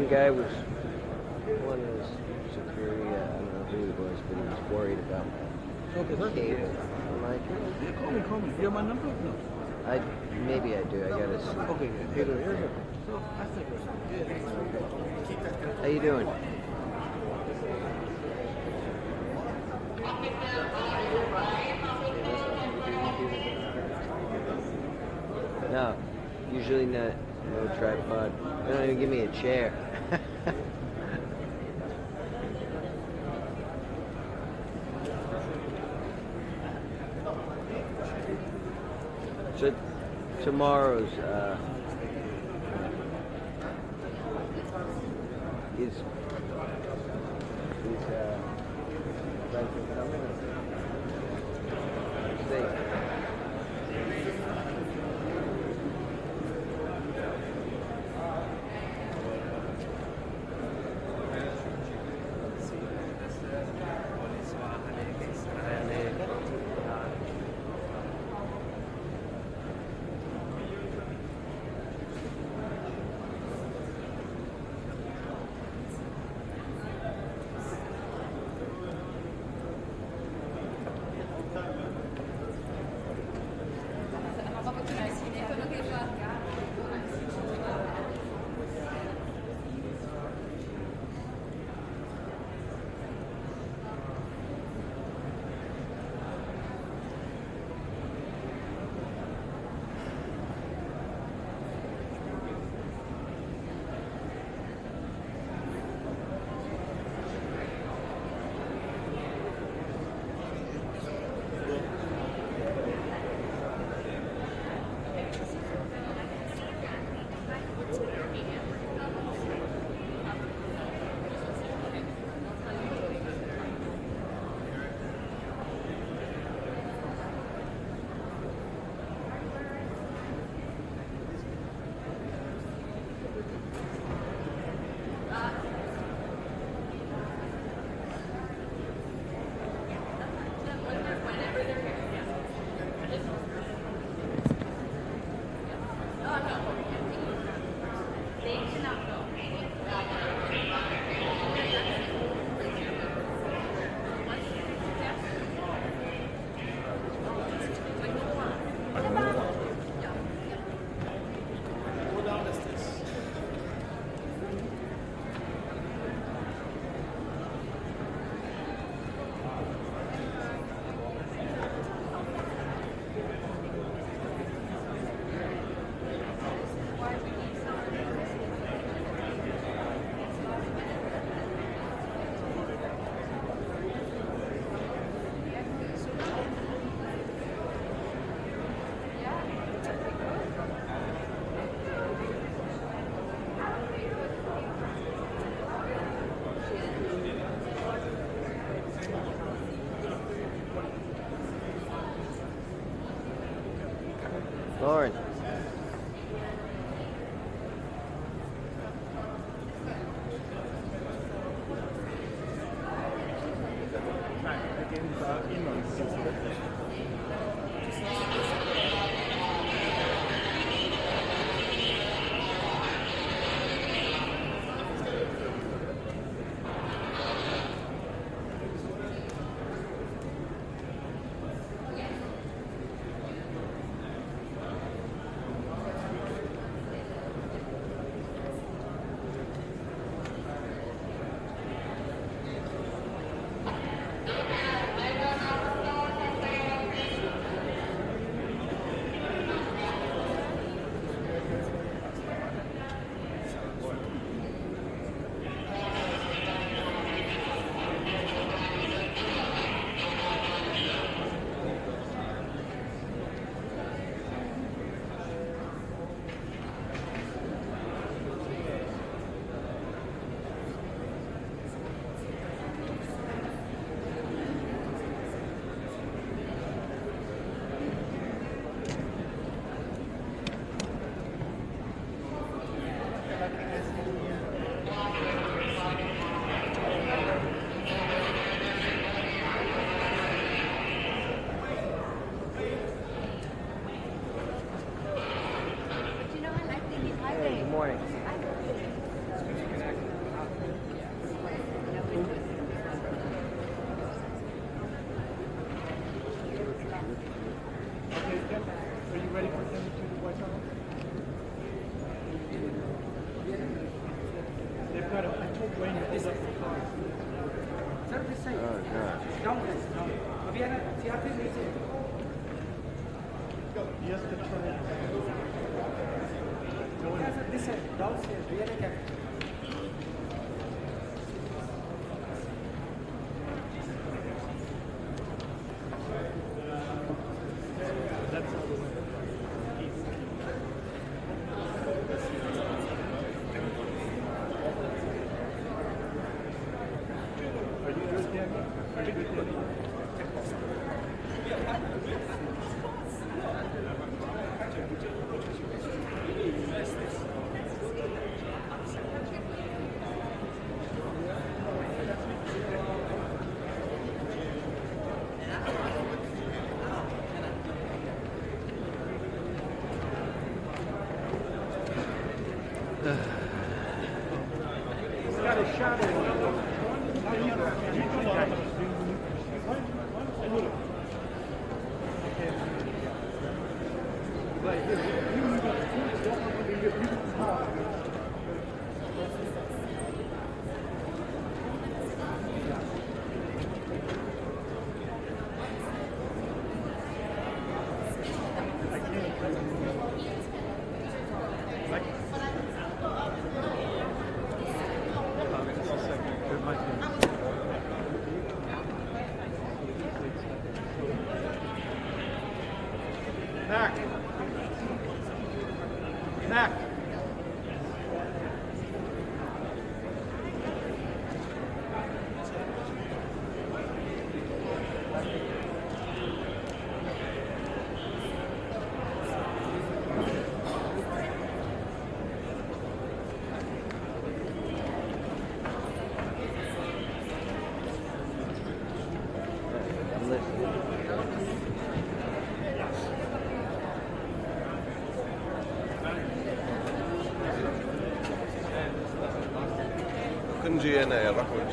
one guy was, one of his superior, I don't know who he was, but he was worried about Okay, that's cable. okay. I'm like, Yeah, call me. You have my number? No. maybe I do. I gotta see. Okay, good. Here we go. So, I think it's good. How you doing? No, usually not. No tripod. They don't even give me a chair. So tomorrow's is Franklin coming? See. Lauren. Sir, this side. Oh, God. Down, guys, down. अभी है ना, CRP नीचे. Yes, sir. Yeah, sir, this side. Downstairs. We are a captain. Back. Back. I'm listening. كنجي انا يا رحمة.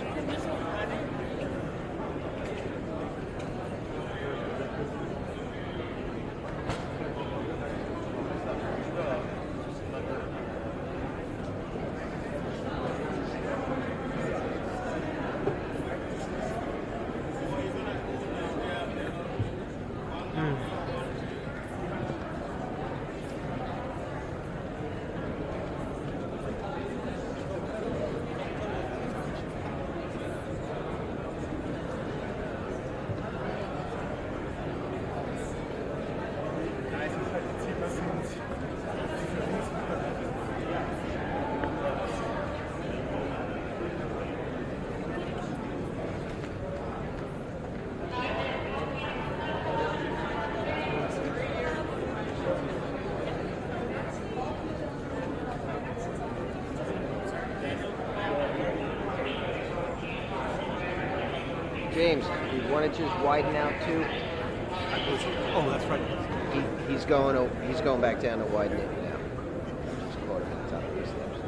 James, you want to just widen out too? Oh, that's right. He's going back down to widen it now. Just caught him at the top of these steps.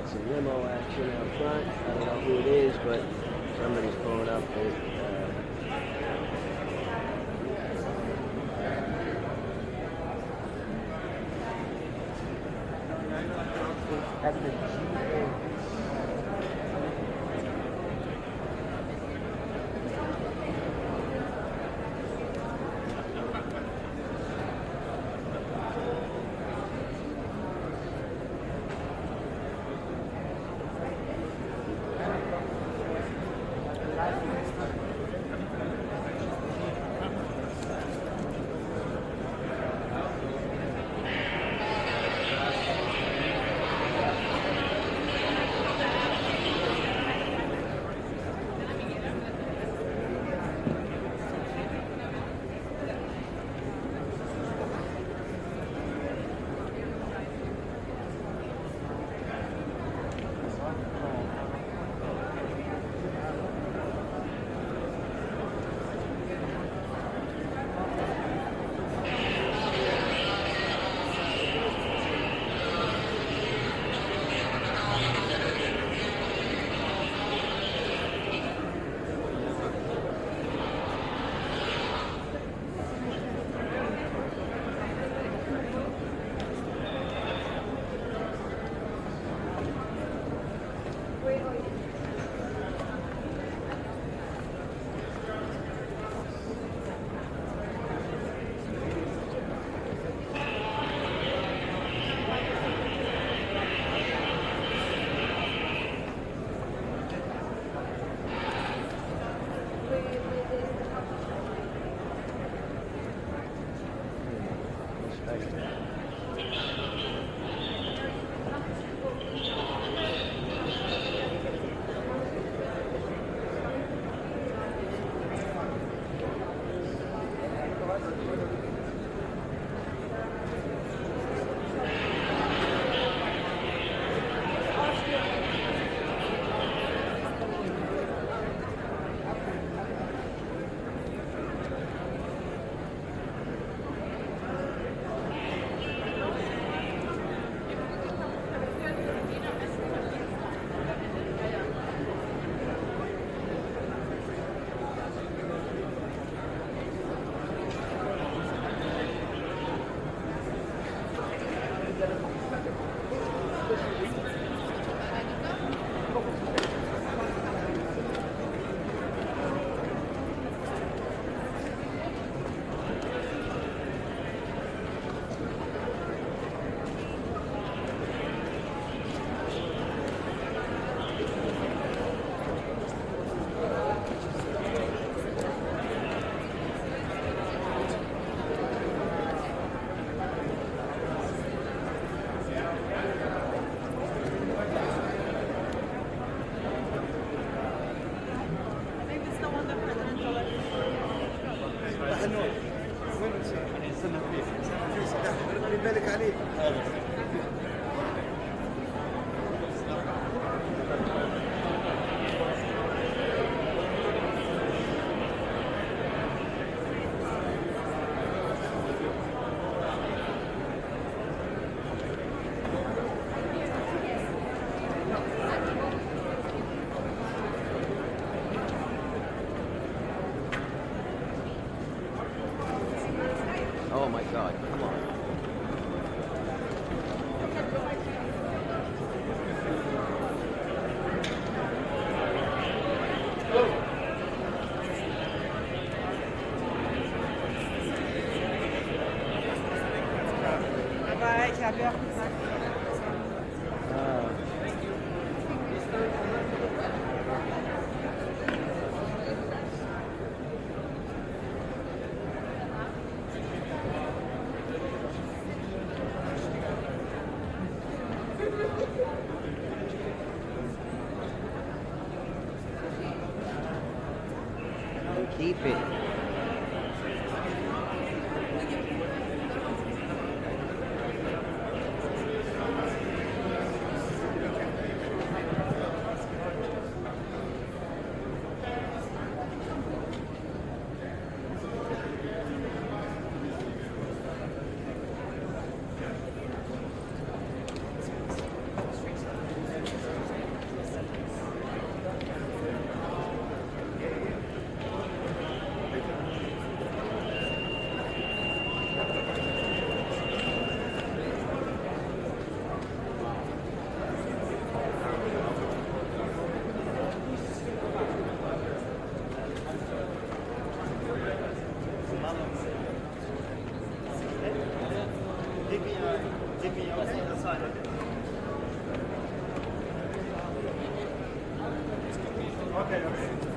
Some limo action out front. I don't know who it is, but somebody's pulling up. At the And keep it. Give me on the side. Okay.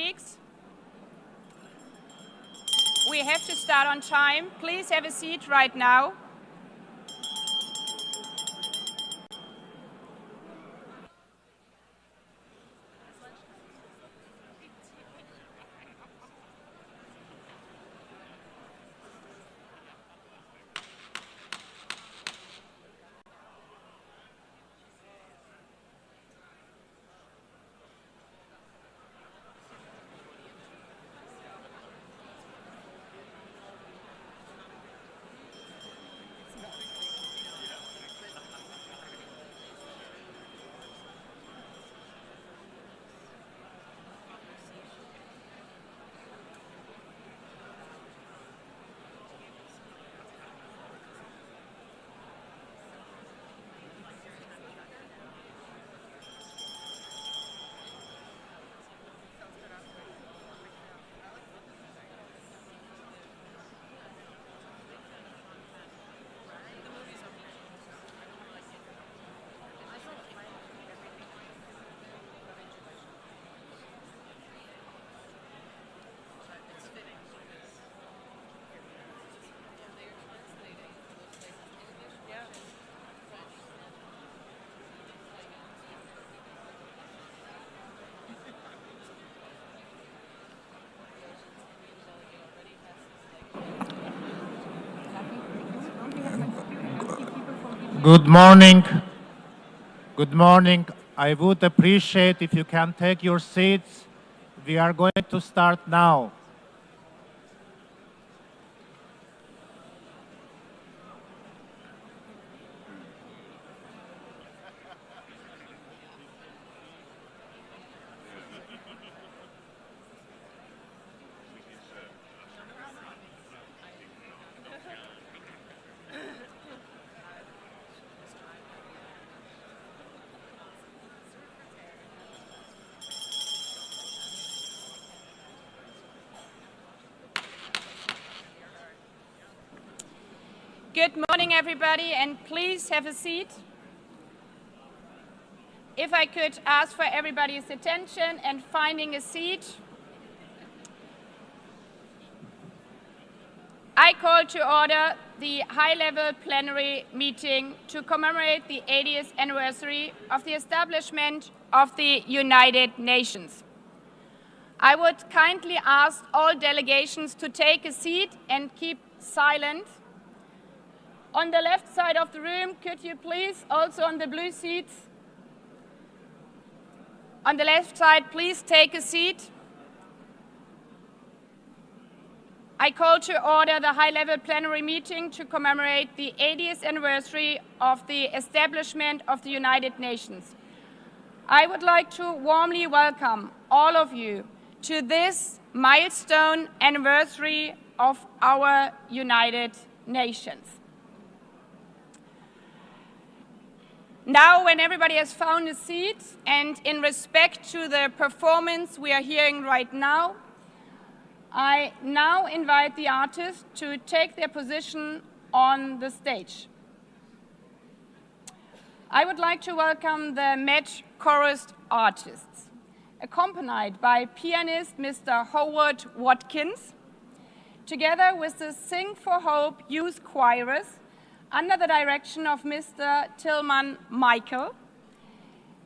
colleagues, we have to start on time. Please have a seat right now. Good morning. Good morning. I would appreciate if you can take your seats. We are going to start now. Good morning, everybody, and please have a seat. If I could ask for everybody's attention and finding a seat. I call to order the high-level plenary meeting to commemorate the 80th anniversary of the establishment of the United Nations. I would kindly ask all delegations to take a seat and keep silent. On the left side of the room, could you please, also on the blue seats, on the left side, please take a seat. I call to order the high-level plenary meeting to commemorate the 80th anniversary of the establishment of the United Nations. I would like to warmly welcome all of you to this milestone anniversary of our United Nations. Now, when everybody has found a seat, and in respect to the performance we are hearing right now, I now invite the artists to take their position on the stage. I would like to welcome the Met Chorus artists, accompanied by pianist Mr. Howard Watkins, together with the Sing for Hope youth choirs, under the direction of Mr. Tillman Michael.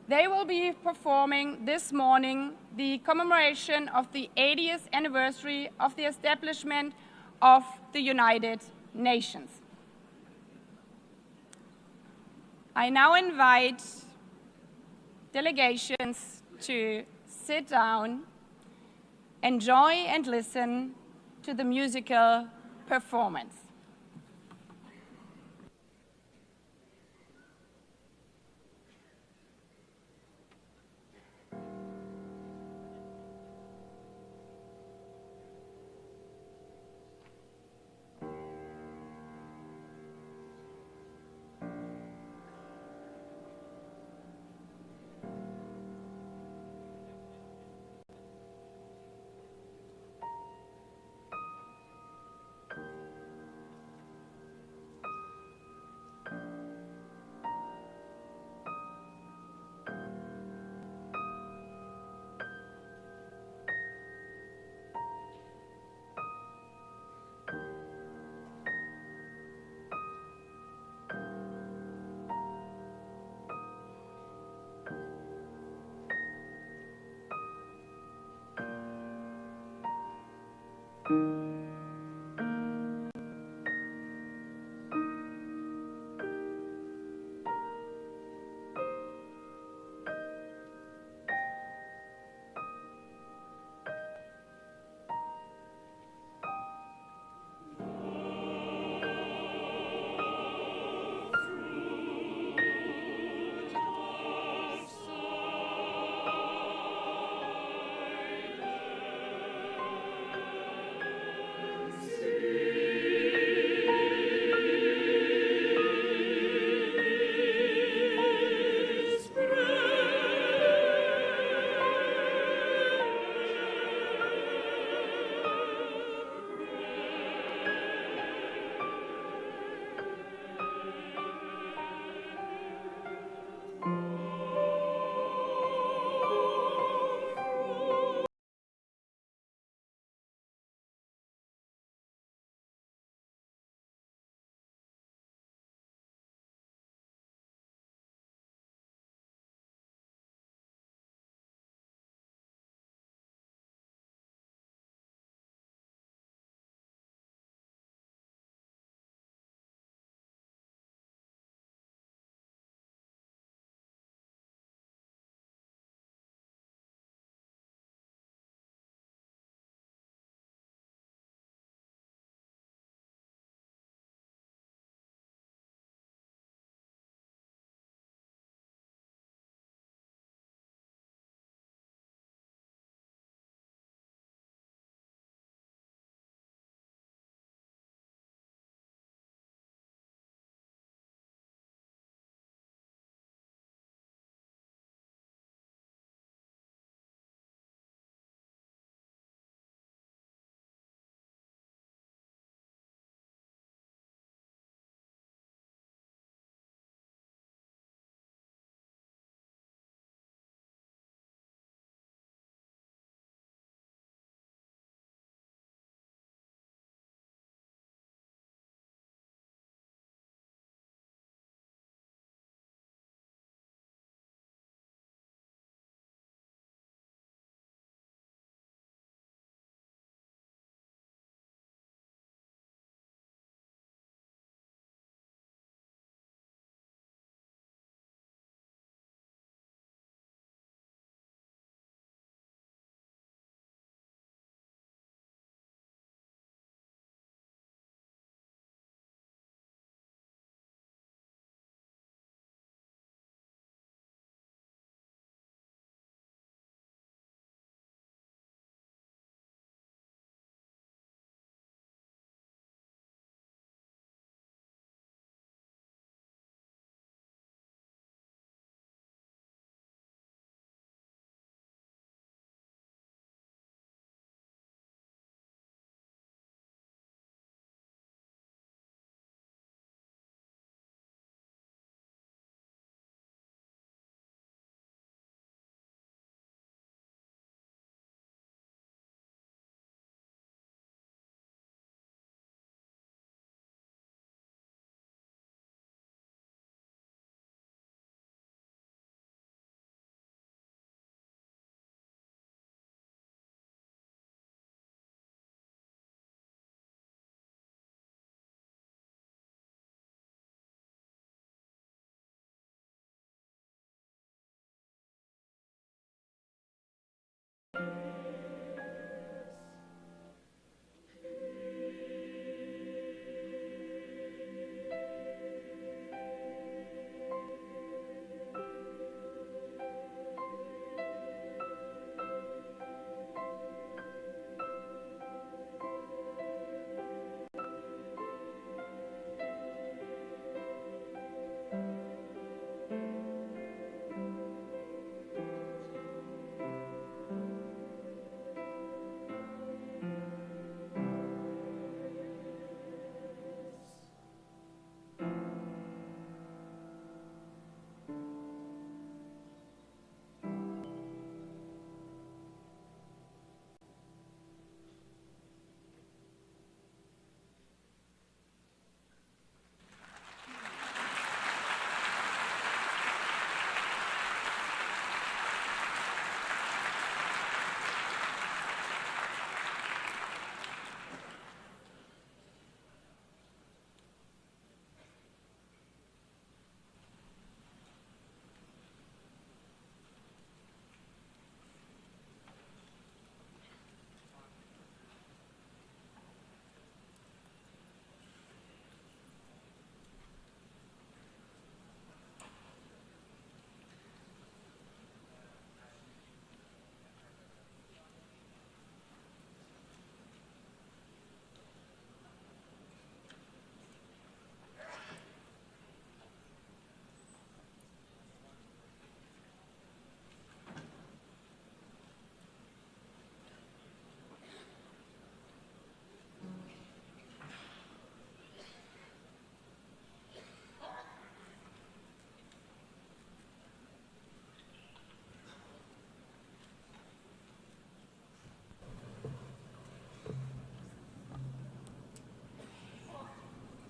They will be performing this morning the commemoration of the 80th anniversary of the establishment of the United Nations. I now invite delegations to sit down, enjoy and listen to the musical performance.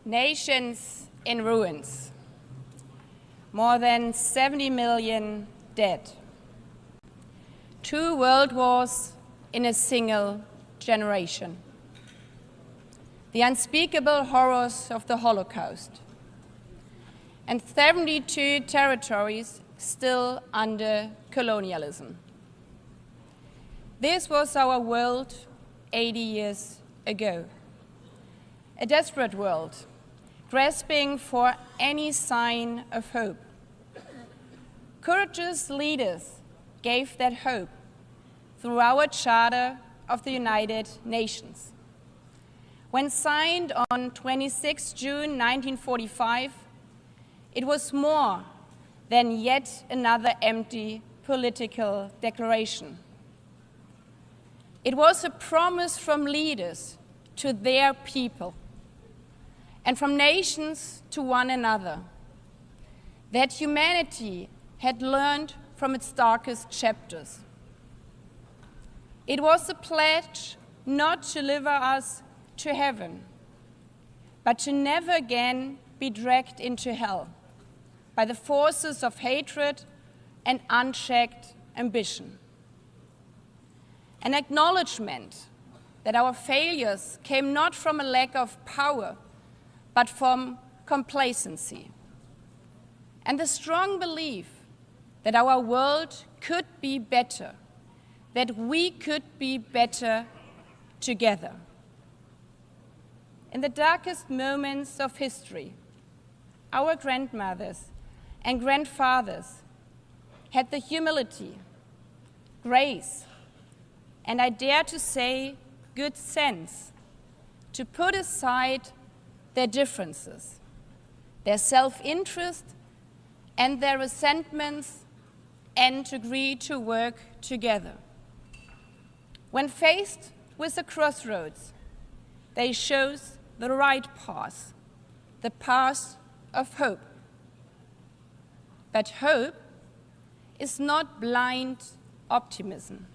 Nations in ruins. More than 70 million dead. 2 world wars in a single generation. The unspeakable horrors of the Holocaust. And 72 territories still under colonialism. This was our world 80 years ago. A desperate world, grasping for any sign of hope. Courageous leaders gave that hope through our Charter of the United Nations. When signed on 26 June 1945, it was more than yet another empty political declaration. It was a promise from leaders to their people and from nations to one another that humanity had learned from its darkest chapters. It was a pledge not to deliver us to heaven, but to never again be dragged into hell by the forces of hatred and unchecked ambition. An acknowledgement that our failures came not from a lack of power, but from complacency. And the strong belief that our world could be better, that we could be better together. In the darkest moments of history, our grandmothers and grandfathers had the humility, grace, and I dare to say good sense to put aside their differences, their self-interest and their resentments, and to agree to work together. When faced with a crossroads, they chose the right path, the path of hope. But hope is not blind optimism.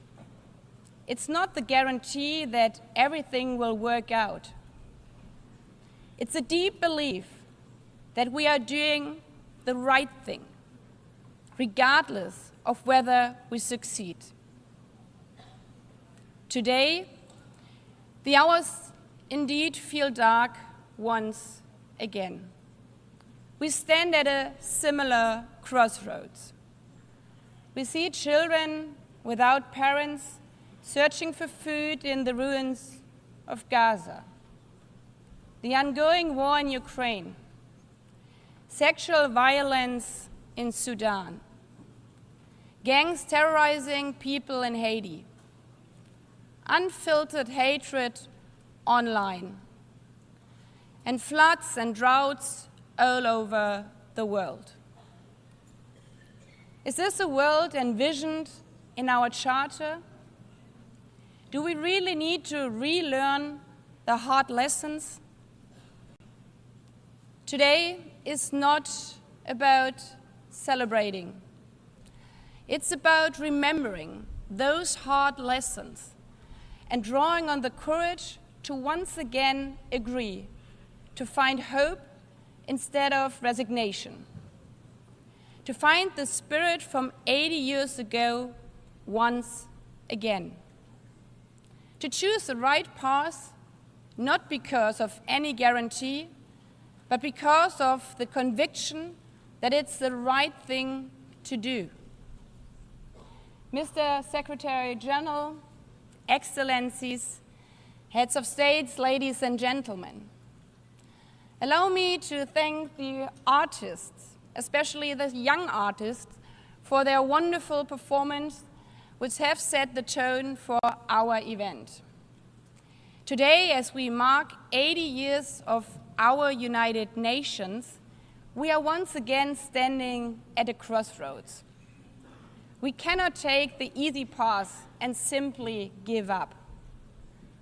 It's not the guarantee that everything will work out. It's a deep belief that we are doing the right thing, regardless of whether we succeed. Today, the hours indeed feel dark once again. We stand at a similar crossroads. We see children without parents searching for food in the ruins of Gaza, the ongoing war in Ukraine, sexual violence in Sudan, gangs terrorizing people in Haiti, unfiltered hatred online, and floods and droughts all over the world. Is this a world envisioned in our charter? Do we really need to relearn the hard lessons? Today is not about celebrating. It's about remembering those hard lessons and drawing on the courage to once again agree, to find hope instead of resignation, to find the spirit from 80 years ago once again, to choose the right path, not because of any guarantee, but because of the conviction that it's the right thing to do. Mr. Secretary General, Excellencies, Heads of States, ladies and gentlemen, allow me to thank the artists, especially the young artists, for their wonderful performance, which have set the tone for our event. Today, as we mark 80 years of our United Nations, we are once again standing at a crossroads. We cannot take the easy path and simply give up.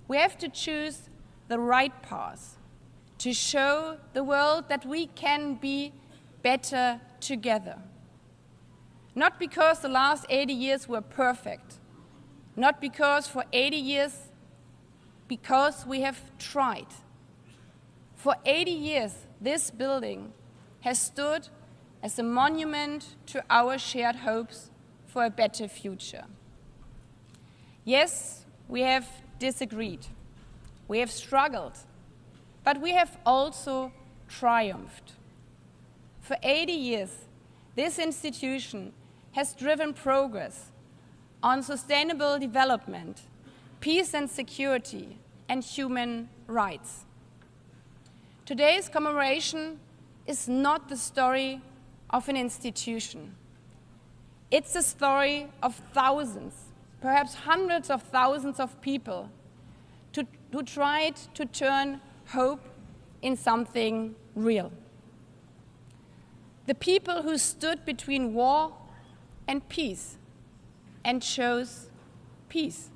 We have to choose the right path to show the world that we can be better together. Not because the last 80 years were perfect, not because for 80 years, because we have tried. For 80 years, this building has stood as a monument to our shared hopes for a better future. Yes, we have disagreed, we have struggled, but we have also triumphed. For 80 years, this institution has driven progress on sustainable development, peace and security, and human rights. Today's commemoration is not the story of an institution. It's the story of thousands, perhaps hundreds of thousands of people who tried to turn hope in something real. The people who stood between war and peace and chose peace.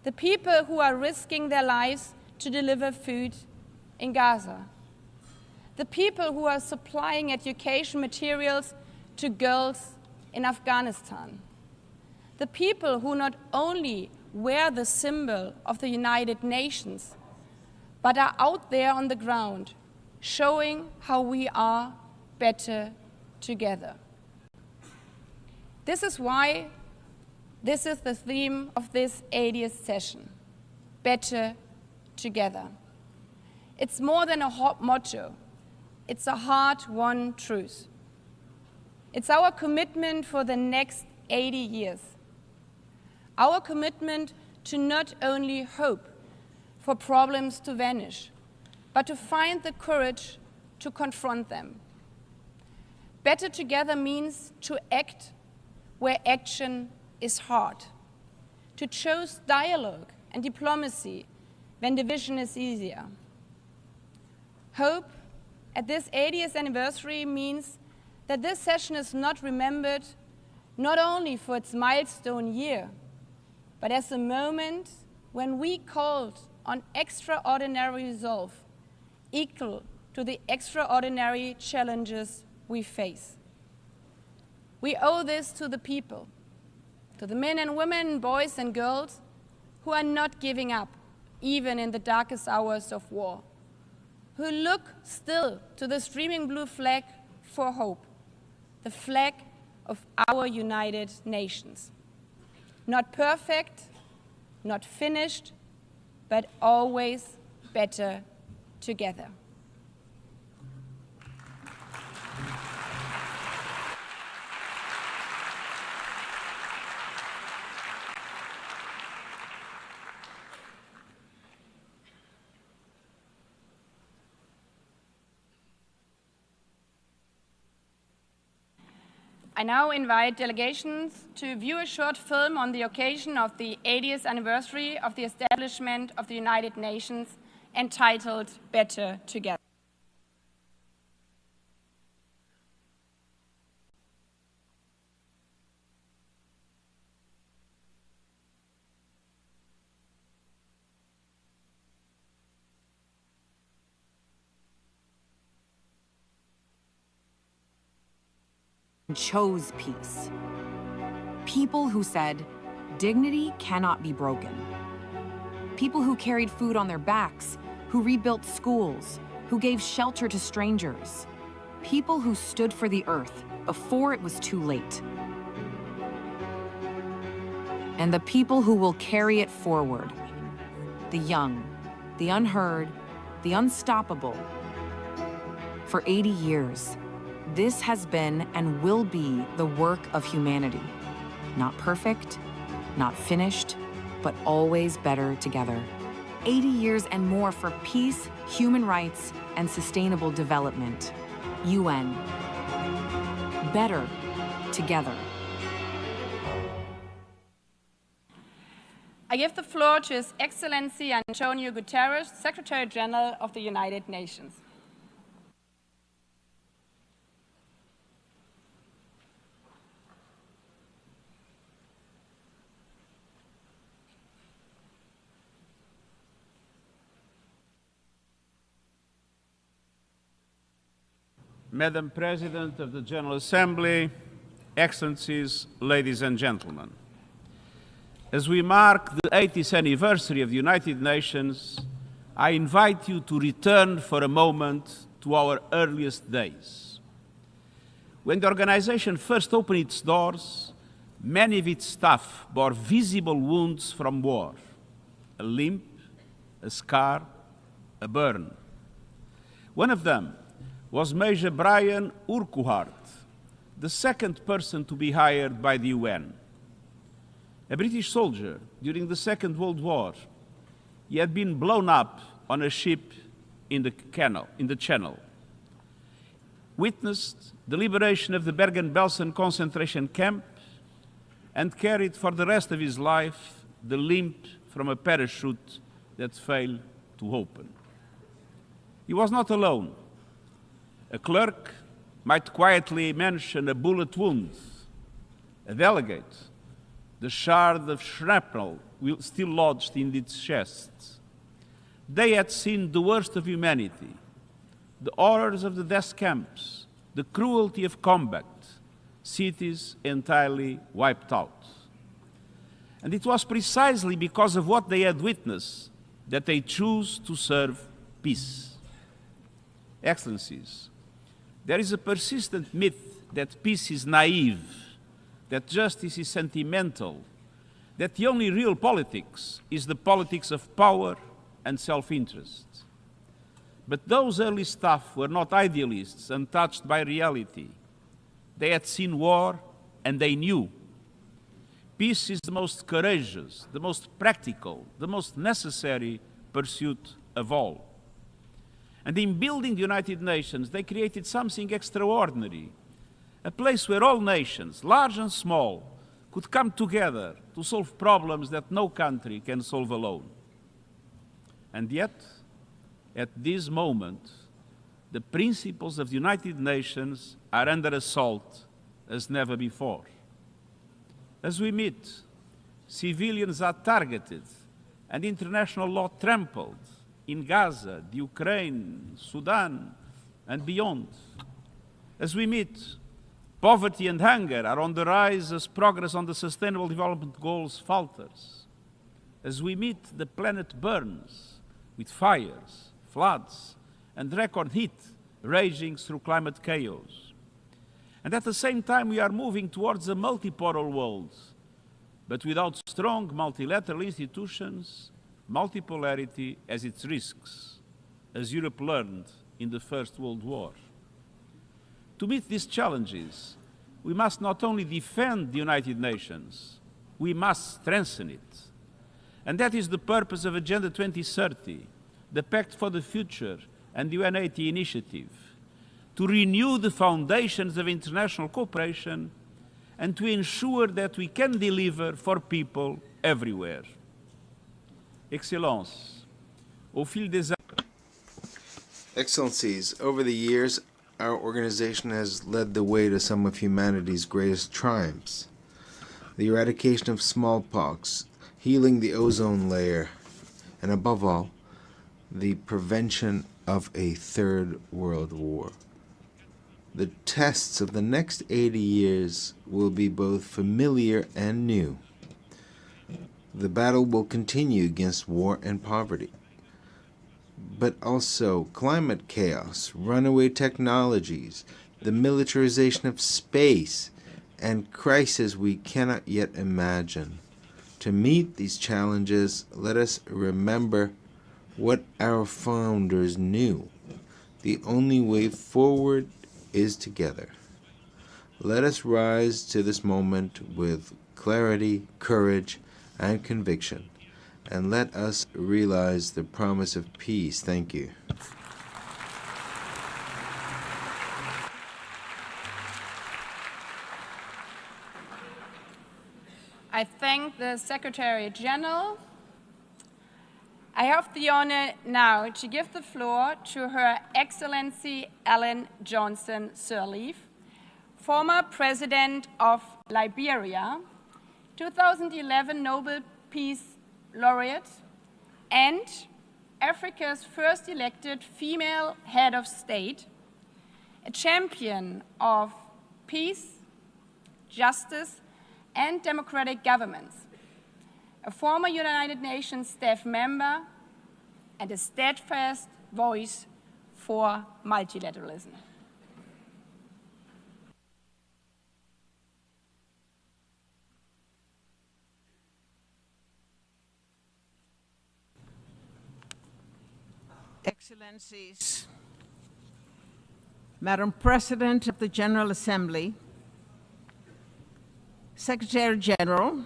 The people who are risking their lives to deliver food in Gaza. The people who are supplying education materials to girls in Afghanistan. The people who not only wear the symbol of the United Nations, but are out there on the ground, showing how we are better together. This is why this is the theme of this 80th session, better together. It's more than a hot motto, it's a hard-won truth. It's our commitment for the next 80 years. Our commitment to not only hope for problems to vanish, but to find the courage to confront them. Better together means to act where action is hard, to choose dialogue and diplomacy when division is easier. Hope at this 80th anniversary means that this session is not remembered not only for its milestone year, but as a moment when we called on extraordinary resolve equal to the extraordinary challenges we face. We owe this to the people, to the men and women, boys and girls who are not giving up, even in the darkest hours of war, who look still to the streaming blue flag for hope, the flag of our United Nations. Not perfect, not finished, but always better together. I now invite delegations to view a short film on the occasion of the 80th anniversary of the establishment of the United Nations, entitled Better Together. Chose peace. People who said, dignity cannot be broken. People who carried food on their backs, who rebuilt schools, who gave shelter to strangers. People who stood for the earth before it was too late. And the people who will carry it forward. The young, the unheard, the unstoppable. For 80 years, this has been and will be the work of humanity. Not perfect, not finished, but always better together. 80 years and more for peace, human rights, and sustainable development. UN. Better together. I give the floor to His Excellency Antonio Guterres, Secretary General of the United Nations. Madam President of the General Assembly, Excellencies, ladies and gentlemen. As we mark the 80th anniversary of the United Nations, I invite you to return for a moment to our earliest days. When the organization first opened its doors, many of its staff bore visible wounds from war, a limp, a scar, a burn. One of them was Major Brian Urquhart, the second person to be hired by the UN. A British soldier during the Second World War. He had been blown up on a ship in the Channel. Witnessed the liberation of the Bergen-Belsen concentration camp and carried for the rest of his life the limp from a parachute that failed to open. He was not alone. A clerk might quietly mention a bullet wound. A delegate, the shard of shrapnel still lodged in its chest. They had seen the worst of humanity, the horrors of the death camps, the cruelty of combat, cities entirely wiped out. And it was precisely because of what they had witnessed that they chose to serve peace. Excellencies, there is a persistent myth that peace is naive, that justice is sentimental, that the only real politics is the politics of power and self-interest. But those early staff were not idealists untouched by reality. They had seen war and they knew. Peace is the most courageous, the most practical, the most necessary pursuit of all. And in building the United Nations, they created something extraordinary, a place where all nations, large and small, could come together to solve problems that no country can solve alone. And yet, at this moment, the principles of the United Nations are under assault as never before. As we meet, civilians are targeted and international law trampled in Gaza, the Ukraine, Sudan, and beyond. As we meet, poverty and hunger are on the rise as progress on the Sustainable Development Goals falters. As we meet, the planet burns with fires, floods, and record heat raging through climate chaos. And at the same time, we are moving towards a multipolar world, but without strong multilateral institutions, multipolarity has its risks, as Europe learned in the First World War. To meet these challenges, we must not only defend the United Nations, we must strengthen it. And that is the purpose of Agenda 2030, the Pact for the Future, and the UN80 initiative, to renew the foundations of international cooperation and to ensure that we can deliver for people everywhere. Excellences, au fil des Excellencies, over the years, our organization has led the way to some of humanity's greatest triumphs. The eradication of smallpox, healing the ozone layer, and above all, the prevention of a third world war. The tests of the next 80 years will be both familiar and new. The battle will continue against war and poverty, but also climate chaos, runaway technologies, the militarization of space, and crises we cannot yet imagine. To meet these challenges, let us remember what our founders knew. The only way forward is together. Let us rise to this moment with clarity, courage, and conviction, and let us realize the promise of peace. Thank you. I thank the Secretary General. I have the honor now to give the floor to Her Excellency Ellen Johnson Sirleaf, former President of Liberia, 2011 Nobel Peace Laureate, and Africa's first elected female head of state, a champion of peace, justice, and democratic governments, a former United Nations staff member, and a steadfast voice for multilateralism. Excellencies, Madam President of the General Assembly, Secretary General,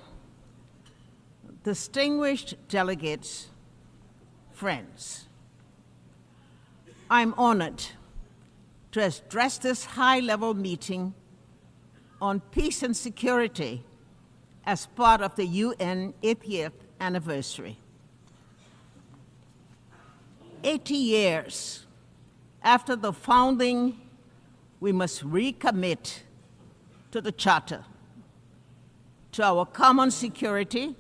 distinguished delegates, friends, I'm honored to address this high-level meeting on peace and security as part of the UN 80th anniversary. 80 years after the founding, we must recommit to the Charter, to our common security,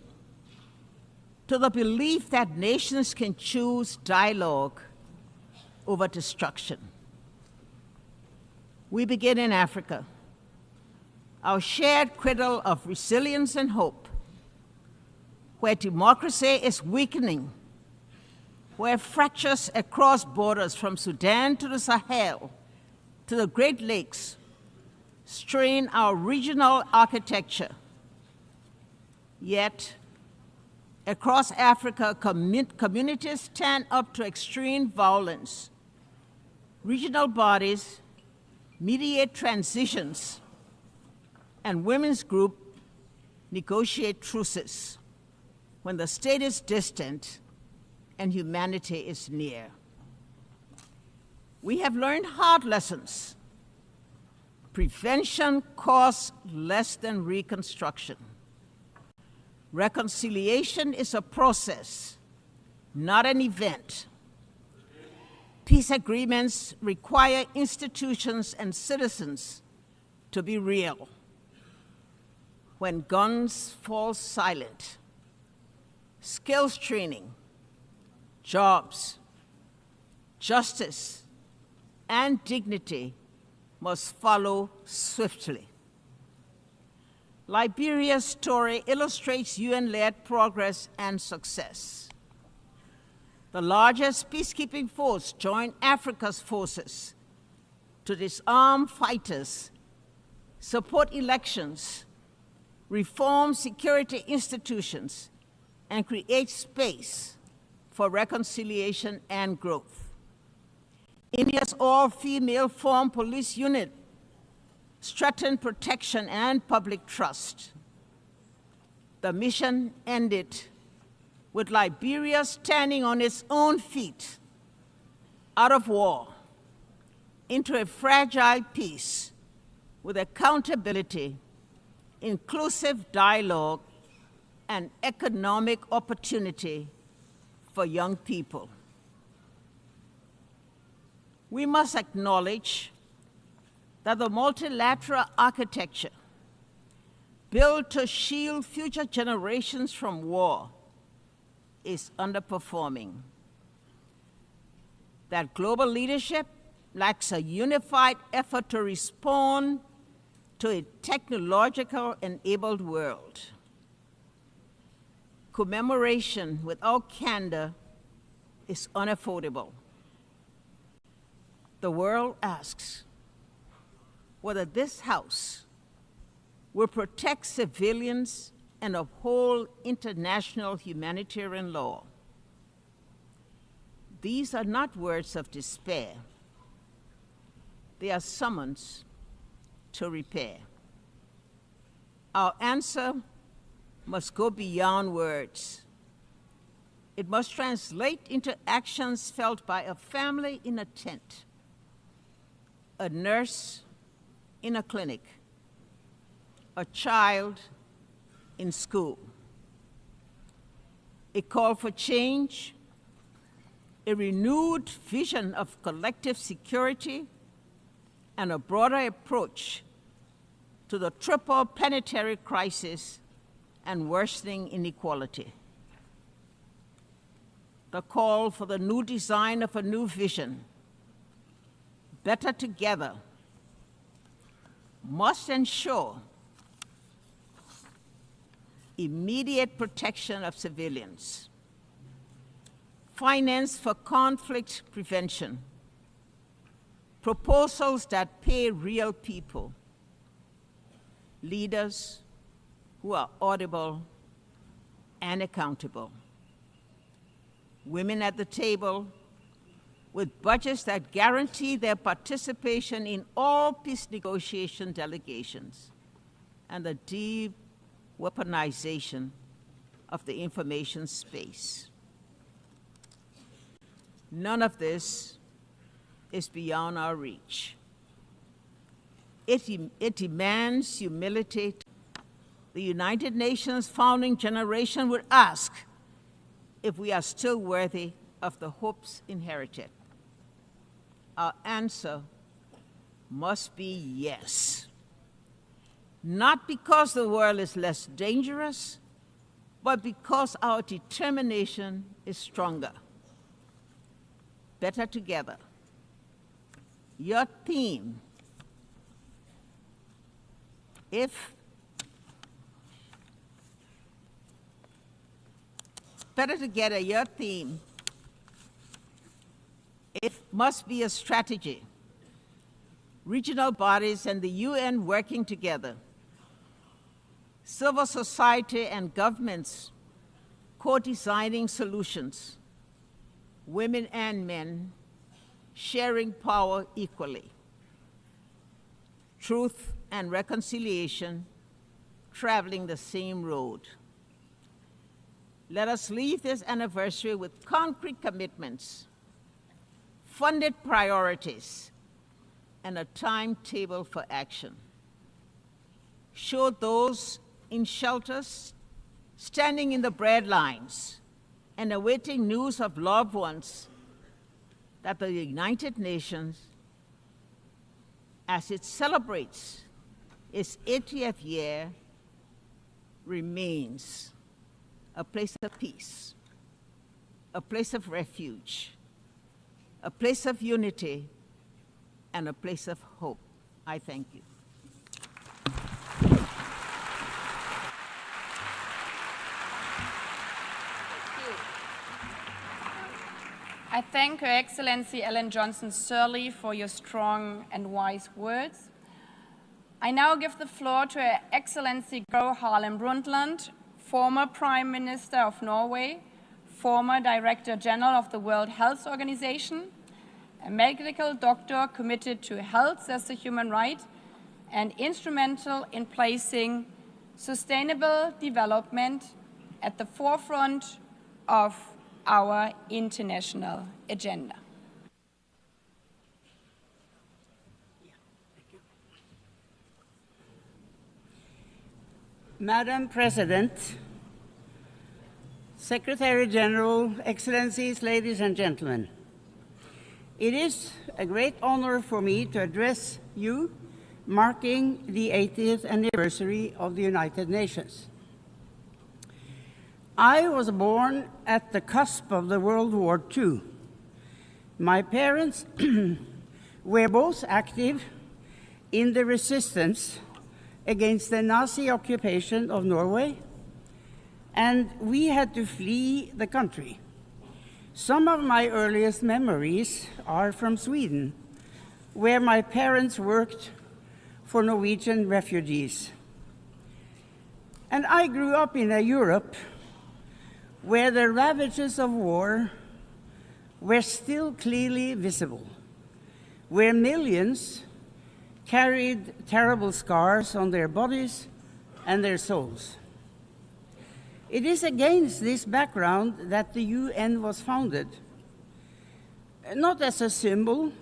to the belief that nations can choose dialogue over destruction. We begin in Africa, our shared cradle of resilience and hope, where democracy is weakening, where fractures across borders from Sudan to the Sahel to the Great Lakes strain our regional architecture. Yet, across Africa, communities stand up to extreme violence. Regional bodies mediate transitions, and women's groups negotiate truces when the state is distant and humanity is near. We have learned hard lessons. Prevention costs less than reconstruction. Reconciliation is a process, not an event. Peace agreements require institutions and citizens to be real. When guns fall silent, skills training, jobs, justice, and dignity must follow swiftly. Liberia's story illustrates UN-led progress and success. The largest peacekeeping force joined Africa's forces to disarm fighters, support elections, reform security institutions, and create space for reconciliation and growth. India's all-female formed police unit strengthened protection and public trust. The mission ended with Liberia standing on its own feet, out of war, into a fragile peace with accountability, inclusive dialogue, and economic opportunity for young people. We must acknowledge that the multilateral architecture built to shield future generations from war is underperforming. That global leadership lacks a unified effort to respond to a technological-enabled world. Commemoration without candor is unaffordable. The world asks whether this House will protect civilians and uphold international humanitarian law. These are not words of despair. They are summons to repair. Our answer must go beyond words. It must translate into actions felt by a family in a tent, a nurse in a clinic, a child in school. A call for change, a renewed vision of collective security, and a broader approach to the triple planetary crisis and worsening inequality. The call for the new design of a new vision, better together, must ensure immediate protection of civilians, finance for conflict prevention, proposals that pay real people, leaders who are audible and accountable, women at the table with budgets that guarantee their participation in all peace negotiation delegations, and the deep weaponization of the information space. None of this is beyond our reach. It demands humility. The United Nations founding generation would ask if we are still worthy of the hopes inherited. Our answer must be yes. Not because the world is less dangerous, but because our determination is stronger. Better together. Your theme, better together, your theme, it must be a strategy. Regional bodies and the UN working together. Civil society and governments co-designing solutions. Women and men sharing power equally. Truth and reconciliation traveling the same road. Let us leave this anniversary with concrete commitments, funded priorities, and a timetable for action. Show those in shelters, standing in the bread lines, and awaiting news of loved ones that the United Nations, as it celebrates its 80th year, remains a place of peace, a place of refuge, a place of unity, and a place of hope. I thank you. I thank Her Excellency Ellen Johnson Sirleaf for your strong and wise words. I now give the floor to Her Excellency Gro Harlem Brundtland, former Prime Minister of Norway, former Director General of the World Health Organization, a medical doctor committed to health as a human right, and instrumental in placing sustainable development at the forefront of our international agenda. Madam President, Secretary General, Excellencies, ladies and gentlemen, it is a great honor for me to address you marking the 80th anniversary of the United Nations. I was born at the cusp of the World War II. My parents were both active in the resistance against the Nazi occupation of Norway, and we had to flee the country. Some of my earliest memories are from Sweden, where my parents worked for Norwegian refugees. And I grew up in a Europe where the ravages of war were still clearly visible, where millions carried terrible scars on their bodies and their souls. It is against this background that the UN was founded, not as a symbol,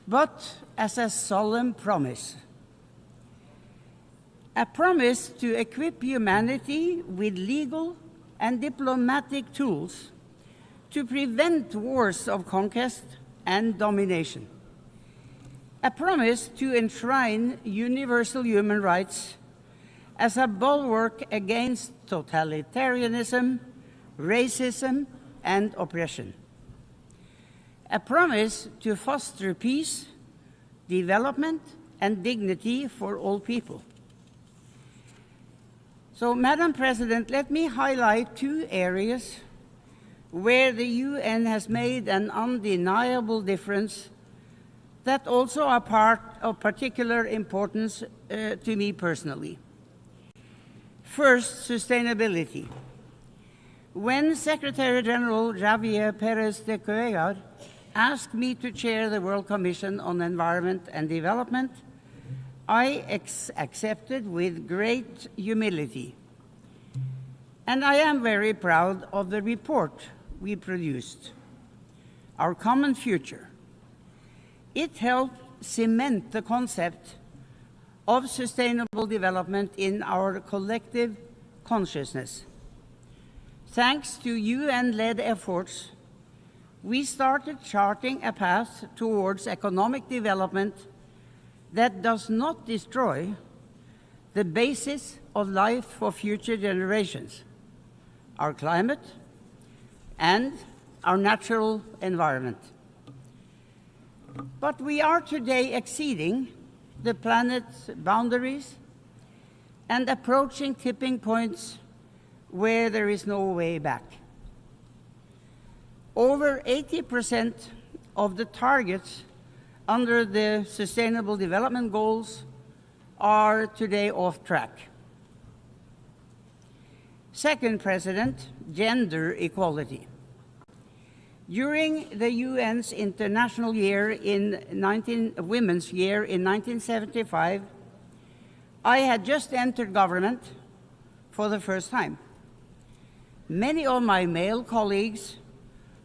but as a solemn promise. A promise to equip humanity with legal and diplomatic tools to prevent wars of conquest and domination. A promise to enshrine universal human rights as a bulwark against totalitarianism, racism, and oppression. A promise to foster peace, development, and dignity for all people. So, Madam President, let me highlight two areas where the UN has made an undeniable difference that also are part of particular importance to me personally. First, sustainability. When Secretary General Javier Pérez de Cuellar asked me to chair the World Commission on Environment and Development, I accepted with great humility. And I am very proud of the report we produced, Our Common Future. It helped cement the concept of sustainable development in our collective consciousness. Thanks to UN-led efforts, we started charting a path towards economic development that does not destroy the basis of life for future generations, our climate and our natural environment. But we are today exceeding the planet's boundaries and approaching tipping points where there is no way back. Over 80% of the targets under the Sustainable Development Goals are today off track. Second, President, gender equality. During the UN's International Year Women's Year in 1975, I had just entered government for the first time. Many of my male colleagues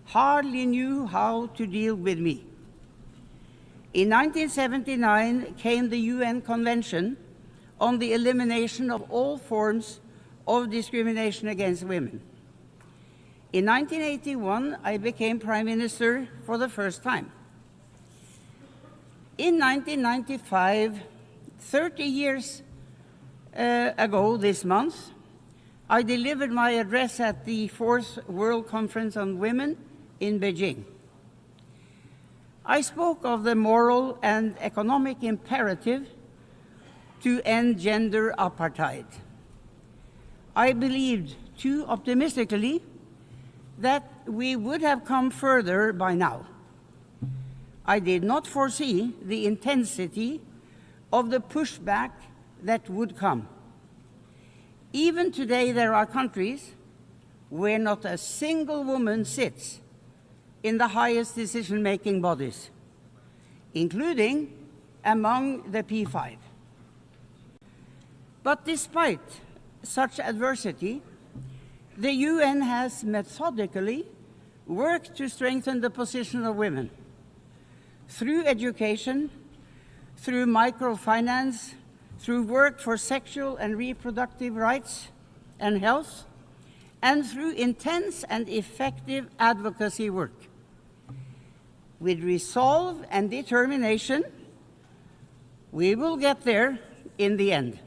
hardly knew how to deal with me. In 1979 came the UN Convention on the Elimination of All Forms of Discrimination against Women. In 1981, I became Prime Minister for the first time. In 1995, 30 years ago this month, I delivered my address at the 4th World Conference on Women in Beijing. I spoke of the moral and economic imperative to end gender apartheid. I believed too optimistically that we would have come further by now. I did not foresee the intensity of the pushback that would come. Even today, there are countries where not a single woman sits in the highest decision-making bodies, including among the P5. But despite such adversity, the UN has methodically worked to strengthen the position of women through education, through microfinance, through work for sexual and reproductive rights and health, and through intense and effective advocacy work. With resolve and determination, we will get there in the end.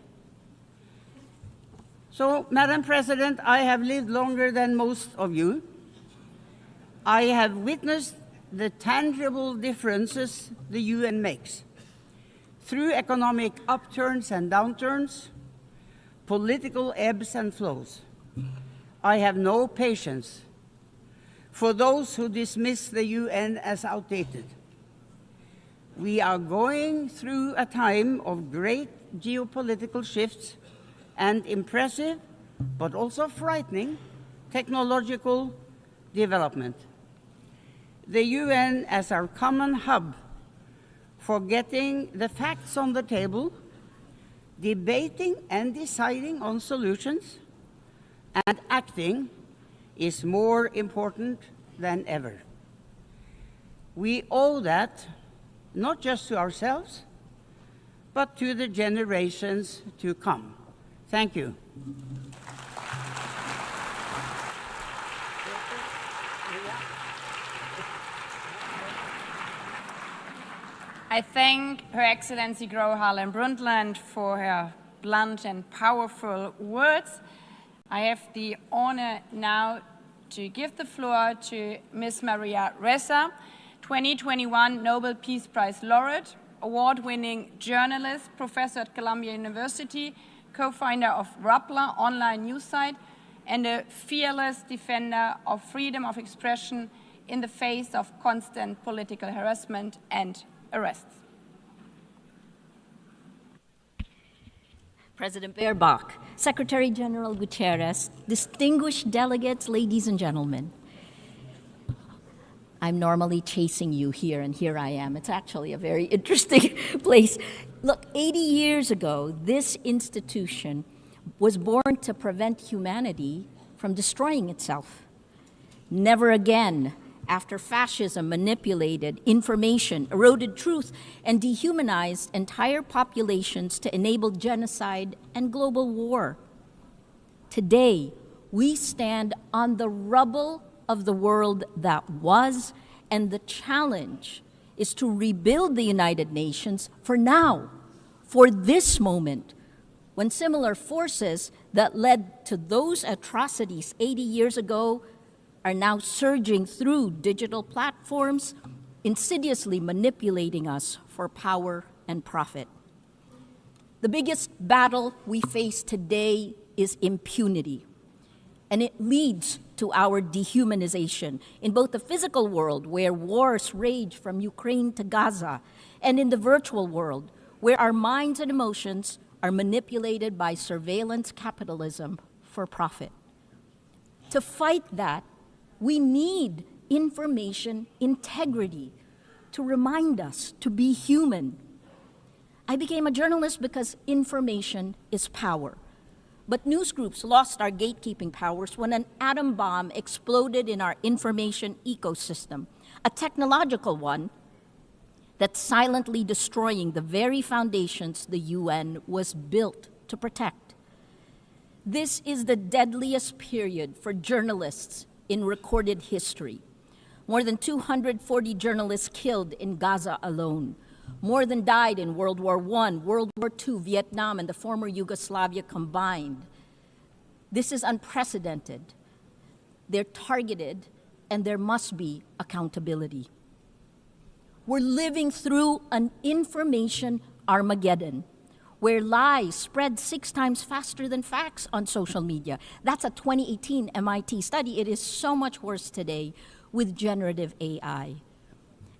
So, Madam President, I have lived longer than most of you. I have witnessed the tangible differences the UN makes through economic upturns and downturns, political ebbs and flows. I have no patience for those who dismiss the UN as outdated. We are going through a time of great geopolitical shifts and impressive, but also frightening, technological development. The UN as our common hub for getting the facts on the table, debating and deciding on solutions, and acting is more important than ever. We owe that not just to ourselves, but to the generations to come. Thank you. I thank Her Excellency Gro Harlem Brundtland for her blunt and powerful words. I have the honor now to give the floor to Ms. Maria Ressa, 2021 Nobel Peace Prize laureate, award-winning journalist, professor at Columbia University, co-founder of Rappler online news site, and a fearless defender of freedom of expression in the face of constant political harassment and arrests. President Baerbock, Secretary General Guterres, distinguished delegates, ladies and gentlemen. I'm normally chasing you here, and here I am. It's actually a very interesting place. Look, 80 years ago, this institution was born to prevent humanity from destroying itself. Never again, after fascism manipulated information, eroded truth, and dehumanized entire populations to enable genocide and global war. Today, we stand on the rubble of the world that was, and the challenge is to rebuild the United Nations for now, for this moment, when similar forces that led to those atrocities 80 years ago are now surging through digital platforms, insidiously manipulating us for power and profit. The biggest battle we face today is impunity, and it leads to our dehumanization in both the physical world, where wars rage from Ukraine to Gaza, and in the virtual world, where our minds and emotions are manipulated by surveillance capitalism for profit. To fight that, we need information integrity to remind us to be human. I became a journalist because information is power. But news groups lost our gatekeeping powers when an atom bomb exploded in our information ecosystem, a technological one that's silently destroying the very foundations the UN was built to protect. This is the deadliest period for journalists in recorded history. More than 240 journalists killed in Gaza alone. More than died in World War I, World War II, Vietnam, and the former Yugoslavia combined. This is unprecedented. They're targeted, and there must be accountability. We're living through an information Armageddon, where lies spread 6 times faster than facts on social media. That's a 2018 MIT study. It is so much worse today with generative AI.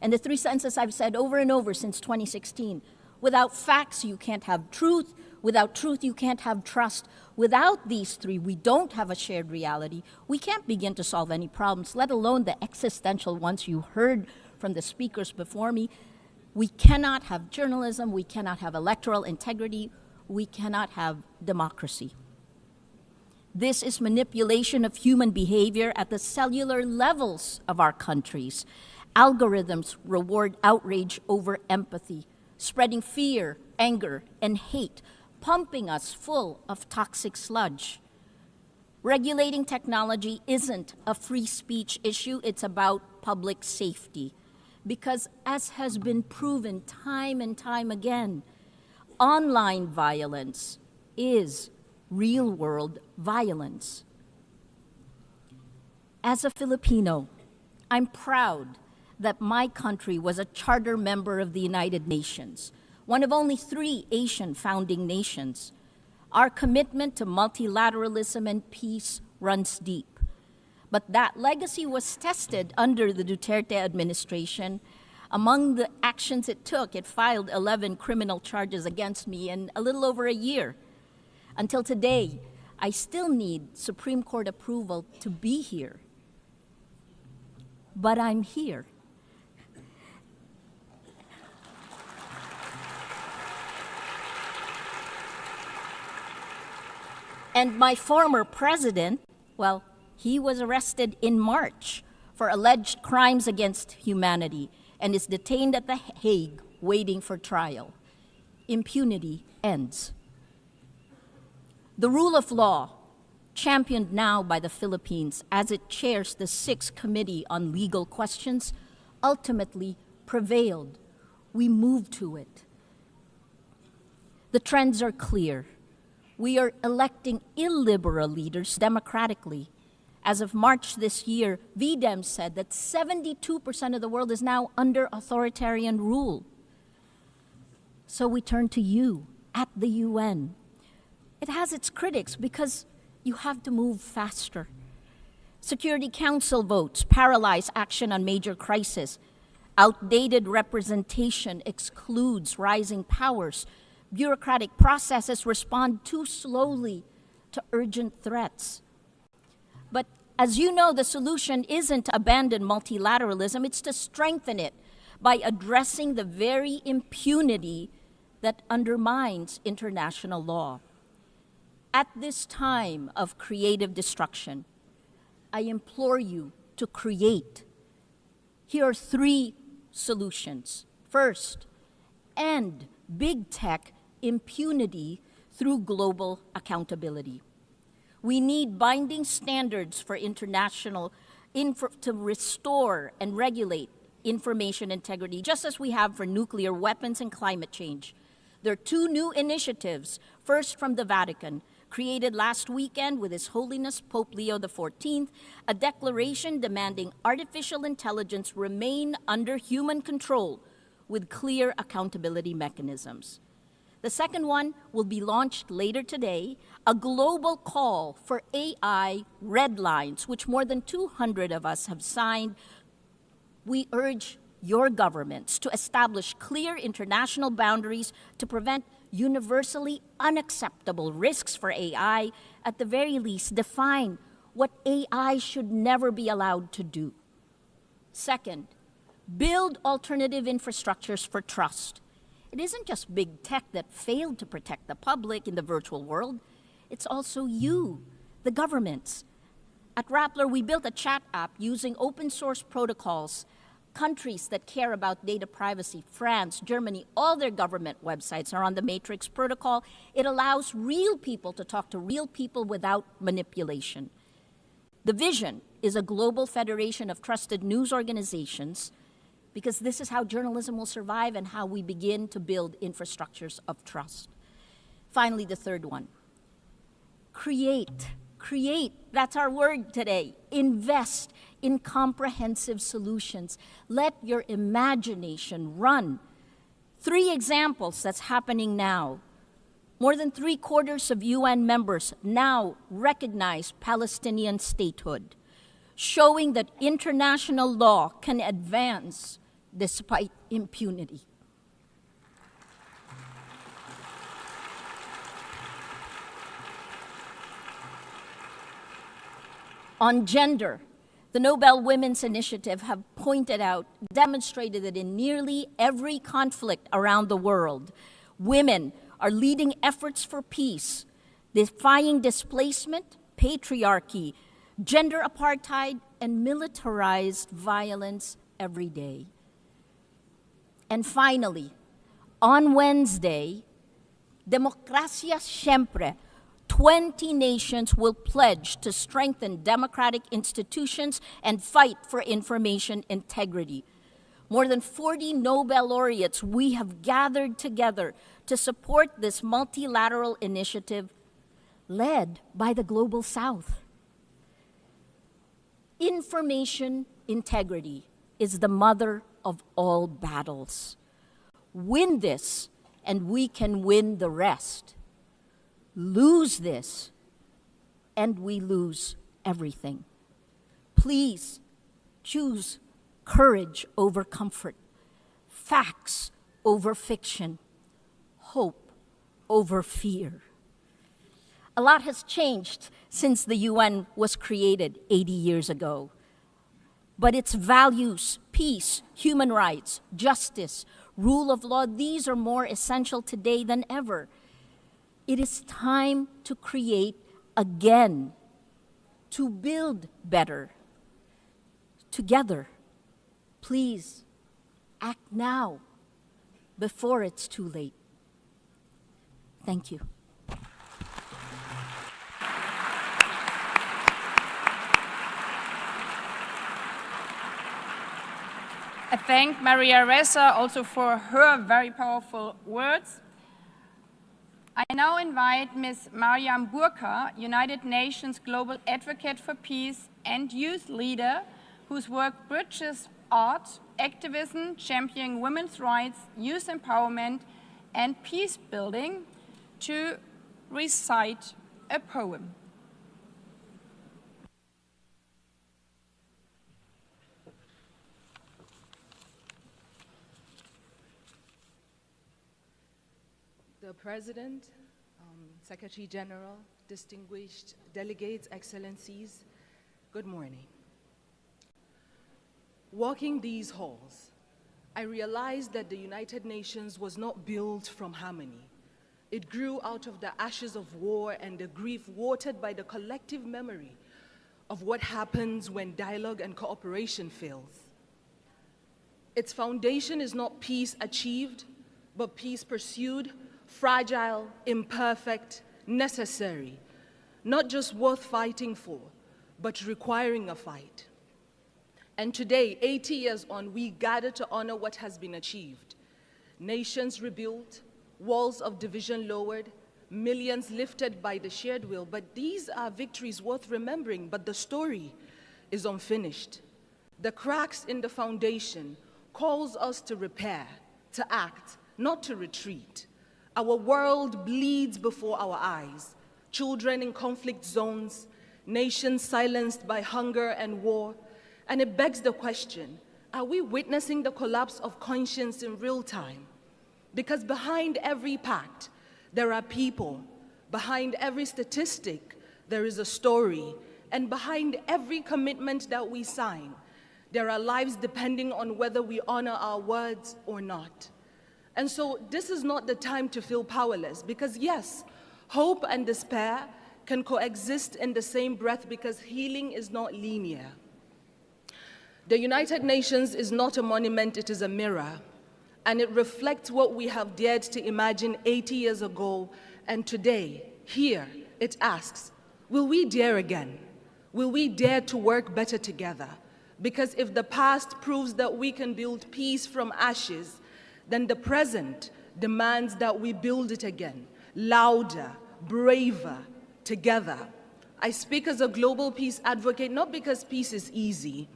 And the 3 sentences I've said over and over since 2016, without facts, you can't have truth. Without truth, you can't have trust. Without these 3, we don't have a shared reality. We can't begin to solve any problems, let alone the existential ones you heard from the speakers before me. We cannot have journalism, we cannot have electoral integrity, we cannot have democracy. This is manipulation of human behavior at the cellular levels of our countries. Algorithms reward outrage over empathy, spreading fear, anger, and hate, pumping us full of toxic sludge. Regulating technology isn't a free speech issue, it's about public safety. Because as has been proven time and time again, online violence is real-world violence. As a Filipino, I'm proud that my country was a charter member of the United Nations, one of only 3 Asian founding nations. Our commitment to multilateralism and peace runs deep. But that legacy was tested under the Duterte administration. Among the actions it took, it filed 11 criminal charges against me in a little over a year. Until today, I still need Supreme Court approval to be here. But I'm here. And my former president, well, he was arrested in March for alleged crimes against humanity and is detained at The Hague waiting for trial. Impunity ends. The rule of law, championed now by the Philippines as it chairs the 6th Committee on Legal Questions, ultimately prevailed. We moved to it. The trends are clear. We are electing illiberal leaders democratically. As of March this year, VDEM said that 72% of the world is now under authoritarian rule. So we turn to you at the UN. It has its critics because you have to move faster. Security Council votes paralyze action on major crises. Outdated representation excludes rising powers. Bureaucratic processes respond too slowly to urgent threats. But as you know, the solution isn't to abandon multilateralism, it's to strengthen it by addressing the very impunity that undermines international law. At this time of creative destruction, I implore you to create. Here are 3 solutions. First, end big tech impunity through global accountability. We need binding standards for international to restore and regulate information integrity, just as we have for nuclear weapons and climate change. There are 2 new initiatives, first from the Vatican, created last weekend with His Holiness Pope Leo XIV, a declaration demanding artificial intelligence remain under human control with clear accountability mechanisms. The second one will be launched later today, a global call for AI red lines, which more than 200 of us have signed. We urge your governments to establish clear international boundaries to prevent universally unacceptable risks for AI, at the very least define what AI should never be allowed to do. Second, build alternative infrastructures for trust. It isn't just big tech that failed to protect the public in the virtual world, it's also you, the governments. At Rappler, we built a chat app using open source protocols. Countries that care about data privacy, France, Germany, all their government websites are on the Matrix protocol. It allows real people to talk to real people without manipulation. The vision is a global federation of trusted news organizations, because this is how journalism will survive and how we begin to build infrastructures of trust. Finally, the third one, create. Create, that's our word today. Invest in comprehensive solutions. Let your imagination run. 3 examples that's happening now. More than 3/4 of UN members now recognize Palestinian statehood, showing that international law can advance despite impunity. On gender, the Nobel Women's Initiative have pointed out, demonstrated that in nearly every conflict around the world, women are leading efforts for peace, defying displacement, patriarchy, gender apartheid, and militarized violence every day. And finally, on Wednesday, Demokrasya Siyempre, 20 nations will pledge to strengthen democratic institutions and fight for information integrity. More than 40 Nobel laureates we have gathered together to support this multilateral initiative led by the Global South. Information integrity is the mother of all battles. Win this, and we can win the rest. Lose this, and we lose everything. Please choose courage over comfort, facts over fiction, hope over fear. A lot has changed since the UN was created 80 years ago. But its values, peace, human rights, justice, rule of law, these are more essential today than ever. It is time to create again, to build better. Together, please act now before it's too late. Thank you. I thank Maria Ressa also for her very powerful words. I now invite Ms. Mariam Burka, United Nations Global Advocate for Peace and youth leader, whose work bridges art, activism, championing women's rights, youth empowerment, and peace building, to recite a poem. Mr. President, Secretary General, distinguished delegates, excellencies, good morning. Walking these halls, I realized that the United Nations was not built from harmony. It grew out of the ashes of war and the grief watered by the collective memory of what happens when dialogue and cooperation fails. Its foundation is not peace achieved, but peace pursued, fragile, imperfect, necessary, not just worth fighting for, but requiring a fight. And today, 80 years on, we gather to honor what has been achieved. Nations rebuilt, walls of division lowered, millions lifted by the shared will, but these are victories worth remembering, but the story is unfinished. The cracks in the foundation calls us to repair, to act, not to retreat. Our world bleeds before our eyes. Children in conflict zones, nations silenced by hunger and war, and it begs the question, are we witnessing the collapse of conscience in real time? Because behind every pact, there are people. Behind every statistic, there is a story. And behind every commitment that we sign, there are lives depending on whether we honor our words or not. And so this is not the time to feel powerless, because yes, hope and despair can coexist in the same breath because healing is not linear. The United Nations is not a monument, it is a mirror. And it reflects what we have dared to imagine 80 years ago. And today, here, it asks, will we dare again? Will we dare to work better together? Because if the past proves that we can build peace from ashes, then the present demands that we build it again, louder, braver, together. I speak as a global peace advocate, not because peace is easy,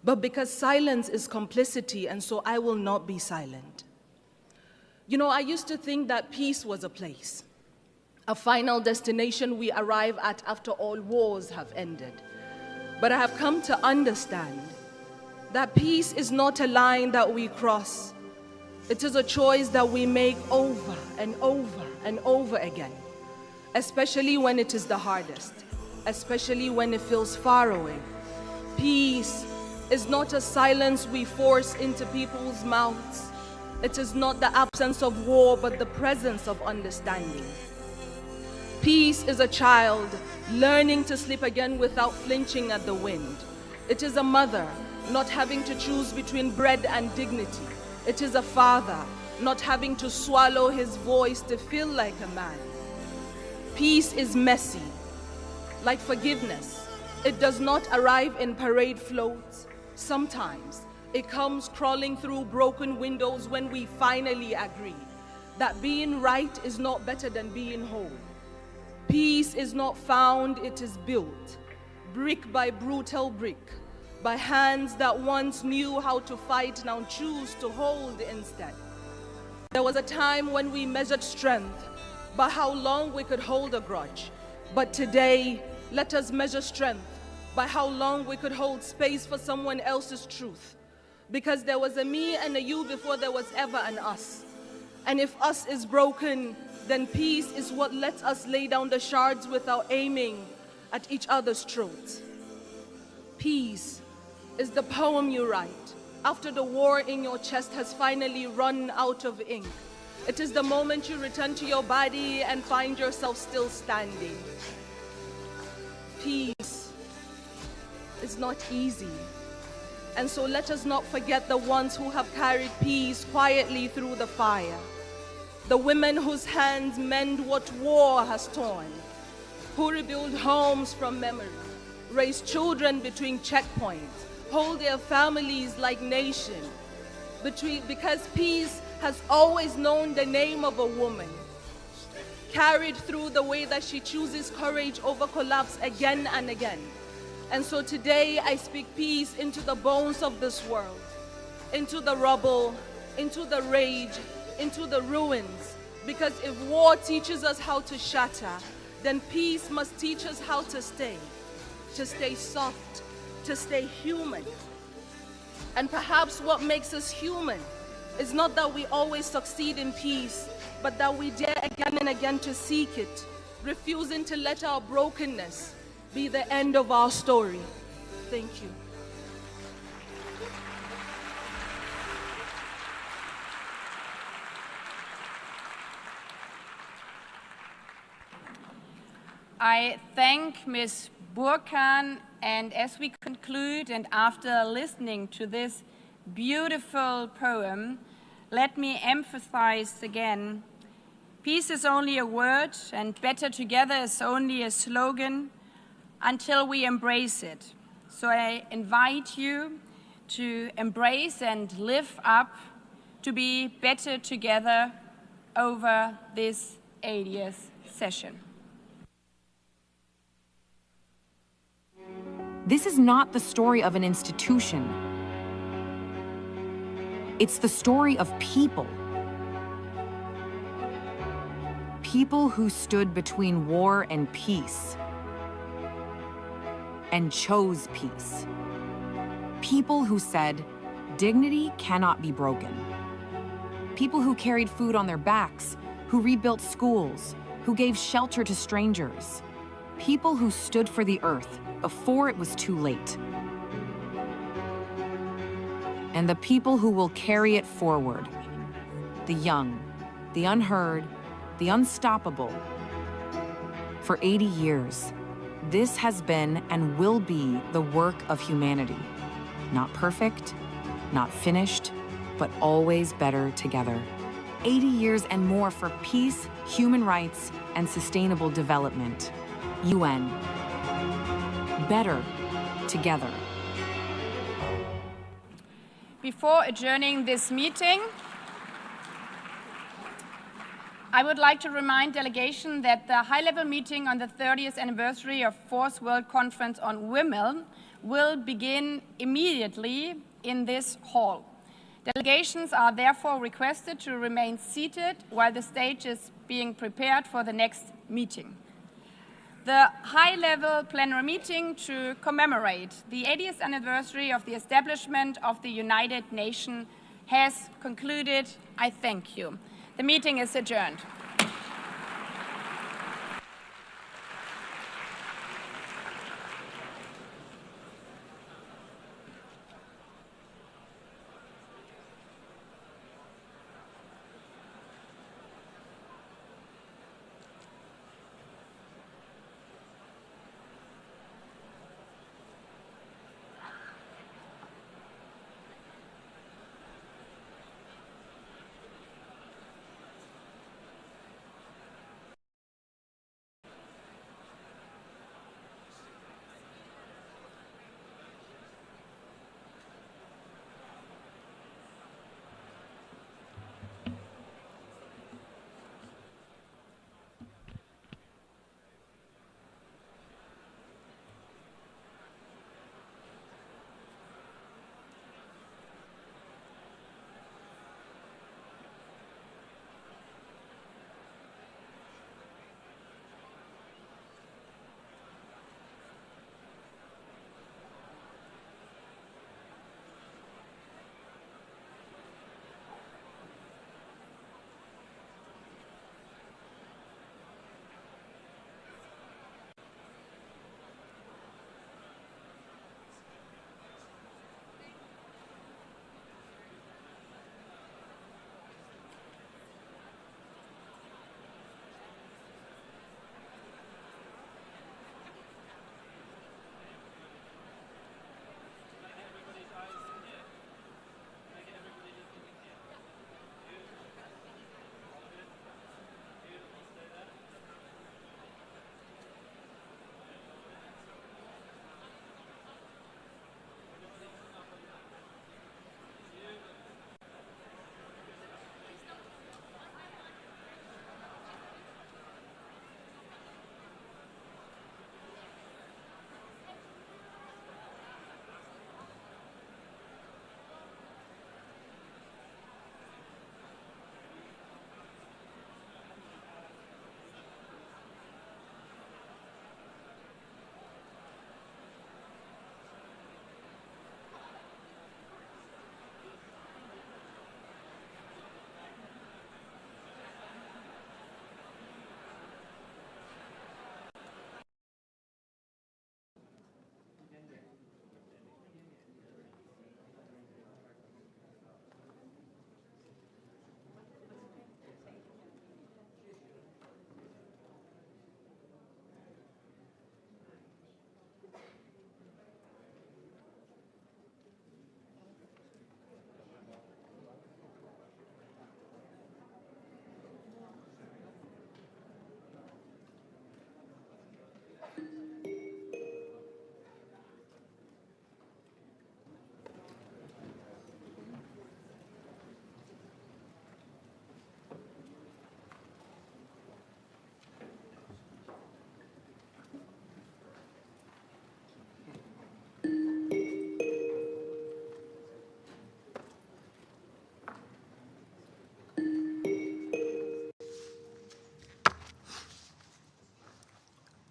but because silence is complicity, and so I will not be silent. You know, I used to think that peace was a place, a final destination we arrive at after all wars have ended. But I have come to understand that peace is not a line that we cross. It is a choice that we make over and over and over again, especially when it is the hardest, especially when it feels far away. Peace is not a silence we force into people's mouths. It is not the absence of war, but the presence of understanding. Peace is a child learning to sleep again without flinching at the wind. It is a mother not having to choose between bread and dignity. It is a father not having to swallow his voice to feel like a man. Peace is messy, like forgiveness. It does not arrive in parade floats. Sometimes it comes crawling through broken windows when we finally agree that being right is not better than being whole. Peace is not found, it is built, brick by brutal brick, by hands that once knew how to fight now choose to hold instead. There was a time when we measured strength by how long we could hold a grudge, but today let us measure strength by how long we could hold space for someone else's truth. Because there was a me and a you before there was ever an us. And if us is broken, then peace is what lets us lay down the shards without aiming at each other's throats. Peace is the poem you write after the war in your chest has finally run out of ink. It is the moment you return to your body and find yourself still standing. Peace is not easy. And so let us not forget the ones who have carried peace quietly through the fire. The women whose hands mend what war has torn, who rebuild homes from memory, raise children between checkpoints, hold their families like nations. Because peace has always known the name of a woman, carried through the way that she chooses courage over collapse again and again. And so today I speak peace into the bones of this world, into the rubble, into the rage, into the ruins. Because if war teaches us how to shatter, then peace must teach us how to stay soft, to stay human. And perhaps what makes us human is not that we always succeed in peace, but that we dare again and again to seek it, refusing to let our brokenness be the end of our story. Thank you. I thank Ms. Burkhan, and as we conclude and after listening to this beautiful poem, let me emphasize again, peace is only a word and better together is only a slogan until we embrace it. So I invite you to embrace and live up to be better together over this 80th session. This is not the story of an institution. It's the story of people. People who stood between war and peace and chose peace. People who said, dignity cannot be broken. People who carried food on their backs, who rebuilt schools, who gave shelter to strangers. People who stood for the earth before it was too late. And the people who will carry it forward. The young, the unheard, the unstoppable. For 80 years, this has been and will be the work of humanity. Not perfect, not finished, but always better together. 80 years and more for peace, human rights, and sustainable development. UN. Better together. Before adjourning this meeting, I would like to remind delegation that the high-level meeting on the 30th anniversary of Fourth World Conference on Women will begin immediately in this hall. Delegations are therefore requested to remain seated while the stage is being prepared for the next meeting. The high-level plenary meeting to commemorate the 80th anniversary of the establishment of the United Nations has concluded. I thank you. The meeting is adjourned.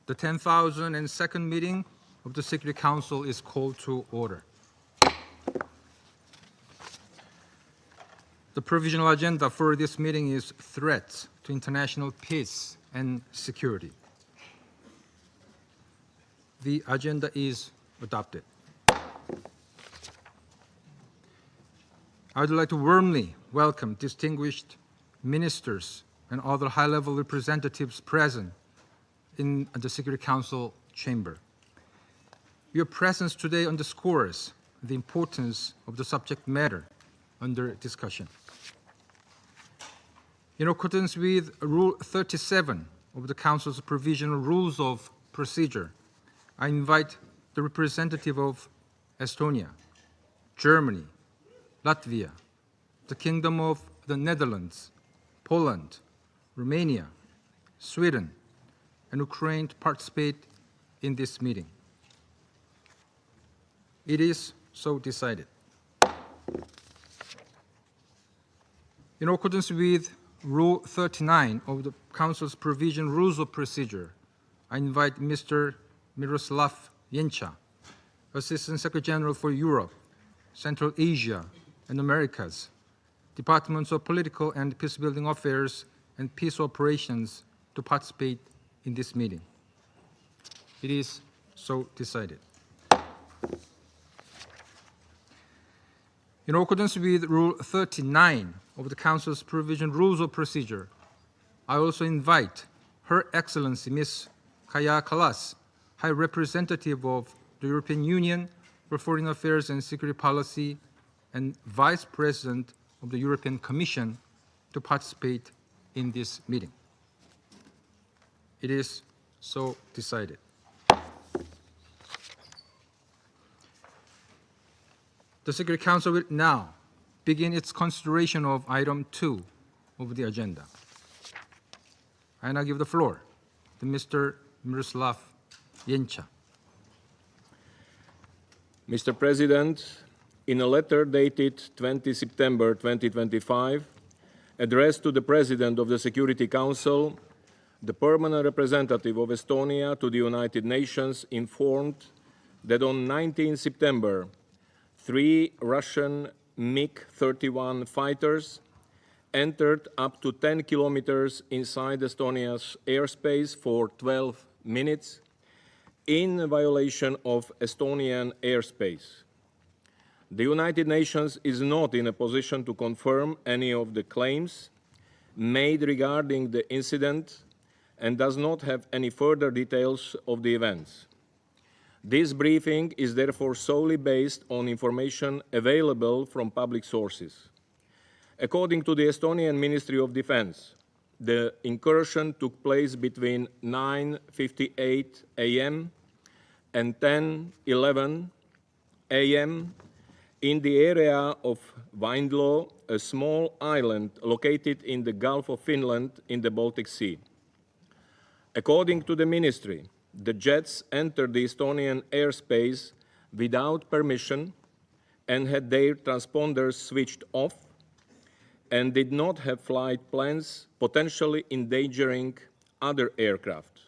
The 10,002nd meeting of the Security Council is called to order. The provisional agenda for this meeting is threats to international peace and security. The agenda is adopted. I would like to warmly welcome distinguished ministers and other high-level representatives present in the Security Council chamber. Your presence today underscores the importance of the subject matter under discussion. In accordance with Rule 37 of the Council's Provisional Rules of Procedure, I invite the representative of Estonia, Germany, Latvia, the Kingdom of the Netherlands, Poland, Romania, Sweden, and Ukraine to participate in this meeting. It is so decided. In accordance with Rule 39 of the Council's Provisional Rules of Procedure, I invite Mr. Miroslav Jenča, Assistant Secretary General for Europe, Central Asia, and Americas, Departments of Political and Peacebuilding Affairs and Peace Operations, to participate in this meeting. It is so decided. In accordance with Rule 39 of the Council's Provisional Rules of Procedure, I also invite Her Excellency Ms. Kaja Kallas, High Representative of the European Union for Foreign Affairs and Security Policy and Vice President of the European Commission, to participate in this meeting. It is so decided. The Security Council will now begin its consideration of item 2 of the agenda. I now give the floor to Mr. Miroslav Jenča. Mr. President, in a letter dated 20 September 2025, addressed to the President of the Security Council, the permanent representative of Estonia to the United Nations informed that on 19 September, 3 Russian MiG-31 fighters entered up to 10 kilometers inside Estonia's airspace for 12 minutes in violation of Estonian airspace. The United Nations is not in a position to confirm any of the claims made regarding the incident and does not have any further details of the events. This briefing is therefore solely based on information available from public sources. According to the Estonian Ministry of Defense, the incursion took place between 9:58 a.m. and 10:11 a.m. in the area of Vaindloo, a small island located in the Gulf of Finland in the Baltic Sea. According to the ministry, the jets entered the Estonian airspace without permission and had their transponders switched off and did not have flight plans, potentially endangering other aircraft.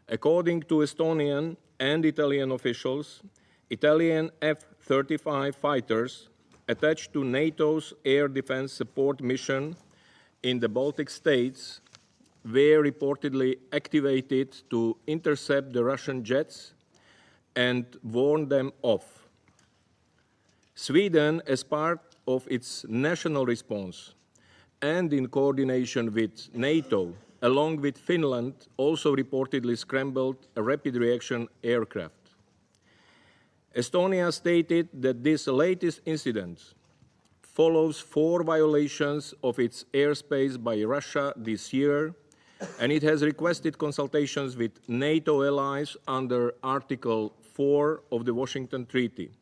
According to Estonian and Italian officials, Italian F-35 fighters attached to NATO's air defense support mission in the Baltic states were reportedly activated to intercept the Russian jets and warn them off. Sweden, as part of its national response and in coordination with NATO, along with Finland, also reportedly scrambled a rapid reaction aircraft. Estonia stated that this latest incident follows 4 violations of its airspace by Russia this year, and it has requested consultations with NATO allies under Article 4 of the Washington Treaty.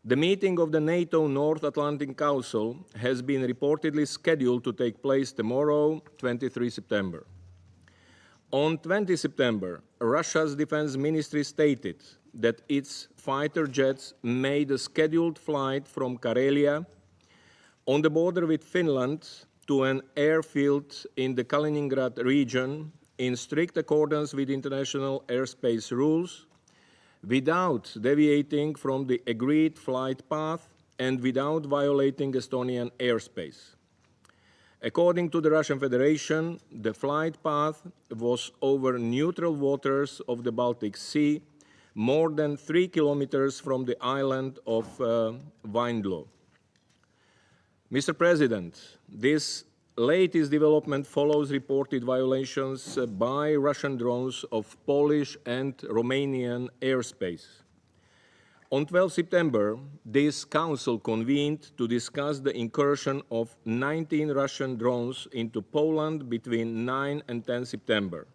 The meeting of the NATO North Atlantic Council has been reportedly scheduled to take place tomorrow, 23 September. On 20 September, Russia's defense ministry stated that its fighter jets made a scheduled flight from Karelia on the border with Finland to an airfield in the Kaliningrad region in strict accordance with international airspace rules, without deviating from the agreed flight path and without violating Estonian airspace. According to the Russian Federation, the flight path was over neutral waters of the Baltic Sea, more than 3 kilometers from the island of Vindlo. Mr. President, this latest development follows reported violations by Russian drones of Polish and Romanian airspace. On 12 September, this council convened to discuss the incursion of 19 Russian drones into Poland between 9 and 10 September.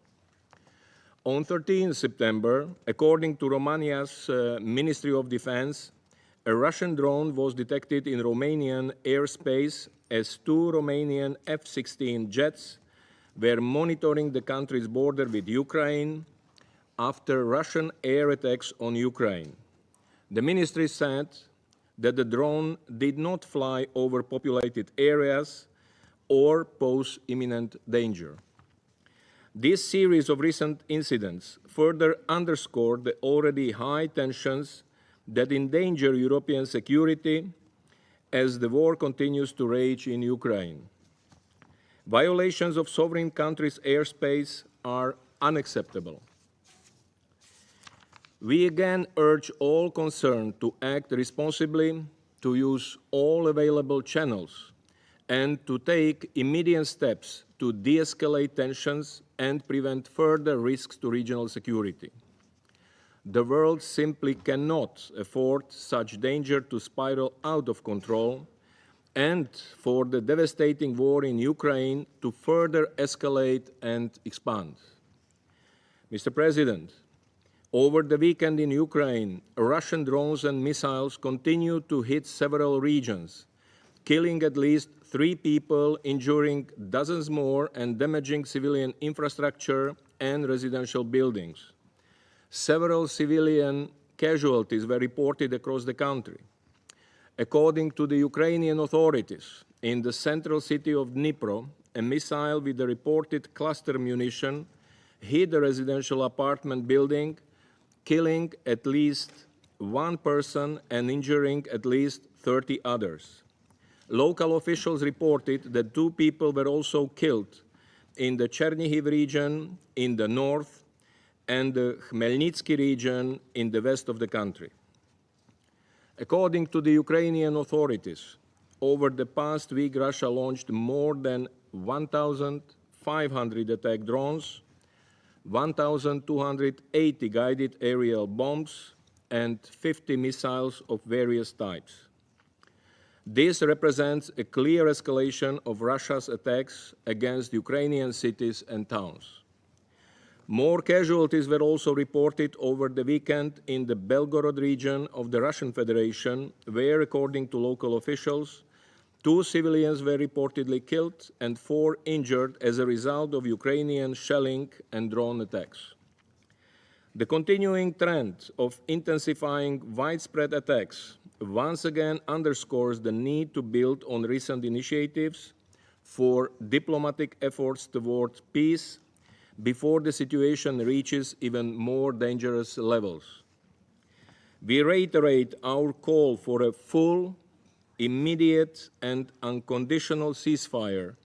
On 13 September, according to Romania's Ministry of Defense, a Russian drone was detected in Romanian airspace as 2 Romanian F-16 jets were monitoring the country's border with Ukraine after Russian air attacks on Ukraine. The ministry said that the drone did not fly over populated areas or pose imminent danger. This series of recent incidents further underscored the already high tensions that endanger European security as the war continues to rage in Ukraine. Violations of sovereign countries' airspace are unacceptable. We again urge all concerned to act responsibly, to use all available channels, and to take immediate steps to de-escalate tensions and prevent further risks to regional security. The world simply cannot afford such danger to spiral out of control and for the devastating war in Ukraine to further escalate and expand. Mr. President, over the weekend in Ukraine, Russian drones and missiles continue to hit several regions, killing at least 3 people, injuring dozens more, and damaging civilian infrastructure and residential buildings. Several civilian casualties were reported across the country. According to the Ukrainian authorities, in the central city of Dnipro, a missile with the reported cluster munition hit a residential apartment building, killing at least 1 person and injuring at least 30 others. Local officials reported that 2 people were also killed in the Chernihiv region in the north and the Khmelnytsky region in the west of the country. According to the Ukrainian authorities, over the past week, Russia launched more than 1,500 attack drones, 1,280 guided aerial bombs, and 50 missiles of various types. This represents a clear escalation of Russia's attacks against Ukrainian cities and towns. More casualties were also reported over the weekend in the Belgorod region of the Russian Federation, where, according to local officials, 2 civilians were reportedly killed and 4 injured as a result of Ukrainian shelling and drone attacks. The continuing trend of intensifying widespread attacks once again underscores the need to build on recent initiatives for diplomatic efforts toward peace before the situation reaches even more dangerous levels. We reiterate our call for a full, immediate, and unconditional ceasefire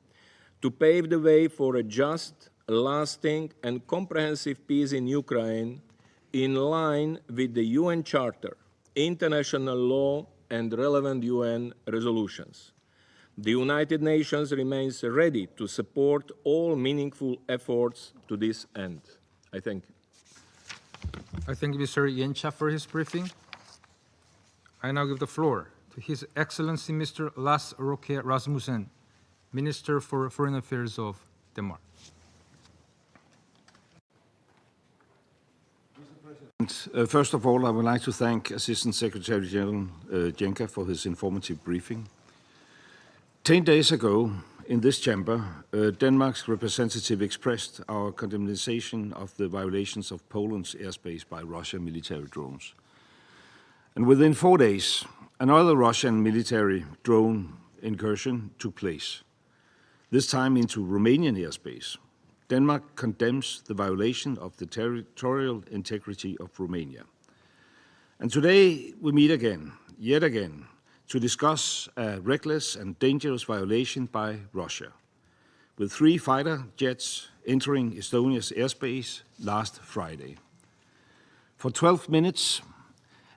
to pave the way for a just, lasting, and comprehensive peace in Ukraine in line with the UN Charter, international law, and relevant UN resolutions. The United Nations remains ready to support all meaningful efforts to this end. I thank you. I thank Mr. Yencha for his briefing. I now give the floor to His Excellency Mr. Lars Roque Rasmussen, Minister for Foreign Affairs of Denmark. First of all, I would like to thank Assistant Secretary General Jenka for his informative briefing. 10 days ago, in this chamber, Denmark's representative expressed our condemnation of the violations of Poland's airspace by Russian military drones. And within 4 days, another Russian military drone incursion took place, this time into Romanian airspace. Denmark condemns the violation of the territorial integrity of Romania. And today we meet again, yet again, to discuss a reckless and dangerous violation by Russia, with 3 fighter jets entering Estonia's airspace last Friday. For 12 minutes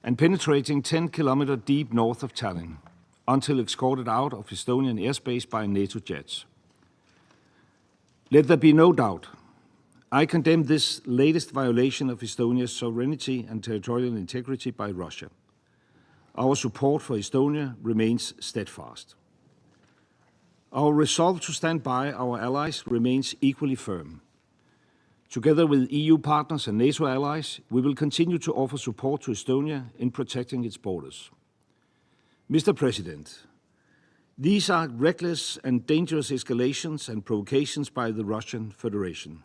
and penetrating 10 kilometers deep north of Tallinn, until escorted out of Estonian airspace by NATO jets. Let there be no doubt, I condemn this latest violation of Estonia's sovereignty and territorial integrity by Russia. Our support for Estonia remains steadfast. Our resolve to stand by our allies remains equally firm. Together with EU partners and NATO allies, we will continue to offer support to Estonia in protecting its borders. Mr. President, these are reckless and dangerous escalations and provocations by the Russian Federation.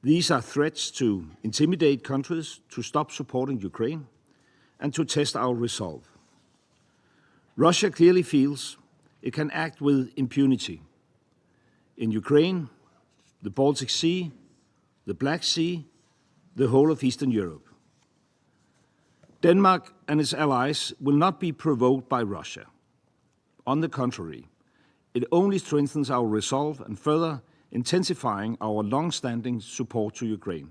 These are threats to intimidate countries to stop supporting Ukraine and to test our resolve. Russia clearly feels it can act with impunity in Ukraine, the Baltic Sea, the Black Sea, the whole of Eastern Europe. Denmark and its allies will not be provoked by Russia. On the contrary, it only strengthens our resolve and further intensifying our long-standing support to Ukraine,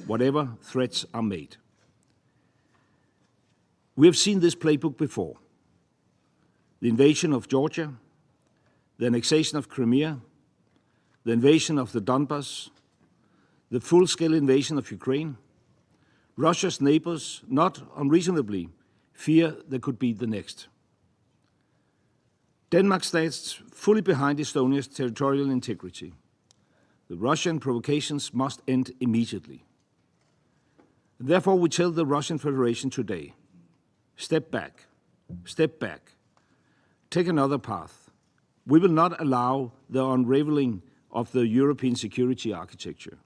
whatever threats are made. We have seen this playbook before. The invasion of Georgia, the annexation of Crimea, the invasion of the Donbas, the full-scale invasion of Ukraine. Russia's neighbors, not unreasonably, fear there could be the next. Denmark stands fully behind Estonia's territorial integrity. The Russian provocations must end immediately. Therefore, we tell the Russian Federation today, step back, take another path. We will not allow the unraveling of the European security architecture.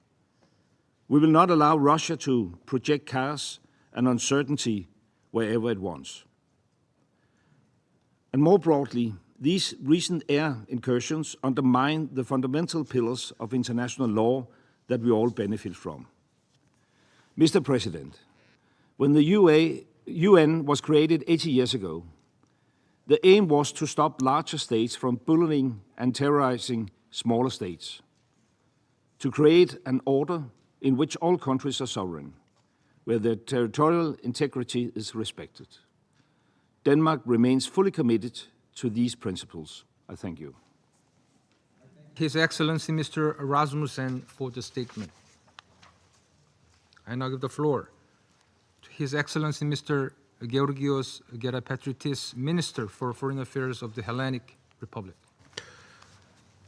We will not allow Russia to project chaos and uncertainty wherever it wants. And more broadly, these recent air incursions undermine the fundamental pillars of international law that we all benefit from. Mr. President, when the UN was created 80 years ago, the aim was to stop larger states from bullying and terrorizing smaller states, to create an order in which all countries are sovereign, where their territorial integrity is respected. Denmark remains fully committed to these principles. I thank you. His Excellency Mr. Rasmussen for the statement. I now give the floor to His Excellency Mr. Georgios Gerapatritis, Minister for Foreign Affairs of the Hellenic Republic.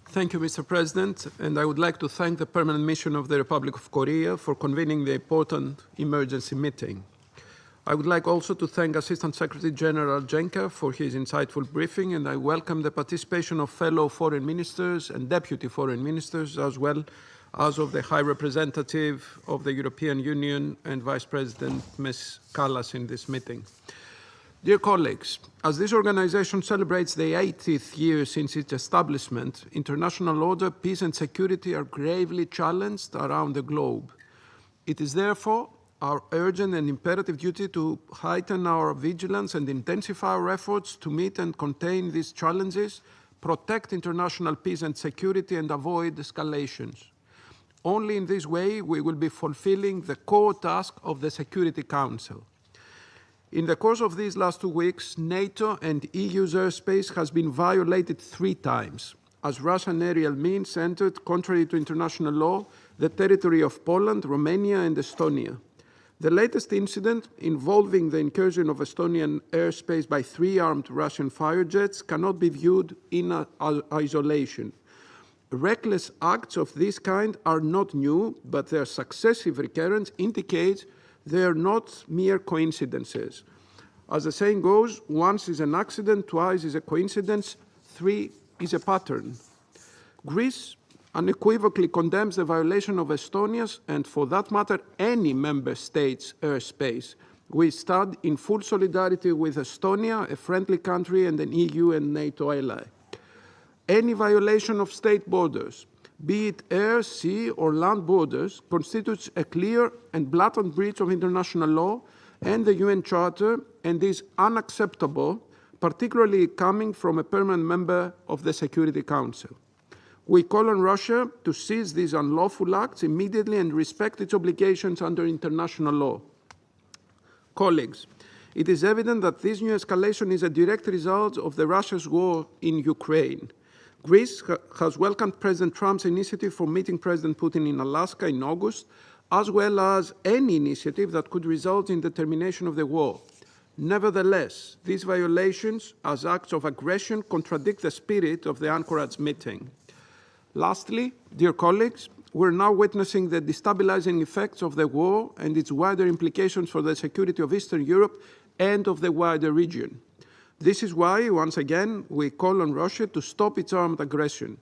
Thank you, Mr. President, and I would like to thank the Permanent Mission of the Republic of Korea for convening the important emergency meeting. I would like also to thank Assistant Secretary General Jenka for his insightful briefing, and I welcome the participation of fellow foreign ministers and deputy foreign ministers, as well as of the High Representative of the European Union and Vice President Ms. Kallas in this meeting. Dear colleagues, as this organization celebrates the 80th year since its establishment, international order, peace and security are gravely challenged around the globe. It is therefore our urgent and imperative duty to heighten our vigilance and intensify our efforts to meet and contain these challenges, protect international peace and security, and avoid escalations. Only in this way we will be fulfilling the core task of the Security Council. In the course of these last 2 weeks, NATO and EU's airspace has been violated 3 times, as Russian aerial means entered, contrary to international law, the territory of Poland, Romania, and Estonia. The latest incident, involving the incursion of Estonian airspace by 3 armed Russian fire jets, cannot be viewed in isolation. Reckless acts of this kind are not new, but their successive recurrence indicates they are not mere coincidences. As the saying goes, once is an accident, twice is a coincidence, 3 is a pattern. Greece unequivocally condemns the violation of Estonia's, and for that matter, any member state's airspace. We stand in full solidarity with Estonia, a friendly country and an EU and NATO ally. Any violation of state borders, be it air, sea, or land borders, constitutes a clear and blatant breach of international law and the UN Charter, and is unacceptable, particularly coming from a permanent member of the Security Council. We call on Russia to cease these unlawful acts immediately and respect its obligations under international law. Colleagues, it is evident that this new escalation is a direct result of Russia's war in Ukraine. Greece has welcomed President Trump's initiative for meeting President Putin in Alaska in August, as well as any initiative that could result in the termination of the war. Nevertheless, these violations as acts of aggression contradict the spirit of the Anchorage meeting. Lastly, dear colleagues, we're now witnessing the destabilizing effects of the war and its wider implications for the security of Eastern Europe and of the wider region. This is why, once again, we call on Russia to stop its armed aggression.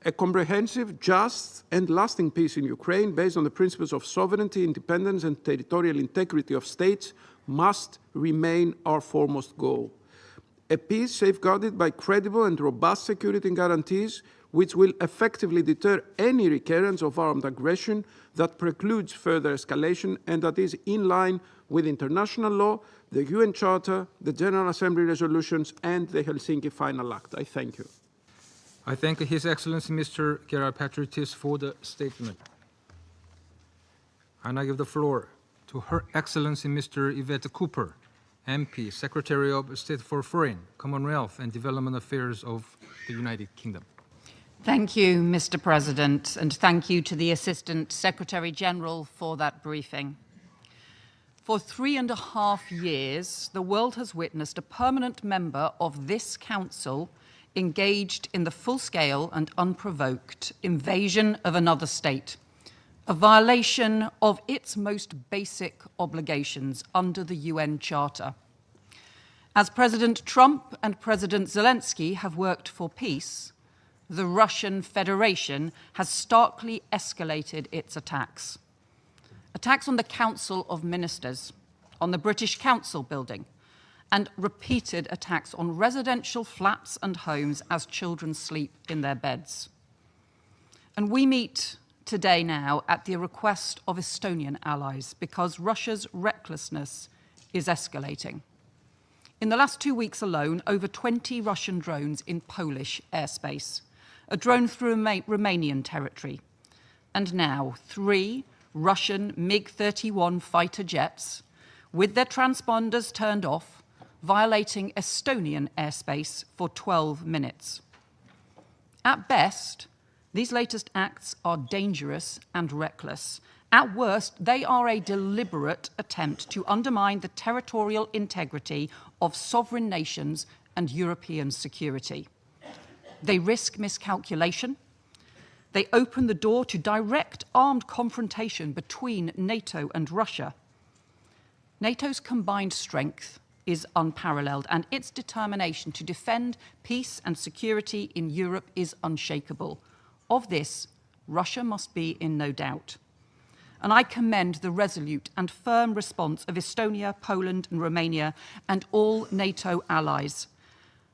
A comprehensive, just, and lasting peace in Ukraine, based on the principles of sovereignty, independence, and territorial integrity of states, must remain our foremost goal. A peace safeguarded by credible and robust security guarantees, which will effectively deter any recurrence of armed aggression, that precludes further escalation, and that is in line with international law, the UN Charter, the General Assembly resolutions, and the Helsinki Final Act. I thank you. I thank His Excellency Mr. Gerard Patritis for the statement. And I give the floor to Her Excellency Mr. Yvette Cooper, MP, Secretary of State for Foreign, Commonwealth and Development Affairs of the United Kingdom. Thank you, Mr. President, and thank you to the Assistant Secretary General for that briefing. For 3.5 years, the world has witnessed a permanent member of this Council engaged in the full-scale and unprovoked invasion of another state, a violation of its most basic obligations under the UN Charter. As President Trump and President Zelensky have worked for peace, the Russian Federation has starkly escalated its attacks. Attacks on the Council of Ministers, on the British Council building, and repeated attacks on residential flats and homes as children sleep in their beds. And we meet today now at the request of Estonian allies because Russia's recklessness is escalating. In the last 2 weeks alone, over 20 Russian drones in Polish airspace, a drone through Romanian territory, and now 3 Russian MiG-31 fighter jets with their transponders turned off, violating Estonian airspace for 12 minutes. At best, these latest acts are dangerous and reckless. At worst, they are a deliberate attempt to undermine the territorial integrity of sovereign nations and European security. They risk miscalculation. They open the door to direct armed confrontation between NATO and Russia. NATO's combined strength is unparalleled, and its determination to defend peace and security in Europe is unshakable. Of this, Russia must be in no doubt. And I commend the resolute and firm response of Estonia, Poland, and Romania, and all NATO allies.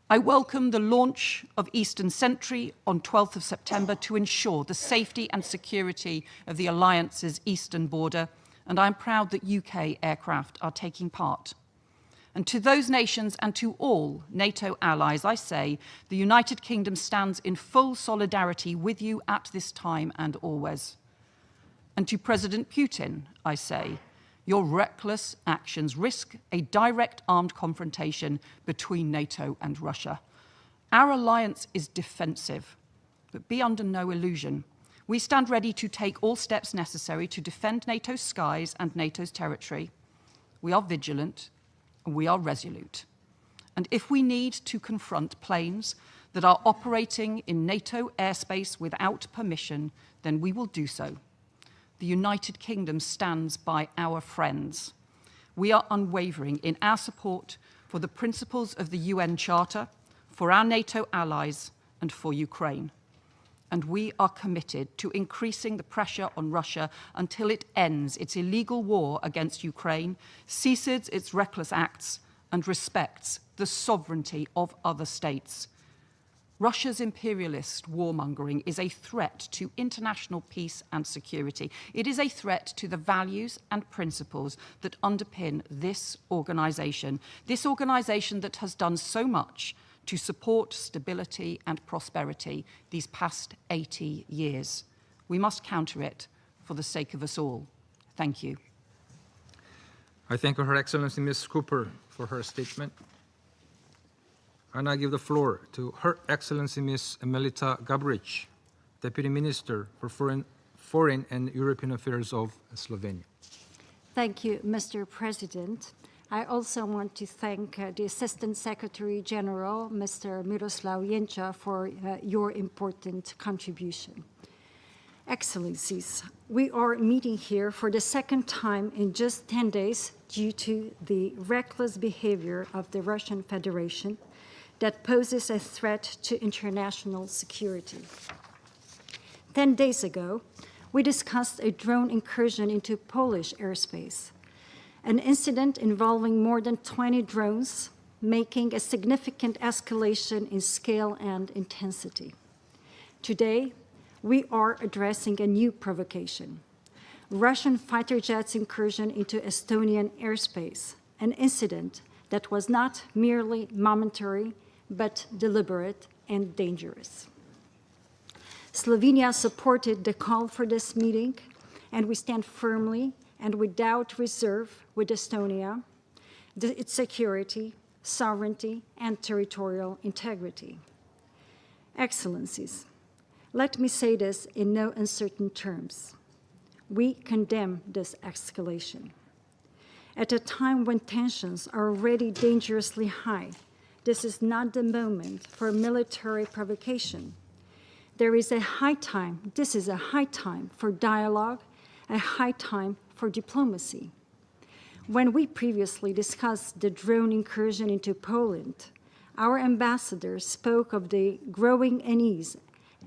I welcome the launch of Eastern Sentry on 12th of September to ensure the safety and security of the Alliance's eastern border, and I'm proud that UK aircraft are taking part. And to those nations and to all NATO allies, I say, the United Kingdom stands in full solidarity with you at this time and always. And to President Putin, I say, your reckless actions risk a direct armed confrontation between NATO and Russia. Our alliance is defensive, but be under no illusion. We stand ready to take all steps necessary to defend NATO's skies and NATO's territory. We are vigilant and we are resolute. And if we need to confront planes that are operating in NATO airspace without permission, then we will do so. The United Kingdom stands by our friends. We are unwavering in our support for the principles of the UN Charter, for our NATO allies, and for Ukraine. And we are committed to increasing the pressure on Russia until it ends its illegal war against Ukraine, ceases its reckless acts, and respects the sovereignty of other states. Russia's imperialist warmongering is a threat to international peace and security. It is a threat to the values and principles that underpin this organization that has done so much to support stability and prosperity these past 80 years. We must counter it for the sake of us all. Thank you. I thank Her Excellency Ms. Cooper for her statement. And I give the floor to Her Excellency Ms. Emelita Gabric, Deputy Minister for Foreign and European Affairs of Slovenia. Thank you, Mr. President. I also want to thank the Assistant Secretary General, Mr. Miroslav Jenča, for your important contribution. Excellencies, we are meeting here for the second time in just 10 days due to the reckless behavior of the Russian Federation that poses a threat to international security. 10 days ago, we discussed a drone incursion into Polish airspace, an incident involving more than 20 drones, making a significant escalation in scale and intensity. Today, we are addressing a new provocation: Russian fighter jets' incursion into Estonian airspace, an incident that was not merely momentary, but deliberate and dangerous. Slovenia supported the call for this meeting, and we stand firmly and without reserve with Estonia, its security, sovereignty, and territorial integrity. Excellencies, let me say this in no uncertain terms. We condemn this escalation. At a time when tensions are already dangerously high, this is not the moment for military provocation. This is a high time for dialogue, a high time for diplomacy. When we previously discussed the drone incursion into Poland, our ambassador spoke of the growing unease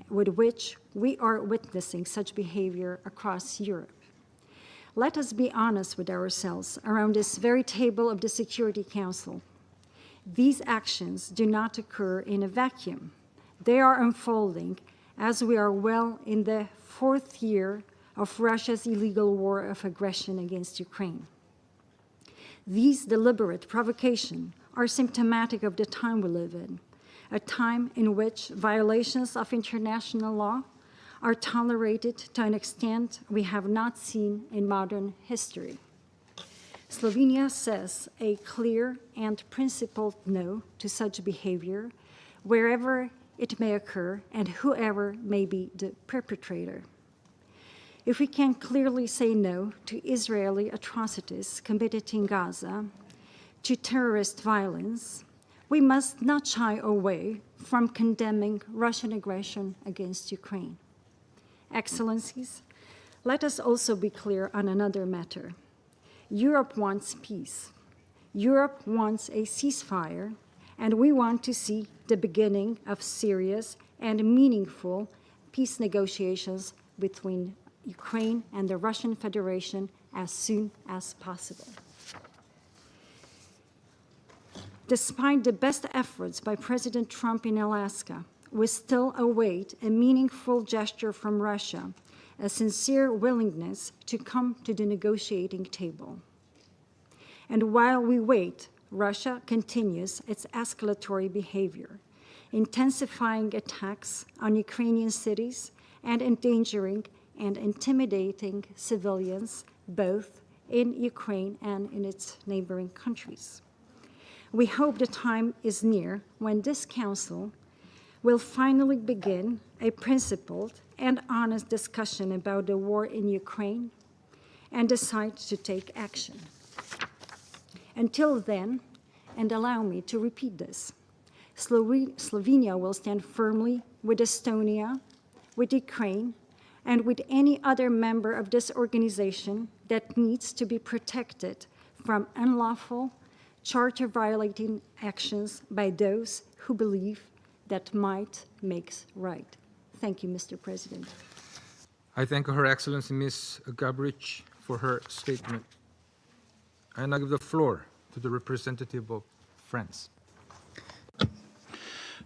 with which we are witnessing such behavior across Europe. Let us be honest with ourselves around this very table of the Security Council. These actions do not occur in a vacuum. They are unfolding as we are well in the 4th year of Russia's illegal war of aggression against Ukraine. These deliberate provocations are symptomatic of the time we live in, a time in which violations of international law are tolerated to an extent we have not seen in modern history. Slovenia says a clear and principled no to such behavior wherever it may occur and whoever may be the perpetrator. If we can clearly say no to Israeli atrocities committed in Gaza, to terrorist violence, we must not shy away from condemning Russian aggression against Ukraine. Excellencies, let us also be clear on another matter. Europe wants peace. Europe wants a ceasefire, and we want to see the beginning of serious and meaningful peace negotiations between Ukraine and the Russian Federation as soon as possible. Despite the best efforts by President Trump in Alaska, we still await a meaningful gesture from Russia, a sincere willingness to come to the negotiating table. And while we wait, Russia continues its escalatory behavior, intensifying attacks on Ukrainian cities and endangering and intimidating civilians, both in Ukraine and in its neighboring countries. We hope the time is near when this Council will finally begin a principled and honest discussion about the war in Ukraine and decide to take action. Until then, and allow me to repeat this, Slovenia will stand firmly with Estonia, with Ukraine, and with any other member of this organization that needs to be protected from unlawful, charter-violating actions by those who believe that might makes right. Thank you, Mr. President. I thank Her Excellency Ms. Gabric for her statement. I now give the floor to the representative of France.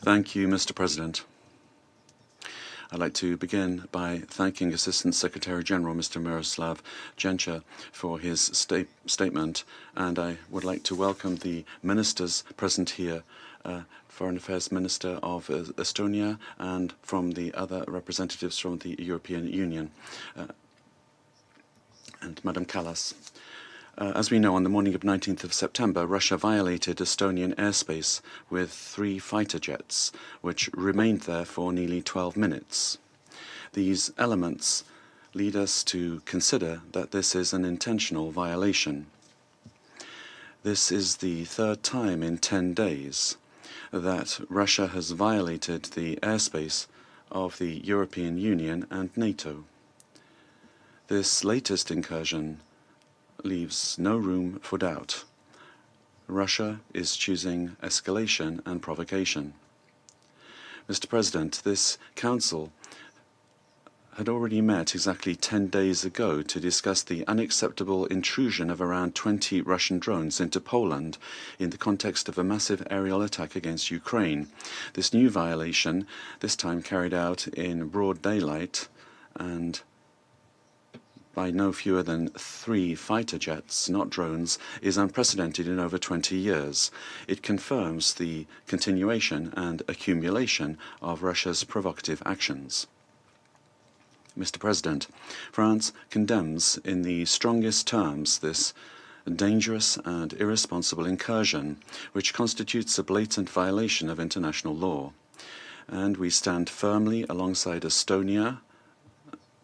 Thank you, Mr. President. I'd like to begin by thanking Assistant Secretary General Mr. Miroslav Jenča for his statement, and I would like to welcome the ministers present here, Foreign Affairs Minister of Estonia and from the other representatives from the European Union, and Madam Kallas. As we know, on the morning of 19th of September, Russia violated Estonian airspace with 3 fighter jets, which remained there for nearly 12 minutes. These elements lead us to consider that this is an intentional violation. This is the 3rd time in 10 days that Russia has violated the airspace of the European Union and NATO. This latest incursion leaves no room for doubt. Russia is choosing escalation and provocation. Mr. President, this Council had already met exactly 10 days ago to discuss the unacceptable intrusion of around 20 Russian drones into Poland in the context of a massive aerial attack against Ukraine. This new violation, this time carried out in broad daylight and by no fewer than 3 fighter jets, not drones, is unprecedented in over 20 years. It confirms the continuation and accumulation of Russia's provocative actions. Mr. President, France condemns in the strongest terms this dangerous and irresponsible incursion, which constitutes a blatant violation of international law. And we stand firmly alongside Estonia,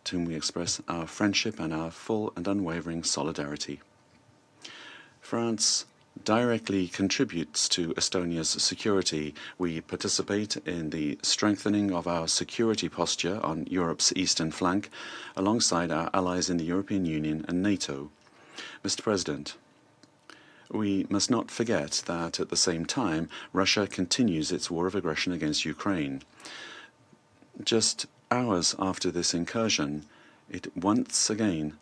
to whom we express our friendship and our full and unwavering solidarity. France directly contributes to Estonia's security. We participate in the strengthening of our security posture on Europe's eastern flank, alongside our allies in the European Union and NATO. Mr. President, we must not forget that at the same time, Russia continues its war of aggression against Ukraine. Just hours after this incursion, it once again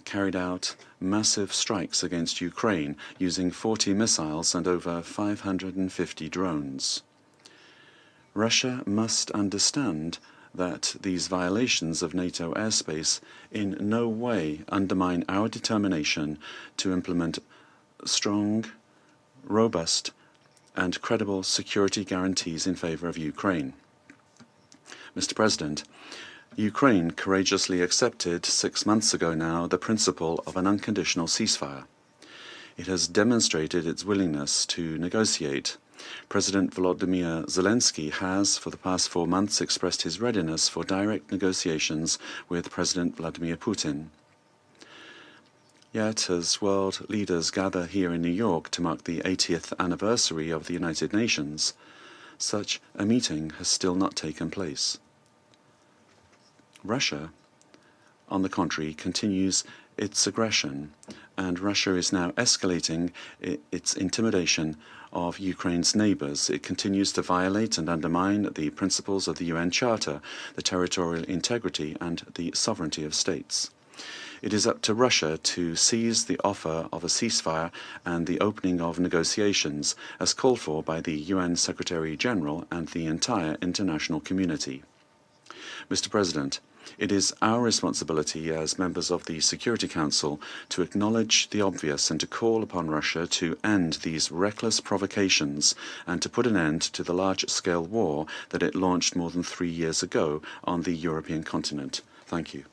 carried out massive strikes against Ukraine using 40 missiles and over 550 drones. Russia must understand that these violations of NATO airspace in no way undermine our determination to implement strong, robust, and credible security guarantees in favor of Ukraine. Mr. President, Ukraine courageously accepted 6 months ago now the principle of an unconditional ceasefire. It has demonstrated its willingness to negotiate. President Volodymyr Zelensky has, for the past 4 months, expressed his readiness for direct negotiations with President Vladimir Putin. Yet, as world leaders gather here in New York to mark the 80th anniversary of the United Nations, such a meeting has still not taken place. Russia, on the contrary, continues its aggression, and Russia is now escalating its intimidation of Ukraine's neighbors. It continues to violate and undermine the principles of the UN Charter, the territorial integrity and the sovereignty of states. It is up to Russia to seize the offer of a ceasefire and the opening of negotiations, as called for by the UN Secretary-General and the entire international community. Mr. President, it is our responsibility as members of the Security Council to acknowledge the obvious and to call upon Russia to end these reckless provocations and to put an end to the large-scale war that it launched more than 3 years ago on the European continent. Thank you.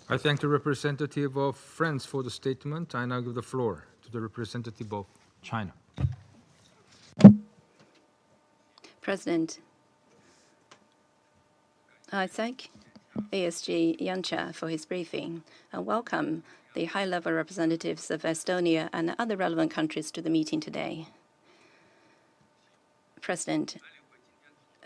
I thank the representative of France for the statement. I now give the floor to the representative of China. President, I thank ASG Janša for his briefing and welcome the high-level representatives of Estonia and other relevant countries to the meeting today. President,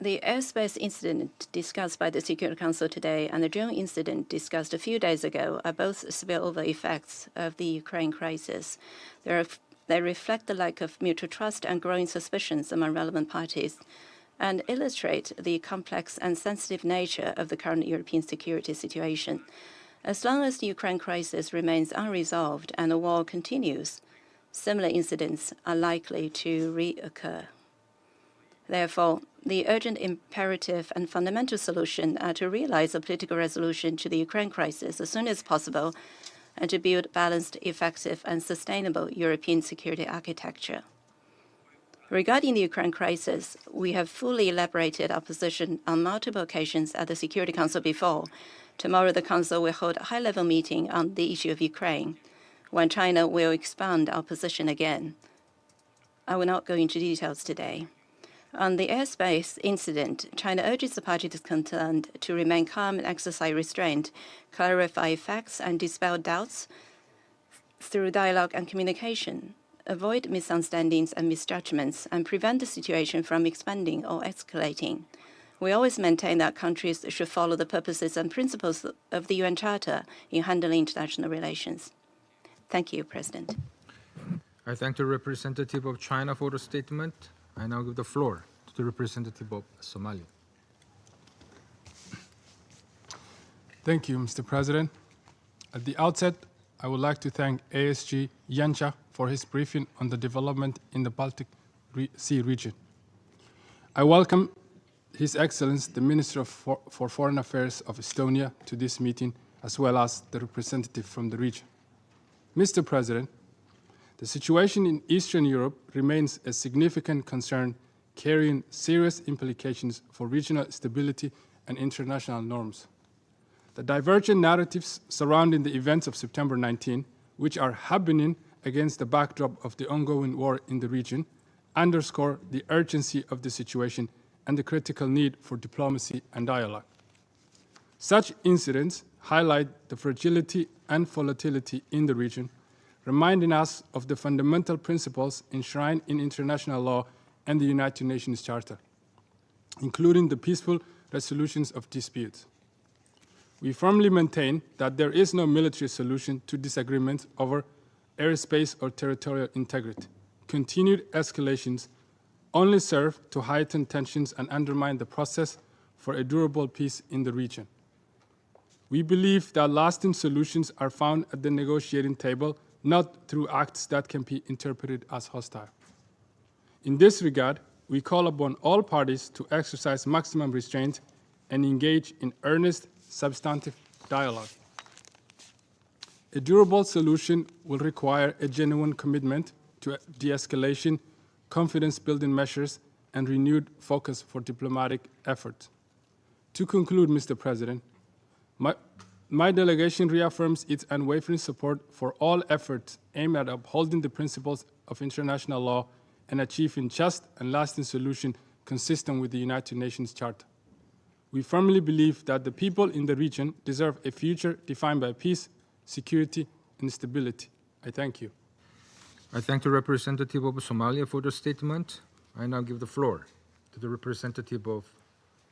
the airspace incident discussed by the Security Council today and the drone incident discussed a few days ago are both spillover effects of the Ukraine crisis. They reflect the lack of mutual trust and growing suspicions among relevant parties, and illustrate the complex and sensitive nature of the current European security situation. As long as the Ukraine crisis remains unresolved and the war continues, similar incidents are likely to reoccur. Therefore, the urgent imperative and fundamental solution are to realize a political resolution to the Ukraine crisis as soon as possible and to build balanced, effective, and sustainable European security architecture. Regarding the Ukraine crisis, we have fully elaborated our position on multiple occasions at the Security Council before. Tomorrow, the Council will hold a high-level meeting on the issue of Ukraine, when China will expand our position again. I will not go into details today. On the airspace incident, China urges the parties concerned to remain calm and exercise restraint, clarify facts and dispel doubts through dialogue and communication, avoid misunderstandings and misjudgments, and prevent the situation from expanding or escalating. We always maintain that countries should follow the purposes and principles of the UN Charter in handling international relations. Thank you, President. I thank the representative of China for the statement. I now give the floor to the representative of Somalia. Thank you, Mr. President. At the outset, I would like to thank ASG Yancha for his briefing on the development in the Baltic Sea region. I welcome His Excellency, the Minister for Foreign Affairs of Estonia, to this meeting, as well as the representative from the region. Mr. President, the situation in Eastern Europe remains a significant concern, carrying serious implications for regional stability and international norms. The divergent narratives surrounding the events of September 19, which are happening against the backdrop of the ongoing war in the region, underscore the urgency of the situation and the critical need for diplomacy and dialogue. Such incidents highlight the fragility and volatility in the region, reminding us of the fundamental principles enshrined in international law and the United Nations Charter, including the peaceful resolutions of disputes. We firmly maintain that there is no military solution to disagreements over airspace or territorial integrity. Continued escalations only serve to heighten tensions and undermine the process for a durable peace in the region. We believe that lasting solutions are found at the negotiating table, not through acts that can be interpreted as hostile. In this regard, we call upon all parties to exercise maximum restraint and engage in earnest, substantive dialogue. A durable solution will require a genuine commitment to de-escalation, confidence-building measures, and renewed focus for diplomatic efforts. To conclude, Mr. President, my delegation reaffirms its unwavering support for all efforts aimed at upholding the principles of international law and achieving just and lasting solutions consistent with the United Nations Charter. We firmly believe that the people in the region deserve a future defined by peace, security, and stability. I thank you. I thank the representative of Somalia for the statement. I now give the floor to the representative of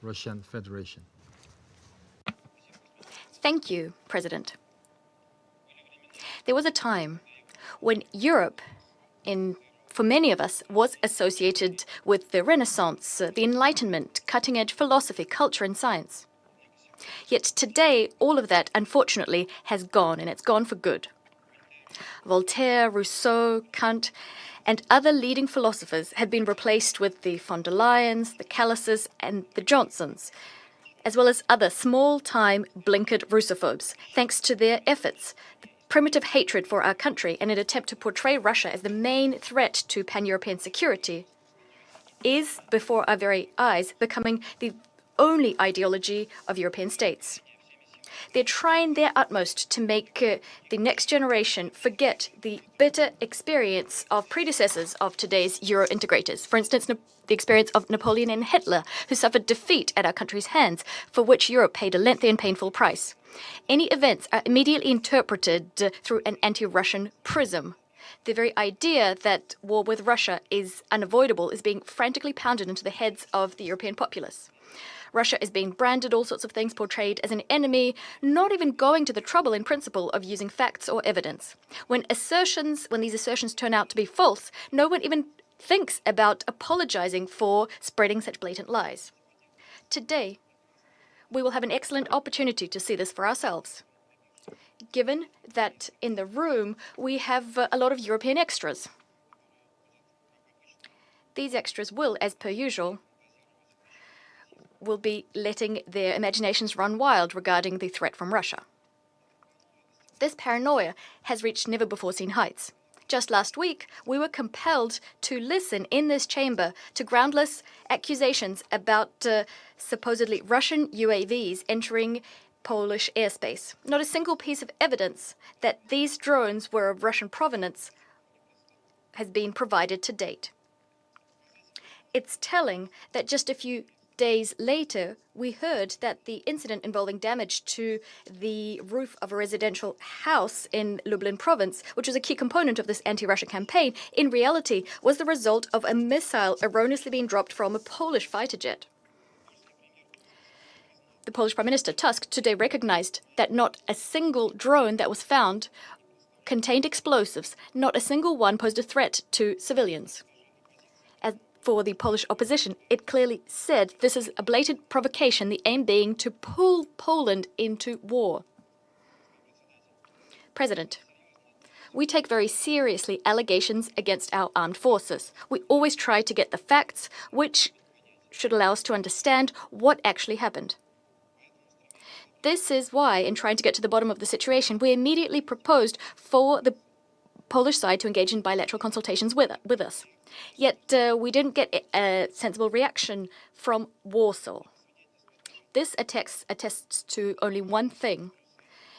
Russian Federation. Thank you, President. There was a time when Europe, for many of us, was associated with the Renaissance, the Enlightenment, cutting-edge philosophy, culture, and science. Yet today, all of that, unfortunately, has gone, and it's gone for good. Voltaire, Rousseau, Kant, and other leading philosophers have been replaced with the von der Leyens, the Callases, and the Johnsons, as well as other small-time blinkered Russophobes, thanks to their efforts, the primitive hatred for our country, and an attempt to portray Russia as the main threat to pan-European security, is, before our very eyes, becoming the only ideology of European states. They're trying their utmost to make the next generation forget the bitter experience of predecessors of today's Euro-integrators. For instance, the experience of Napoleon and Hitler, who suffered defeat at our country's hands, for which Europe paid a lengthy and painful price. Any events are immediately interpreted through an anti-Russian prism. The very idea that war with Russia is unavoidable is being frantically pounded into the heads of the European populace. Russia is being branded all sorts of things, portrayed as an enemy, not even going to the trouble in principle of using facts or evidence. When these assertions turn out to be false, no one even thinks about apologizing for spreading such blatant lies. Today, we will have an excellent opportunity to see this for ourselves, given that in the room we have a lot of European extras. these extras will, as per usual, will be letting their imaginations run wild regarding the threat from Russia. This paranoia has reached never-before-seen heights. Just last week, we were compelled to listen in this chamber to groundless accusations about supposedly Russian UAVs entering Polish airspace. Not a single piece of evidence that these drones were of Russian provenance has been provided to date. It's telling that just a few days later, we heard that the incident involving damage to the roof of a residential house in Lublin province, which was a key component of this anti-Russia campaign, in reality was the result of a missile erroneously being dropped from a Polish fighter jet. The Polish Prime Minister Tusk today recognized that not a single drone that was found contained explosives. Not a single one posed a threat to civilians. As for the Polish opposition, it clearly said this is a blatant provocation, the aim being to pull Poland into war. President, we take very seriously allegations against our armed forces. We always try to get the facts, which should allow us to understand what actually happened. This is why, in trying to get to the bottom of the situation, we immediately proposed for the Polish side to engage in bilateral consultations with us. Yet we didn't get a sensible reaction from Warsaw. This attests to only one thing.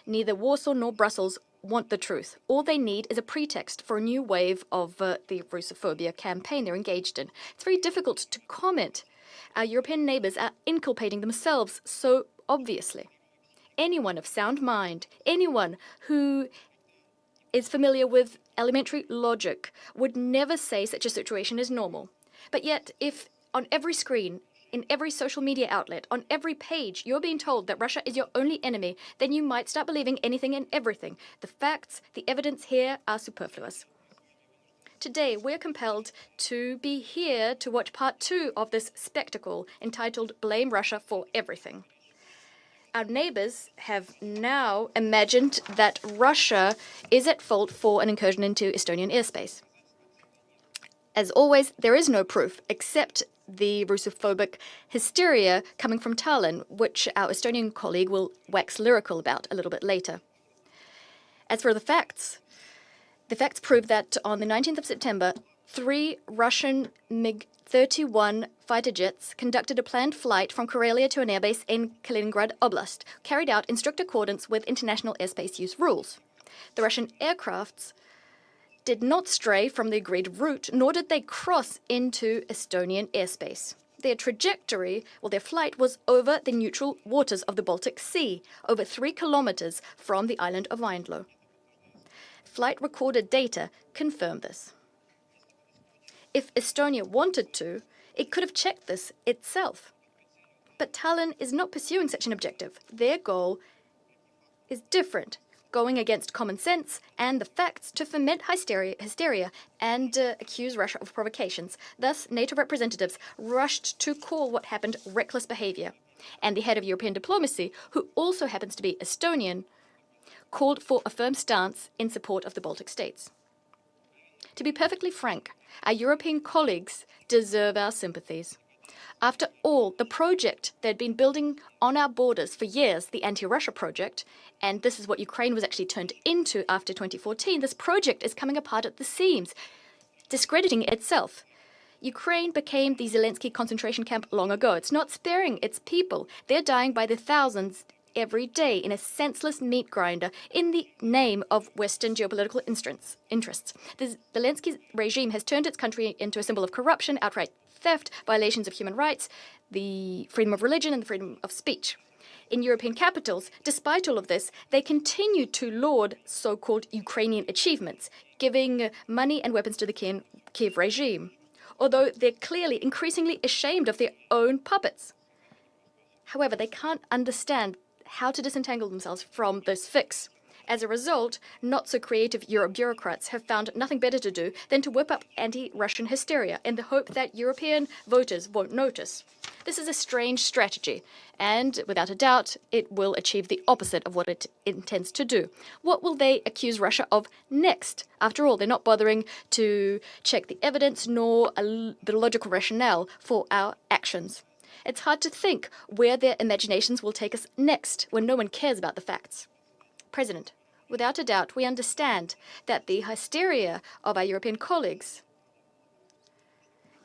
Neither Warsaw nor Brussels want the truth. All they need is a pretext for a new wave of the Russophobia campaign they're engaged in. It's very difficult to comment. Our European neighbors are inculpating themselves so obviously. Anyone of sound mind, anyone who is familiar with elementary logic would never say such a situation is normal. But yet, if on every screen, in every social media outlet, on every page, you're being told that Russia is your only enemy, then you might start believing anything and everything. The facts, the evidence here are superfluous. Today, we're compelled to be here to watch part 2 of this spectacle entitled Blame Russia for Everything. Our neighbors have now imagined that Russia is at fault for an incursion into Estonian airspace. As always, there is no proof except the Russophobic hysteria coming from Tallinn, which our Estonian colleague will wax lyrical about a little bit later. As for the facts prove that on the 19th of September, 3 Russian MiG-31 fighter jets conducted a planned flight from Karelia to an airbase in Kaliningrad Oblast, carried out in strict accordance with international airspace use rules. The Russian aircrafts did not stray from the agreed route, nor did they cross into Estonian airspace. Their trajectory, their flight was over the neutral waters of the Baltic Sea, over 3 kilometers from the island of Vindlo. Flight recorded data confirm this. If Estonia wanted to, it could have checked this itself. But Tallinn is not pursuing such an objective. Their goal is different, going against common sense and the facts to foment hysteria and accuse Russia of provocations. Thus, NATO representatives rushed to call what happened reckless behavior. And the head of European diplomacy, who also happens to be Estonian, called for a firm stance in support of the Baltic states. To be perfectly frank, our European colleagues deserve our sympathies. After all, the project they'd been building on our borders for years, the anti-Russia project, and this is what Ukraine was actually turned into after 2014, this project is coming apart at the seams, discrediting itself. Ukraine became the Zelensky concentration camp long ago. It's not sparing its people. They're dying by the thousands every day in a senseless meat grinder in the name of Western geopolitical interests. The Zelensky regime has turned its country into a symbol of corruption, outright theft, violations of human rights, the freedom of religion, and the freedom of speech. In European capitals, despite all of this, they continue to laud so-called Ukrainian achievements, giving money and weapons to the Kiev regime, although they're clearly increasingly ashamed of their own puppets. However, they can't understand how to disentangle themselves from this fix. As a result, not-so-creative Euro bureaucrats have found nothing better to do than to whip up anti-Russian hysteria in the hope that European voters won't notice. This is a strange strategy, and without a doubt, it will achieve the opposite of what it intends to do. What will they accuse Russia of next? After all, they're not bothering to check the evidence nor the logical rationale for our actions. It's hard to think where their imaginations will take us next when no one cares about the facts. President, without a doubt, we understand that the hysteria of our European colleagues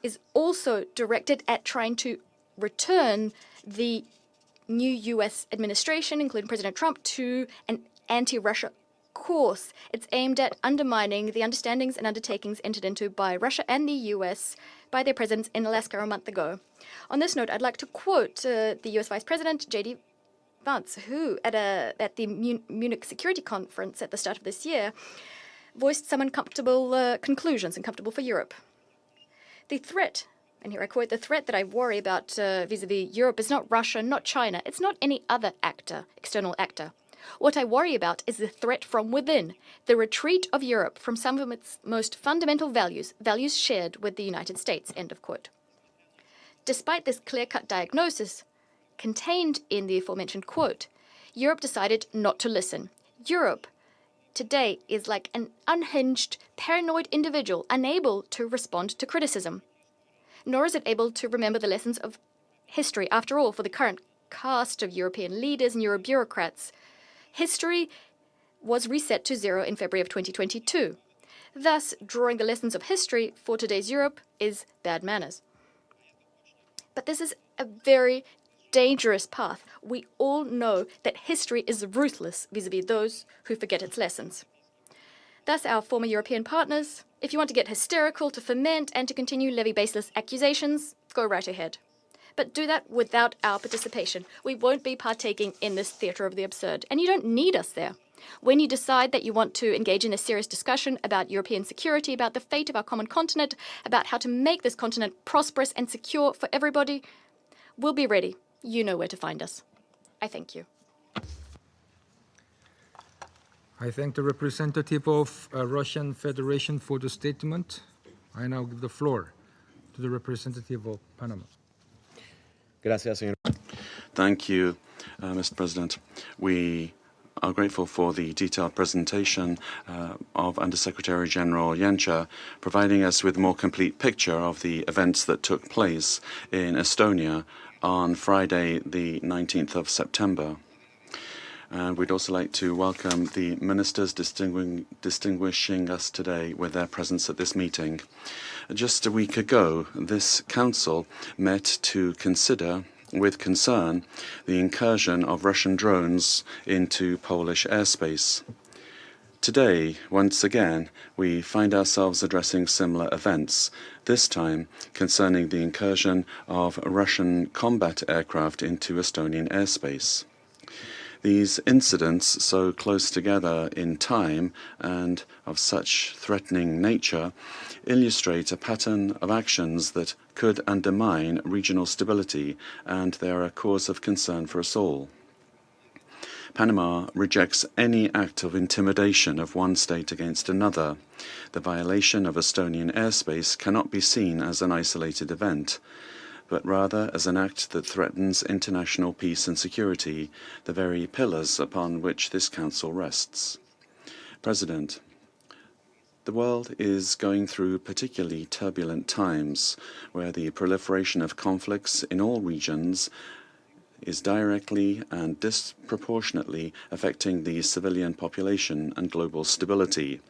is also directed at trying to return the new US administration, including President Trump, to an anti-Russia course. It's aimed at undermining the understandings and undertakings entered into by Russia and the US by their presidents in Alaska a month ago. On this note, I'd like to quote the US Vice President, J.D. Vance, who, at the Munich Security Conference at the start of this year, voiced some uncomfortable conclusions, uncomfortable for Europe. The threat, and here I quote, the threat that I worry about vis-a-vis Europe is not Russia, not China. It's not any other actor, external actor. What I worry about is the threat from within, the retreat of Europe from some of its most fundamental values, values shared with the United States, end of quote. Despite this clear-cut diagnosis contained in the aforementioned quote, Europe decided not to listen. Europe today is like an unhinged, paranoid individual unable to respond to criticism. Nor is it able to remember the lessons of history. After all, for the current cast of European leaders and Euro-bureaucrats, history was reset to zero in February of 2022. Thus, drawing the lessons of history for today's Europe is bad manners. But this is a very dangerous path. We all know that history is ruthless vis-a-vis those who forget its lessons. Thus, our former European partners, if you want to get hysterical, to foment and to continue levy baseless accusations, go right ahead. But do that without our participation. We won't be partaking in this theatre of the absurd, and you don't need us there. When you decide that you want to engage in a serious discussion about European security, about the fate of our common continent, about how to make this continent prosperous and secure for everybody, we'll be ready. You know where to find us. I thank you. I thank the representative of Russian Federation for the statement. I now give the floor to the representative of Panama. Gracias, señor. Thank you, Mr. President. We are grateful for the detailed presentation of Undersecretary General Janša, providing us with a more complete picture of the events that took place in Estonia on Friday, the 19th of September. And we'd also like to welcome the ministers distinguishing us today with their presence at this meeting. Just a week ago, this council met to consider with concern the incursion of Russian drones into Polish airspace. Today, once again, we find ourselves addressing similar events, this time concerning the incursion of Russian combat aircraft into Estonian airspace. These incidents, so close together in time and of such threatening nature, illustrate a pattern of actions that could undermine regional stability, and they are a cause of concern for us all. Panama rejects any act of intimidation of one state against another. The violation of Estonian airspace cannot be seen as an isolated event, but rather as an act that threatens international peace and security, the very pillars upon which this Council rests. President, the world is going through particularly turbulent times, where the proliferation of conflicts in all regions is directly and disproportionately affecting the civilian population and global stability.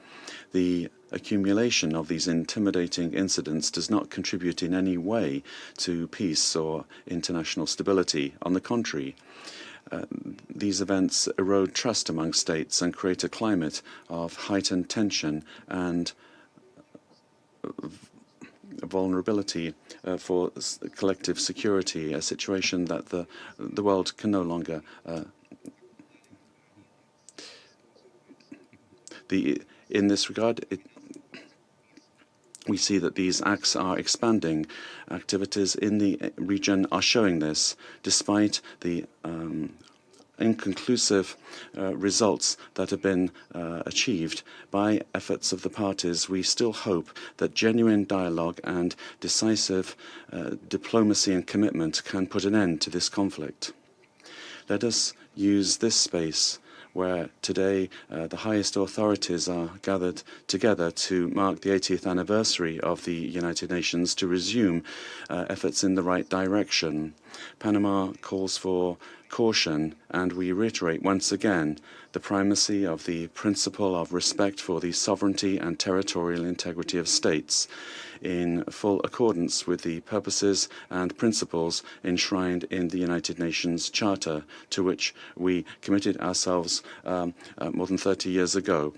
The accumulation of these intimidating incidents does not contribute in any way to peace or international stability. On the contrary, these events erode trust among states and create a climate of heightened tension and vulnerability for collective security, a situation that the world can no longer in this regard, we see that these acts are expanding. Activities in the region are showing this, despite the inconclusive results that have been achieved by efforts of the parties, we still hope that genuine dialogue and decisive diplomacy and commitment can put an end to this conflict. Let us use this space where today the highest authorities are gathered together to mark the 80th anniversary of the United Nations to resume efforts in the right direction. Panama calls for caution, and we reiterate once again the primacy of the principle of respect for the sovereignty and territorial integrity of states, in full accordance with the purposes and principles enshrined in the United Nations Charter, to which we committed ourselves more than 80 years ago.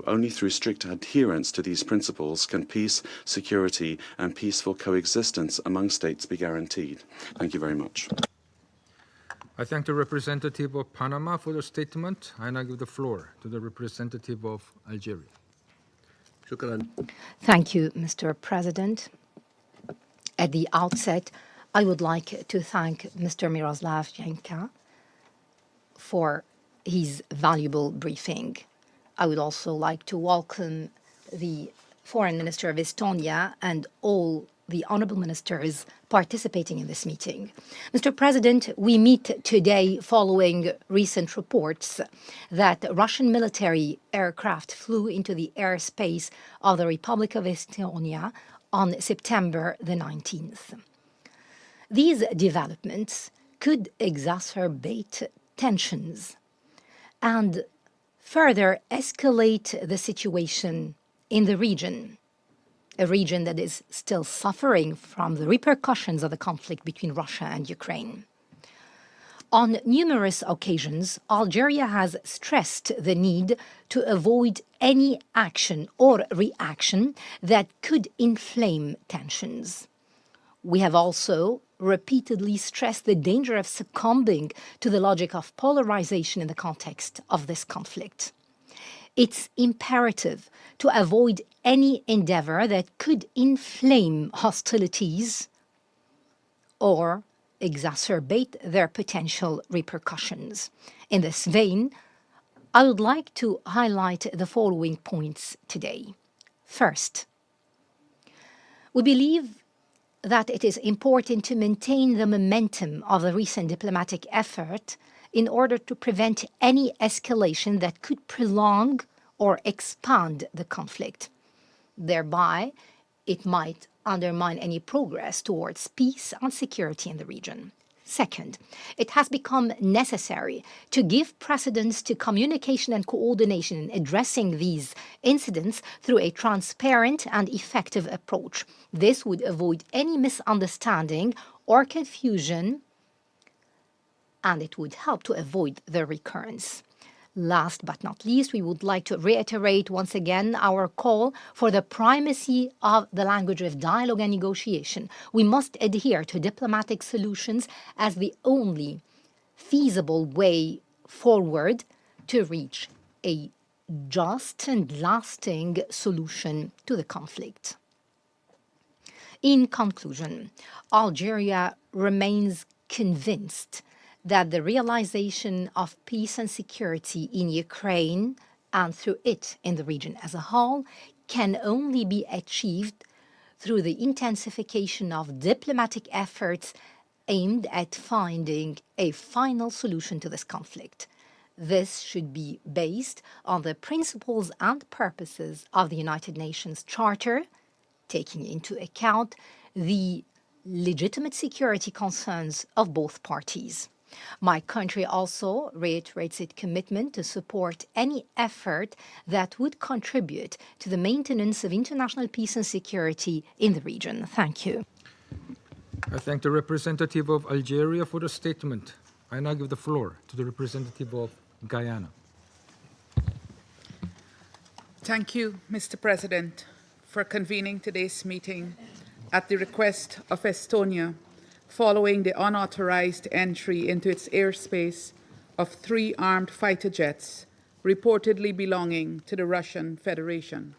Only through strict adherence to these principles can peace, security, and peaceful coexistence among states be guaranteed. Thank you very much. I thank the representative of Panama for the statement. I now give the floor to the representative of Algeria. Thank you, Mr. President. At the outset, I would like to thank Mr. Miroslav Jenka for his valuable briefing. I would also like to welcome the Foreign Minister of Estonia and all the honorable ministers participating in this meeting. Mr. President, we meet today following recent reports that Russian military aircraft flew into the airspace of the Republic of Estonia on September the 19th. These developments could exacerbate tensions and further escalate the situation in the region, a region that is still suffering from the repercussions of the conflict between Russia and Ukraine. On numerous occasions, Algeria has stressed the need to avoid any action or reaction that could inflame tensions. We have also repeatedly stressed the danger of succumbing to the logic of polarization in the context of this conflict. It's imperative to avoid any endeavor that could inflame hostilities or exacerbate their potential repercussions. In this vein, I would like to highlight the following points today. First, we believe that it is important to maintain the momentum of the recent diplomatic effort in order to prevent any escalation that could prolong or expand the conflict. Thereby, it might undermine any progress towards peace and security in the region. Second, it has become necessary to give precedence to communication and coordination in addressing these incidents through a transparent and effective approach. This would avoid any misunderstanding or confusion, and it would help to avoid their recurrence. Last but not least, we would like to reiterate once again our call for the primacy of the language of dialogue and negotiation. We must adhere to diplomatic solutions as the only feasible way forward to reach a just and lasting solution to the conflict. In conclusion, Algeria remains convinced that the realization of peace and security in Ukraine and through it in the region as a whole can only be achieved through the intensification of diplomatic efforts aimed at finding a final solution to this conflict. This should be based on the principles and purposes of the United Nations Charter, taking into account the legitimate security concerns of both parties. My country also reiterates its commitment to support any effort that would contribute to the maintenance of international peace and security in the region. Thank you. I thank the representative of Algeria for the statement. I now give the floor to the representative of Guyana. Thank you, Mr. President, for convening today's meeting at the request of Estonia, following the unauthorized entry into its airspace of 3 armed fighter jets reportedly belonging to the Russian Federation.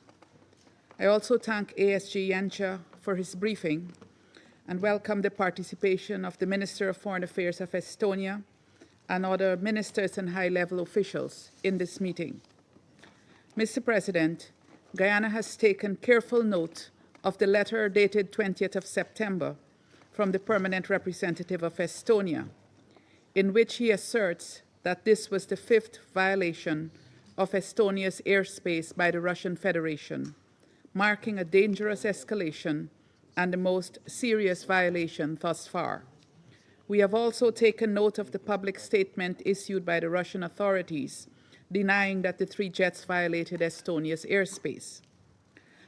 I also thank ASG Janša for his briefing and welcome the participation of the Minister of Foreign Affairs of Estonia and other ministers and high-level officials in this meeting. Mr. President, Guyana has taken careful note of the letter dated 20th of September from the permanent representative of Estonia, in which he asserts that this was the 5th violation of Estonia's airspace by the Russian Federation, marking a dangerous escalation and the most serious violation thus far. We have also taken note of the public statement issued by the Russian authorities denying that the 3 jets violated Estonia's airspace.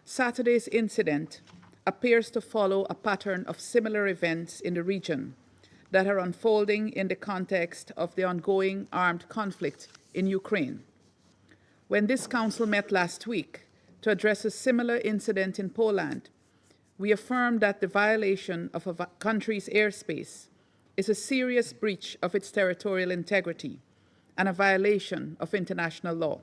Saturday's incident appears to follow a pattern of similar events in the region that are unfolding in the context of the ongoing armed conflict in Ukraine. When this council met last week to address a similar incident in Poland, we affirmed that the violation of a country's airspace is a serious breach of its territorial integrity and a violation of international law.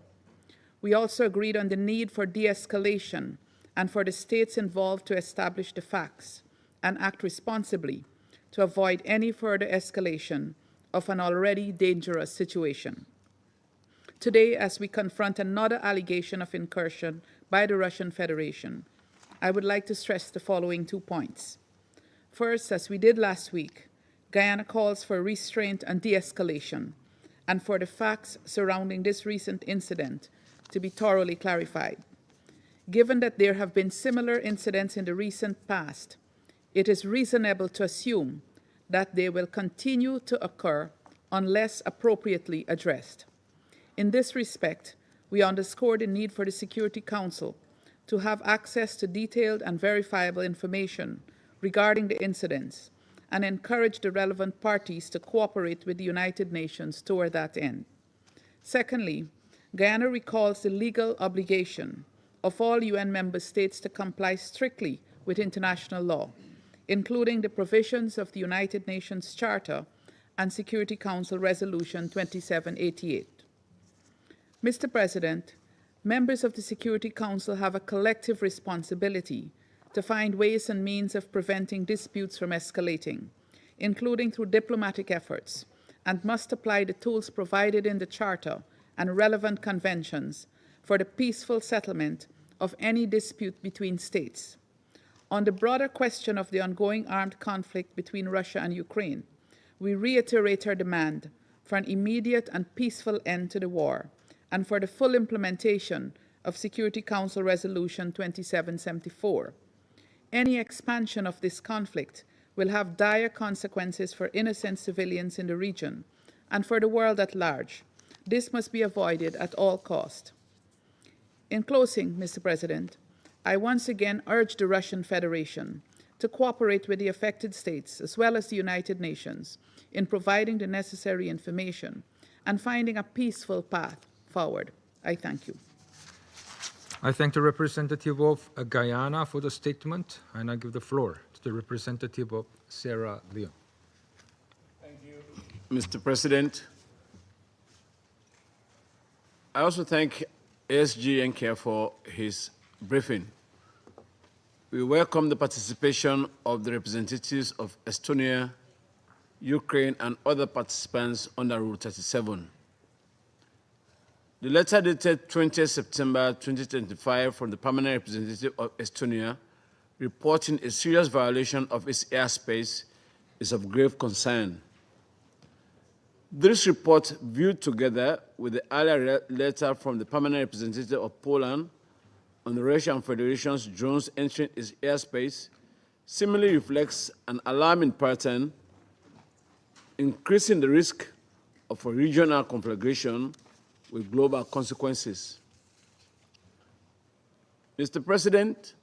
We also agreed on the need for de-escalation and for the states involved to establish the facts and act responsibly to avoid any further escalation of an already dangerous situation. Today, as we confront another allegation of incursion by the Russian Federation, I would like to stress the following 2 points. First, as we did last week, Guyana calls for restraint and de-escalation, and for the facts surrounding this recent incident to be thoroughly clarified. Given that there have been similar incidents in the recent past, it is reasonable to assume that they will continue to occur unless appropriately addressed. In this respect, we underscore the need for the Security Council to have access to detailed and verifiable information regarding the incidents and encourage the relevant parties to cooperate with the United Nations toward that end. Secondly, Guyana recalls the legal obligation of all UN member states to comply strictly with international law, including the provisions of the United Nations Charter and Security Council Resolution 2788. Mr. President, members of the Security Council have a collective responsibility to find ways and means of preventing disputes from escalating, including through diplomatic efforts, and must apply the tools provided in the Charter and relevant conventions for the peaceful settlement of any dispute between states. On the broader question of the ongoing armed conflict between Russia and Ukraine, we reiterate our demand for an immediate and peaceful end to the war and for the full implementation of Security Council Resolution 2774. Any expansion of this conflict will have dire consequences for innocent civilians in the region and for the world at large. This must be avoided at all costs. In closing, Mr. President, I once again urge the Russian Federation to cooperate with the affected states as well as the United Nations in providing the necessary information and finding a peaceful path forward. I thank you. I thank the representative of Guyana for the statement, and I give the floor to the representative of Sierra Leone. Thank you, Mr. President. I also thank ASG Yenke for his briefing. We welcome the participation of the representatives of Estonia, Ukraine, and other participants under Rule 37. The letter dated 20 September 2025 from the permanent representative of Estonia reporting a serious violation of its airspace is of grave concern. This report, viewed together with the earlier letter from the permanent representative of Poland on the Russian Federation's drones entering its airspace, similarly reflects an alarming pattern, increasing the risk of a regional conflagration with global consequences. Mr. President,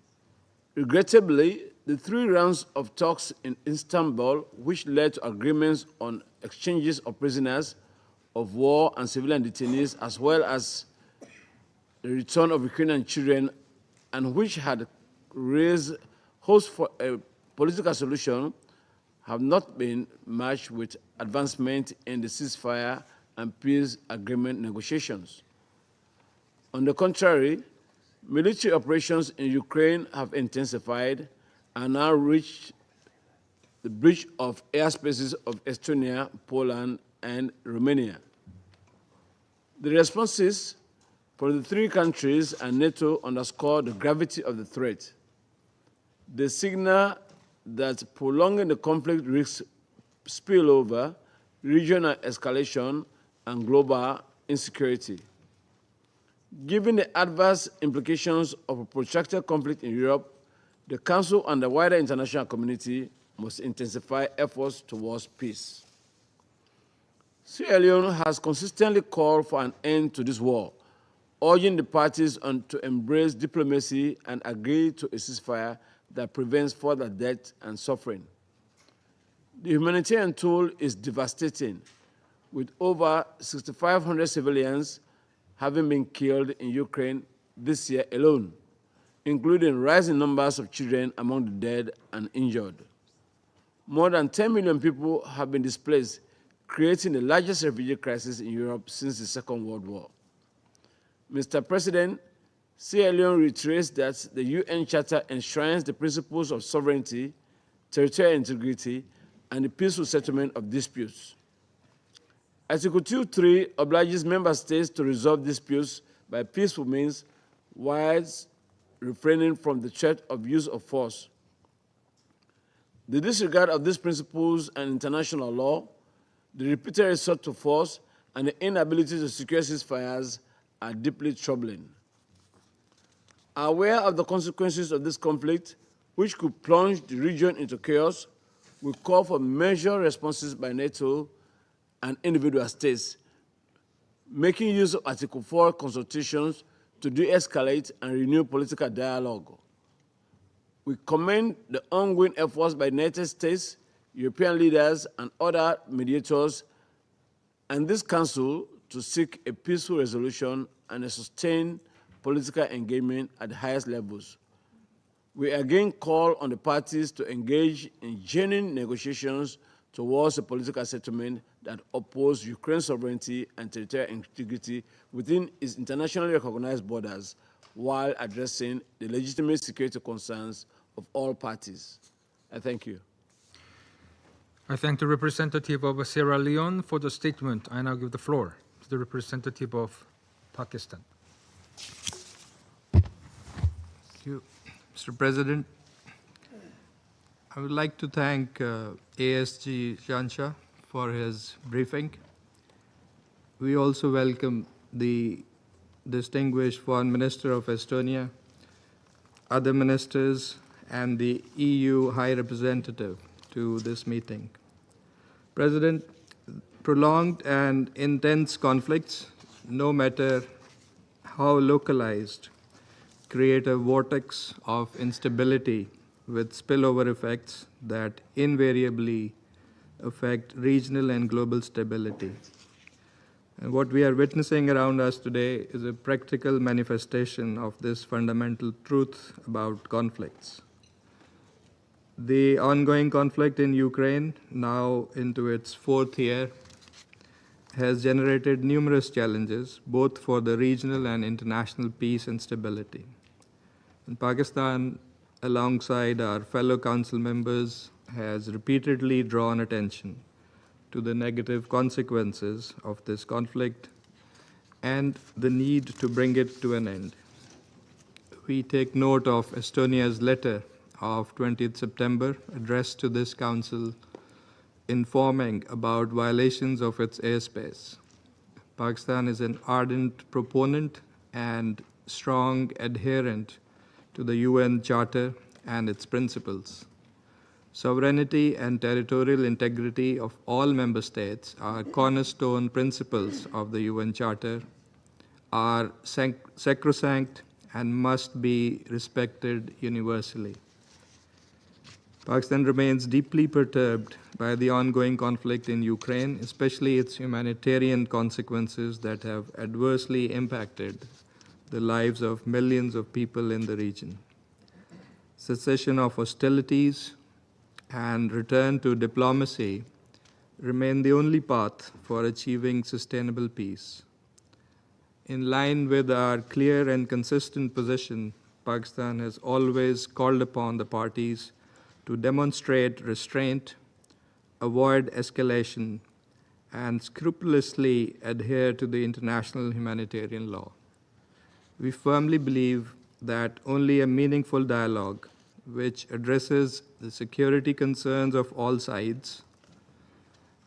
regrettably, the 3 rounds of talks in Istanbul, which led to agreements on exchanges of prisoners of war and civilian detainees, as well as the return of Ukrainian children, and which had raised hopes for a political solution, have not been matched with advancement in the ceasefire and peace agreement negotiations. On the contrary, military operations in Ukraine have intensified and now reached the breach of airspaces of Estonia, Poland, and Romania. The responses from the three countries and NATO underscore the gravity of the threat. They signal that prolonging the conflict risks spillover, regional escalation, and global insecurity. Given the adverse implications of a protracted conflict in Europe, the Council and the wider international community must intensify efforts towards peace. Sierra Leone has consistently called for an end to this war, urging the parties to embrace diplomacy and agree to a ceasefire that prevents further death and suffering. The humanitarian toll is devastating, with over 6,500 civilians having been killed in Ukraine this year alone, including rising numbers of children among the dead and injured. More than 10 million people have been displaced, creating the largest refugee crisis in Europe since the Second World War. Mr. President, Sierra Leone reiterates that the UN Charter enshrines the principles of sovereignty, territorial integrity, and the peaceful settlement of disputes. Article 2.3 obliges member states to resolve disputes by peaceful means while refraining from the threat of use of force. The disregard of these principles and international law, the repeated resort to force, and the inability to secure ceasefires are deeply troubling. Aware of the consequences of this conflict, which could plunge the region into chaos, we call for measured responses by NATO and individual states, making use of Article 4 consultations to de-escalate and renew political dialogue. We commend the ongoing efforts by the United States, European leaders, and other mediators, and this Council to seek a peaceful resolution and a sustained political engagement at the highest levels. We again call on the parties to engage in genuine negotiations towards a political settlement that upholds Ukraine's sovereignty and territorial integrity within its internationally recognized borders, while addressing the legitimate security concerns of all parties. I thank you. I thank the representative of Sierra Leone for the statement. I now give the floor to the representative of Pakistan. Thank you, Mr. President. I would like to thank ASG Jansha for his briefing. We also welcome the distinguished Foreign Minister of Estonia, other ministers, and the EU High Representative to this meeting. President, prolonged and intense conflicts, no matter how localized, create a vortex of instability with spillover effects that invariably affect regional and global stability. And what we are witnessing around us today is a practical manifestation of this fundamental truth about conflicts. The ongoing conflict in Ukraine, now into its fourth year, has generated numerous challenges, both for the regional and international peace and stability. And Pakistan, alongside our fellow council members, has repeatedly drawn attention to the negative consequences of this conflict and the need to bring it to an end. We take note of Estonia's letter of 20th September addressed to this council informing about violations of its airspace. Pakistan is an ardent proponent and strong adherent to the UN Charter and its principles. Sovereignty and territorial integrity of all member states are cornerstone principles of the UN Charter, are sacrosanct and must be respected universally. Pakistan remains deeply perturbed by the ongoing conflict in Ukraine, especially its humanitarian consequences that have adversely impacted the lives of millions of people in the region. Cessation of hostilities and return to diplomacy remain the only path for achieving sustainable peace. In line with our clear and consistent position, Pakistan has always called upon the parties to demonstrate restraint, avoid escalation, and scrupulously adhere to the international humanitarian law. We firmly believe that only a meaningful dialogue which addresses the security concerns of all sides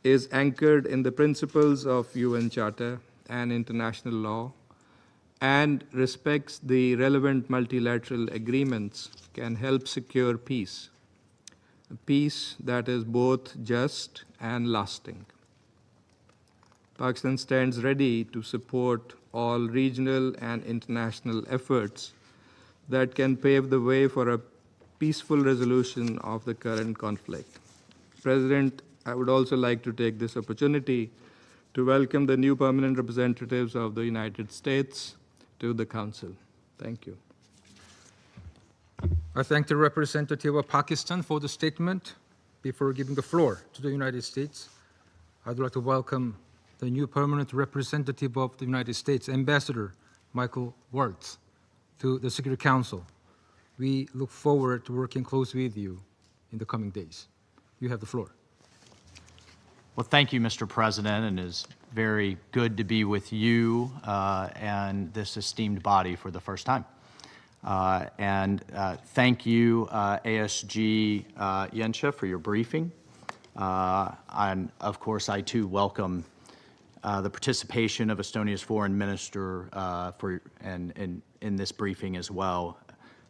is anchored in the principles of UN Charter and international law and respects the relevant multilateral agreements can help secure peace, a peace that is both just and lasting. Pakistan stands ready to support all regional and international efforts that can pave the way for a peaceful resolution of the current conflict. President, I would also like to take this opportunity to welcome the new permanent representatives of the United States to the Council. Thank you. I thank the representative of Pakistan for the statement. Before giving the floor to the United States, I'd like to welcome the new permanent representative of the United States, Ambassador Michael Waltz, to the Security Council. We look forward to working closely with you in the coming days. You have the floor. Well, thank you, Mr. President, and it is very good to be with you and this esteemed body for the first time. Thank you, ASG Yensha, for your briefing. And of course, I too welcome the participation of Estonia's foreign minister in this briefing as well.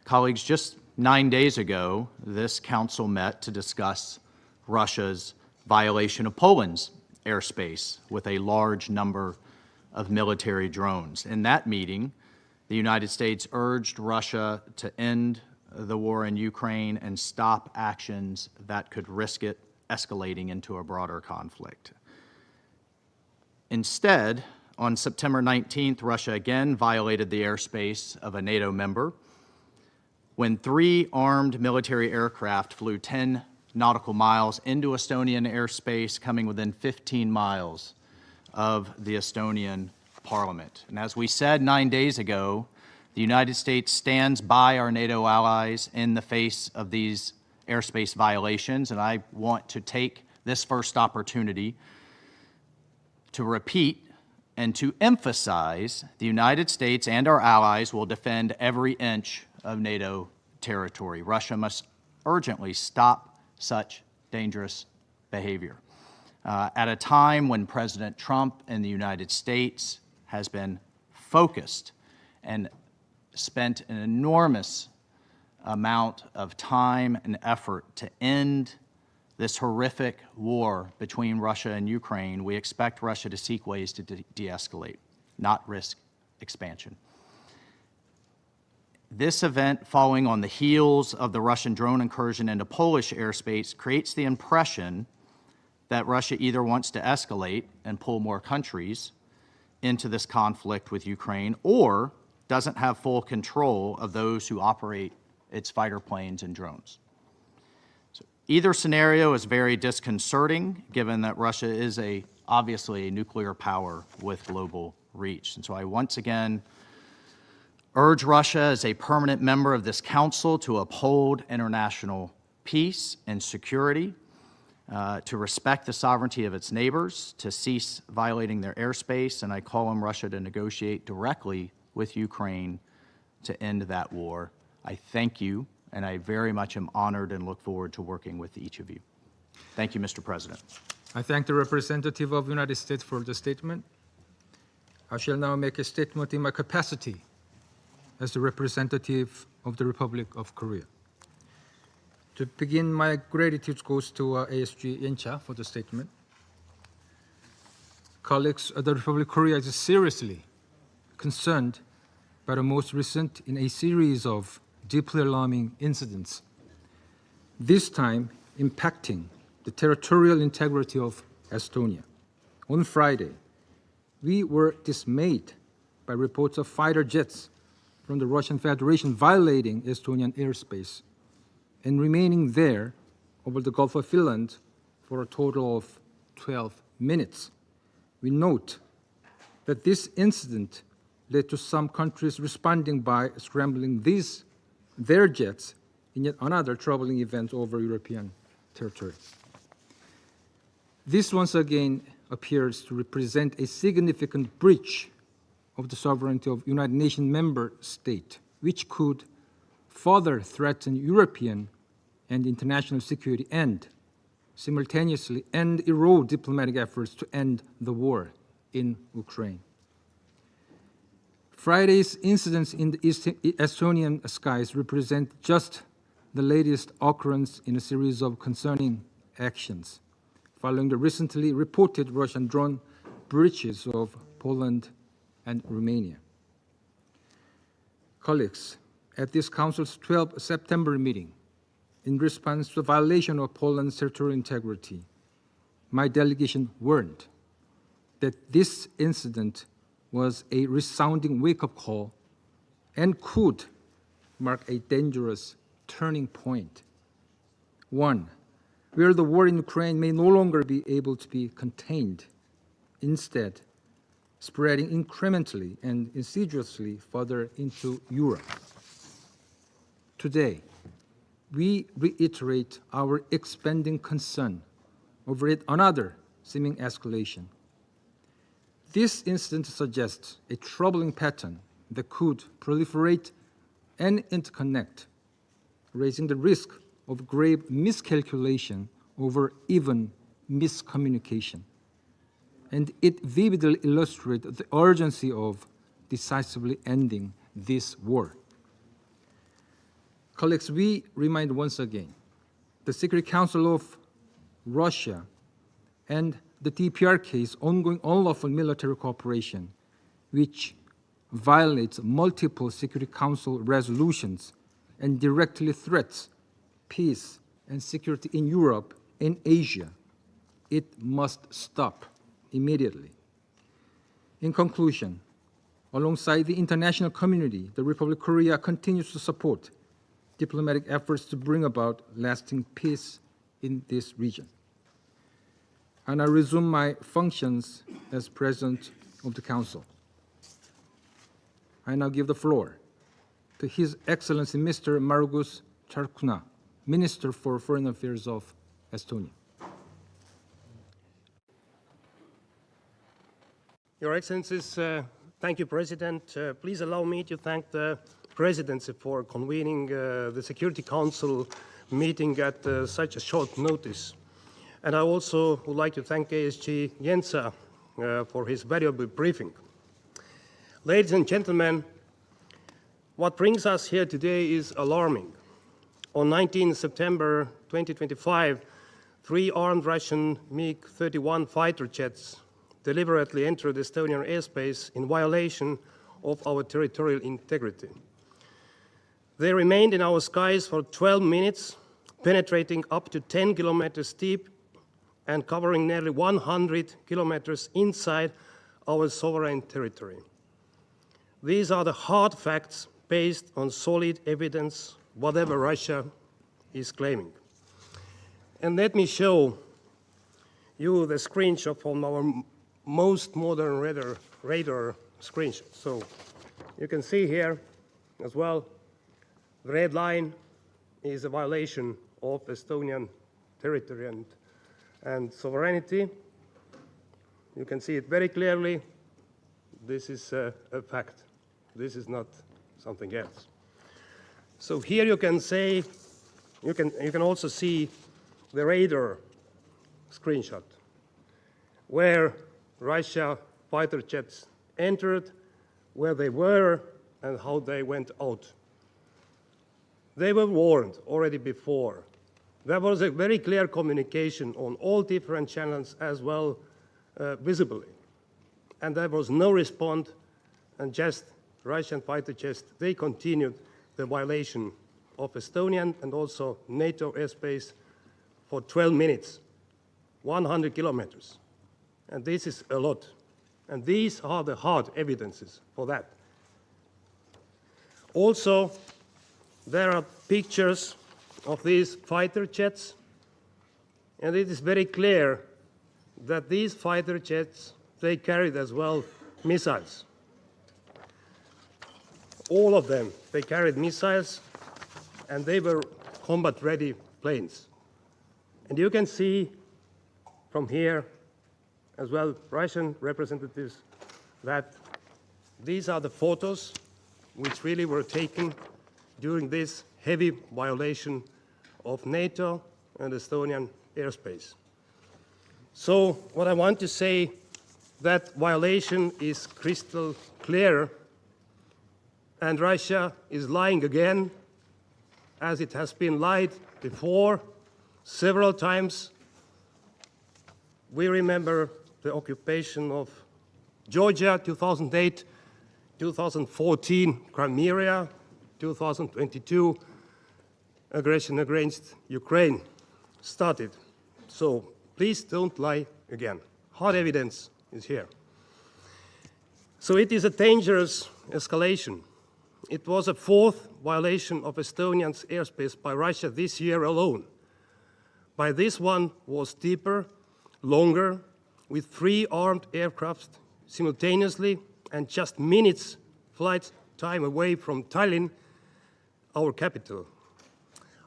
Colleagues, just 9 days ago, this council met to discuss Russia's violation of Poland's airspace with a large number of military drones. In that meeting, the United States urged Russia to end the war in Ukraine and stop actions that could risk it escalating into a broader conflict. Instead, on September 19th, Russia again violated the airspace of a NATO member when 3 armed military aircraft flew 10 nautical miles into Estonian airspace, coming within 15 miles of the Estonian parliament. And as we said 9 days ago, the United States stands by our NATO allies in the face of these airspace violations, and I want to take this first opportunity to repeat and to emphasize the United States and our allies will defend every inch of NATO territory. Russia must urgently stop such dangerous behavior. At a time when President Trump in the United States has been focused and spent an enormous amount of time and effort to end this horrific war between Russia and Ukraine, we expect Russia to seek ways to de-escalate, not risk expansion. This event, following on the heels of the Russian drone incursion into Polish airspace, creates the impression that Russia either wants to escalate and pull more countries into this conflict with Ukraine, or doesn't have full control of those who operate its fighter planes and drones. So either scenario is very disconcerting, given that Russia is obviously a nuclear power with global reach. And so I once again urge Russia as a permanent member of this council to uphold international peace and security, to respect the sovereignty of its neighbors, to cease violating their airspace, and I call on Russia to negotiate directly with Ukraine to end that war. I thank you, and I very much am honored and look forward to working with each of you. Thank you, Mr. President. I thank the representative of the United States for the statement. I shall now make a statement in my capacity as the representative of the Republic of Korea. To begin, my gratitude goes to ASG Yensha for the statement. Colleagues, the Republic of Korea is seriously concerned by the most recent in a series of deeply alarming incidents, this time impacting the territorial integrity of Estonia. On Friday, we were dismayed by reports of fighter jets from the Russian Federation violating Estonian airspace and remaining there over the Gulf of Finland for a total of 12 minutes. We note that this incident led to some countries responding by scrambling their jets in yet another troubling event over European territory. This once again appears to represent a significant breach of the sovereignty of United Nations member state, which could further threaten European and international security and simultaneously erode diplomatic efforts to end the war in Ukraine. Friday's incidents in the Estonian skies represent just the latest occurrence in a series of concerning actions, following the recently reported Russian drone breaches of Poland and Romania. Colleagues, at this Council's 12th September meeting, in response to the violation of Poland's territorial integrity, my delegation warned that this incident was a resounding wake-up call and could mark a dangerous turning point. One, where the war in Ukraine may no longer be able to be contained, instead spreading incrementally and insidiously further into Europe. Today, we reiterate our expanding concern over yet another seeming escalation. This incident suggests a troubling pattern that could proliferate and interconnect, raising the risk of grave miscalculation over even miscommunication. And it vividly illustrates the urgency of decisively ending this war. Colleagues, we remind once again the Security Council of Russia and the DPR case ongoing unlawful military cooperation, which violates multiple Security Council resolutions and directly threats peace and security in Europe and Asia. It must stop immediately. In conclusion, alongside the international community, the Republic of Korea continues to support diplomatic efforts to bring about lasting peace in this region. And I resume my functions as President of the Council. I now give the floor to His Excellency Mr. Margus Charkuna, Minister for Foreign Affairs of Estonia. Your Excellencies, thank you, President. Please allow me to thank the Presidency for convening the Security Council meeting at such a short notice. And I also would like to thank ASG Jensa for his valuable briefing. Ladies and gentlemen, what brings us here today is alarming. On 19 September 2025, 3 armed Russian MiG-31 fighter jets deliberately entered Estonian airspace in violation of our territorial integrity. They remained in our skies for 12 minutes, penetrating up to 10 kilometers deep and covering nearly 100 kilometers inside our sovereign territory. These are the hard facts based on solid evidence, whatever Russia is claiming. And let me show you the screenshot from our most modern radar screenshot. So you can see here as well, the red line is a violation of Estonian territory and sovereignty. You can see it very clearly. This is a fact. This is not something else. So here you can say, you can also see the radar screenshot where Russia fighter jets entered, where they were, and how they went out. They were warned already before. There was a very clear communication on all different channels as well, visibly. And there was no response, and just Russian fighter jets, they continued the violation of Estonian and also NATO airspace for 12 minutes, 100 kilometers. And this is a lot. And these are the hard evidences for that. Also, there are pictures of these fighter jets, and it is very clear that these fighter jets, they carried as well missiles. All of them, they carried missiles, and they were combat-ready planes. And you can see from here as well Russian representatives, that these are the photos which really were taken during this heavy violation of NATO and Estonian airspace. So what I want to say, that violation is crystal clear, and Russia is lying again, as it has been lied before several times. We remember the occupation of Georgia, 2008, 2014, Crimea, 2022, aggression against Ukraine started. So please don't lie again. Hard evidence is here. So it is a dangerous escalation. It was a fourth violation of Estonia's airspace by Russia this year alone. By this one was deeper, longer, with 3 armed aircraft simultaneously and just minutes flight time away from Tallinn, our capital.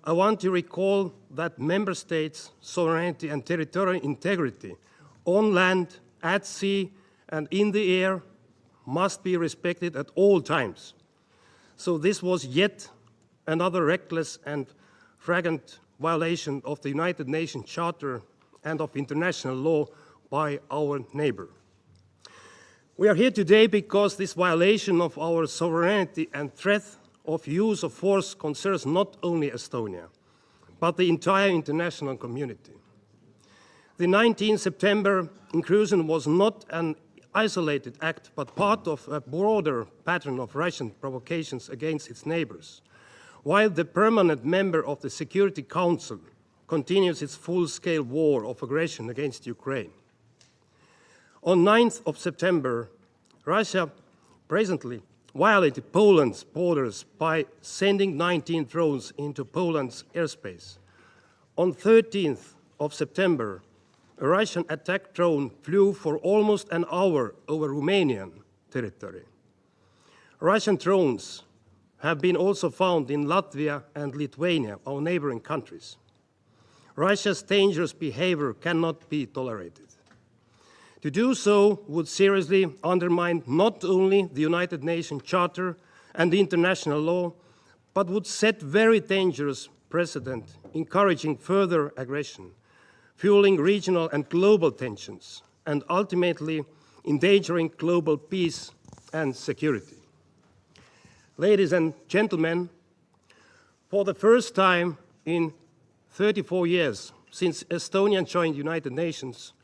I want to recall that member states' sovereignty and territorial integrity on land, at sea, and in the air must be respected at all times. So this was yet another reckless and flagrant violation of the United Nations Charter and of international law by our neighbor. We are here today because this violation of our sovereignty and threat of use of force concerns not only Estonia, but the entire international community. The 19 September incursion was not an isolated act, but part of a broader pattern of Russian provocations against its neighbors, while the permanent member of the Security Council continues its full-scale war of aggression against Ukraine. On 9th of September, Russia presently violated Poland's borders by sending 19 drones into Poland's airspace. On 13th of September, a Russian attack drone flew for almost an hour over Romanian territory. Russian drones have been also found in Latvia and Lithuania, our neighboring countries. Russia's dangerous behavior cannot be tolerated. To do so would seriously undermine not only the United Nations Charter and the international law, but would set very dangerous precedent, encouraging further aggression, fueling regional and global tensions, and ultimately endangering global peace and security. Ladies and gentlemen, for the first time in 34 years since Estonia joined the United Nations,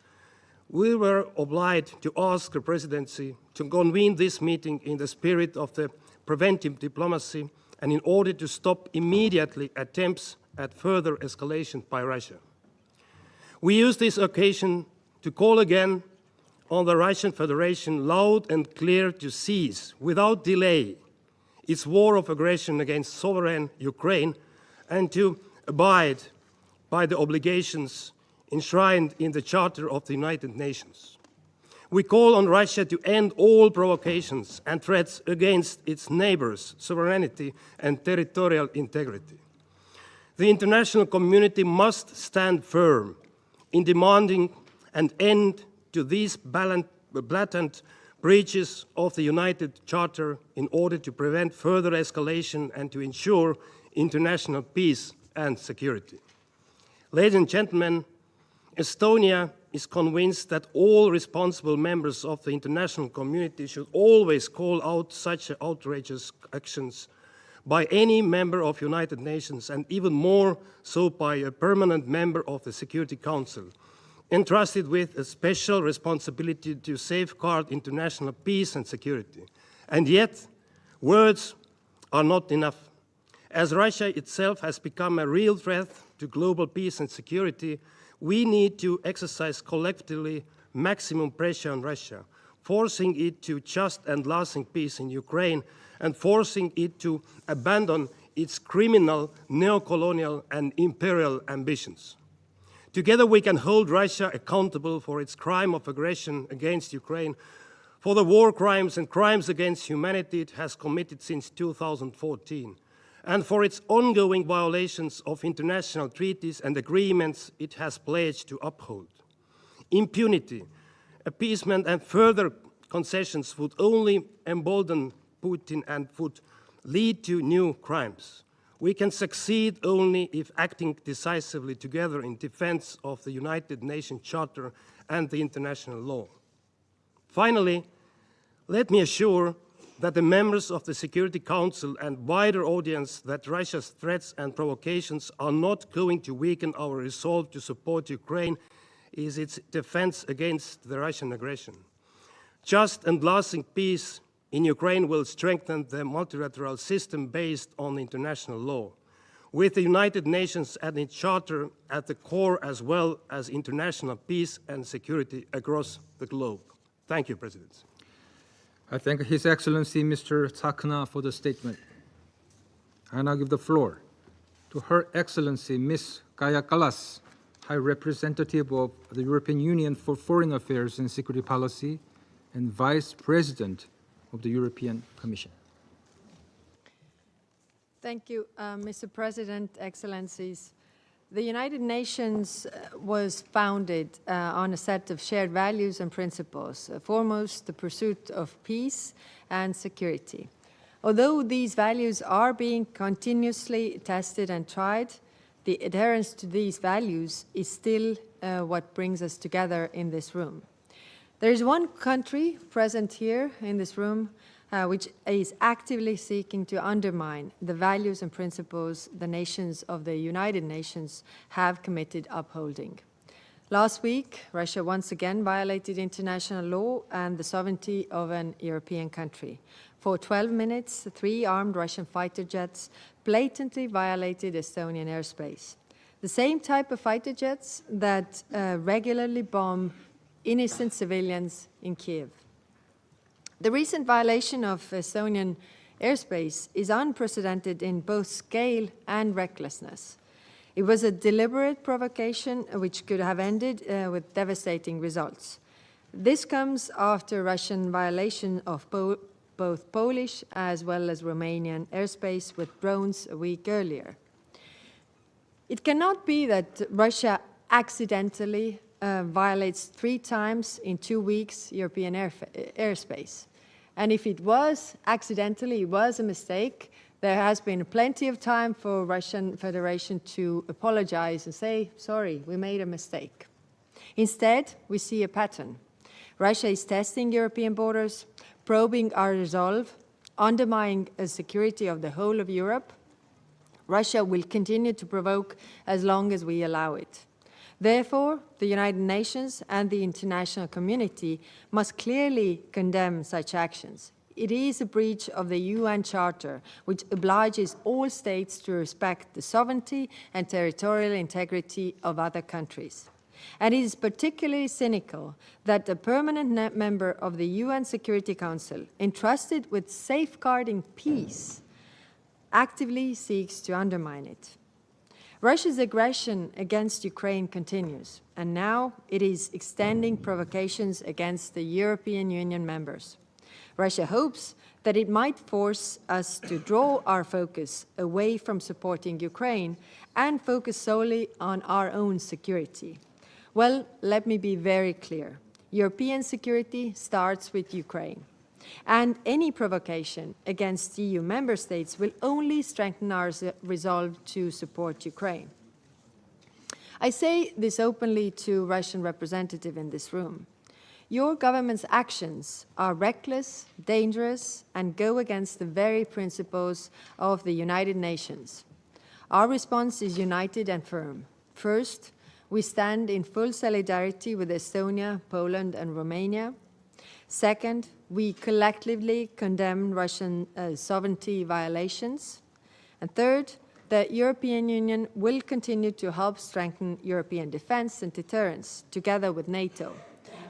we were obliged to ask the presidency to convene this meeting in the spirit of the preventive diplomacy and in order to stop immediately attempts at further escalation by Russia. We use this occasion to call again on the Russian Federation loud and clear to cease, without delay, its war of aggression against sovereign Ukraine and to abide by the obligations enshrined in the Charter of the United Nations. We call on Russia to end all provocations and threats against its neighbors' sovereignty and territorial integrity. The international community must stand firm in demanding an end to these blatant breaches of the United Charter in order to prevent further escalation and to ensure international peace and security. Ladies and gentlemen, Estonia is convinced that all responsible members of the international community should always call out such outrageous actions by any member of the United Nations, and even more so by a permanent member of the Security Council, entrusted with a special responsibility to safeguard international peace and security. And yet, words are not enough. As Russia itself has become a real threat to global peace and security, we need to exercise collectively maximum pressure on Russia, forcing it to just and lasting peace in Ukraine and forcing it to abandon its criminal, neo-colonial and imperial ambitions. Together we can hold Russia accountable for its crime of aggression against Ukraine, for the war crimes and crimes against humanity it has committed since 2014, and for its ongoing violations of international treaties and agreements it has pledged to uphold. Impunity appeasement and further concessions would only embolden Putin and would lead to new crimes. We can succeed only if acting decisively together in defense of the United Nations Charter and the international law. Finally, let me assure that the members of the Security Council and wider audience that Russia's threats and provocations are not going to weaken our resolve to support Ukraine in its defense against the Russian aggression. Just and lasting peace in Ukraine will strengthen the multilateral system based on international law, with the United Nations and its charter at the core, as well as international peace and security across the globe. Thank you, President. I thank His Excellency Mr. Tsakna for the statement. I now give the floor to Her Excellency Ms. Kaja Kallas, High Representative of the European Union for Foreign Affairs and Security Policy and Vice President of the European Commission. Thank you, Mr. President, Excellencies. The United Nations was founded on a set of shared values and principles, foremost the pursuit of peace and security. Although these values are being continuously tested and tried, the adherence to these values is still what brings us together in this room. There is one country present here in this room which is actively seeking to undermine the values and principles the nations of the United Nations have committed upholding. Last week, Russia once again violated international law and the sovereignty of an European country. For 12 minutes, 3 armed Russian fighter jets blatantly violated Estonian airspace. The same type of fighter jets that regularly bomb innocent civilians in Kiev. The recent violation of Estonian airspace is unprecedented in both scale and recklessness. It was a deliberate provocation which could have ended with devastating results. This comes after Russian violation of both Polish as well as Romanian airspace with drones a week earlier. It cannot be that Russia accidentally violates 3 times in 2 weeks European airspace. And if it was accidentally, it was a mistake, there has been plenty of time for Russian Federation to apologize and say, sorry, we made a mistake. Instead, we see a pattern. Russia is testing European borders, probing our resolve, undermining the security of the whole of Europe. Russia will continue to provoke as long as we allow it. Therefore, the United Nations and the international community must clearly condemn such actions. It is a breach of the UN Charter, which obliges all states to respect the sovereignty and territorial integrity of other countries. And it is particularly cynical that a permanent member of the UN Security Council, entrusted with safeguarding peace, actively seeks to undermine it. Russia's aggression against Ukraine continues, and now it is extending provocations against the European Union members. Russia hopes that it might force us to draw our focus away from supporting Ukraine and focus solely on our own security. Well, let me be very clear. European security starts with Ukraine. And any provocation against EU member states will only strengthen our resolve to support Ukraine. I say this openly to Russian representatives in this room. Your government's actions are reckless, dangerous, and go against the very principles of the United Nations. Our response is united and firm. First, we stand in full solidarity with Estonia, Poland, and Romania. Second, we collectively condemn Russian sovereignty violations. And third, the European Union will continue to help strengthen European defense and deterrence together with NATO.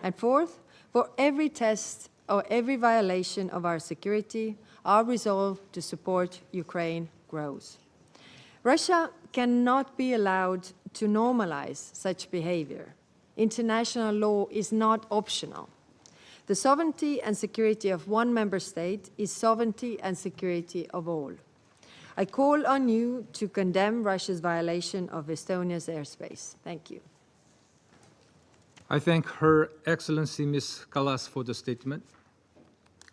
And fourth, for every test or every violation of our security, our resolve to support Ukraine grows. Russia cannot be allowed to normalize such behavior. International law is not optional. The sovereignty and security of one member state is sovereignty and security of all. I call on you to condemn Russia's violation of Estonia's airspace. Thank you. I thank Her Excellency Ms. Kallas for the statement,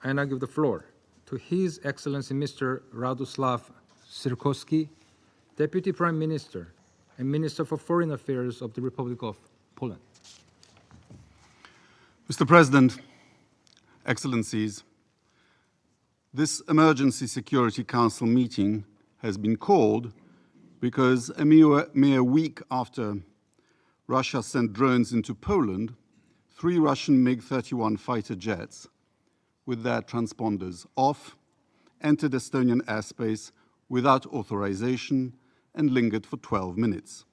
and I give the floor to His Excellency Mr. Radoslav Sikorski, Deputy Prime Minister and Minister for Foreign Affairs of the Republic of Poland. Mr. President, Excellencies, this Emergency Security Council meeting has been called because a mere week after Russia sent drones into Poland, 3 Russian MiG-31 fighter jets with their transponders off entered Estonian airspace without authorization and lingered for 12 minutes.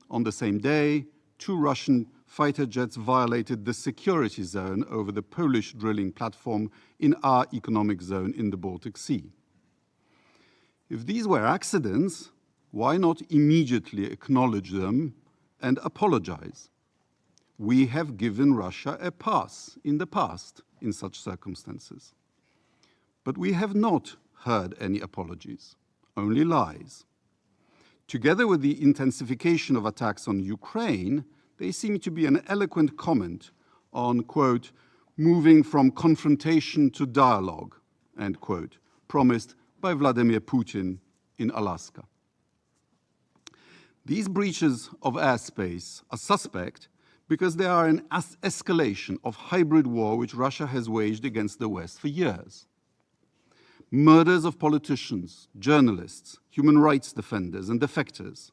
On the same day, 2 Russian fighter jets violated the security zone over the Polish drilling platform in our economic zone in the Baltic Sea. If these were accidents, why not immediately acknowledge them and apologize? We have given Russia a pass in the past in such circumstances. But we have not heard any apologies, only lies. Together with the intensification of attacks on Ukraine, they seem to be an eloquent comment on, quote, moving from confrontation to dialogue, end quote, promised by Vladimir Putin in Alaska. These breaches of airspace are suspect because they are an escalation of hybrid war which Russia has waged against the West for years. Murders of politicians, journalists, human rights defenders and defectors,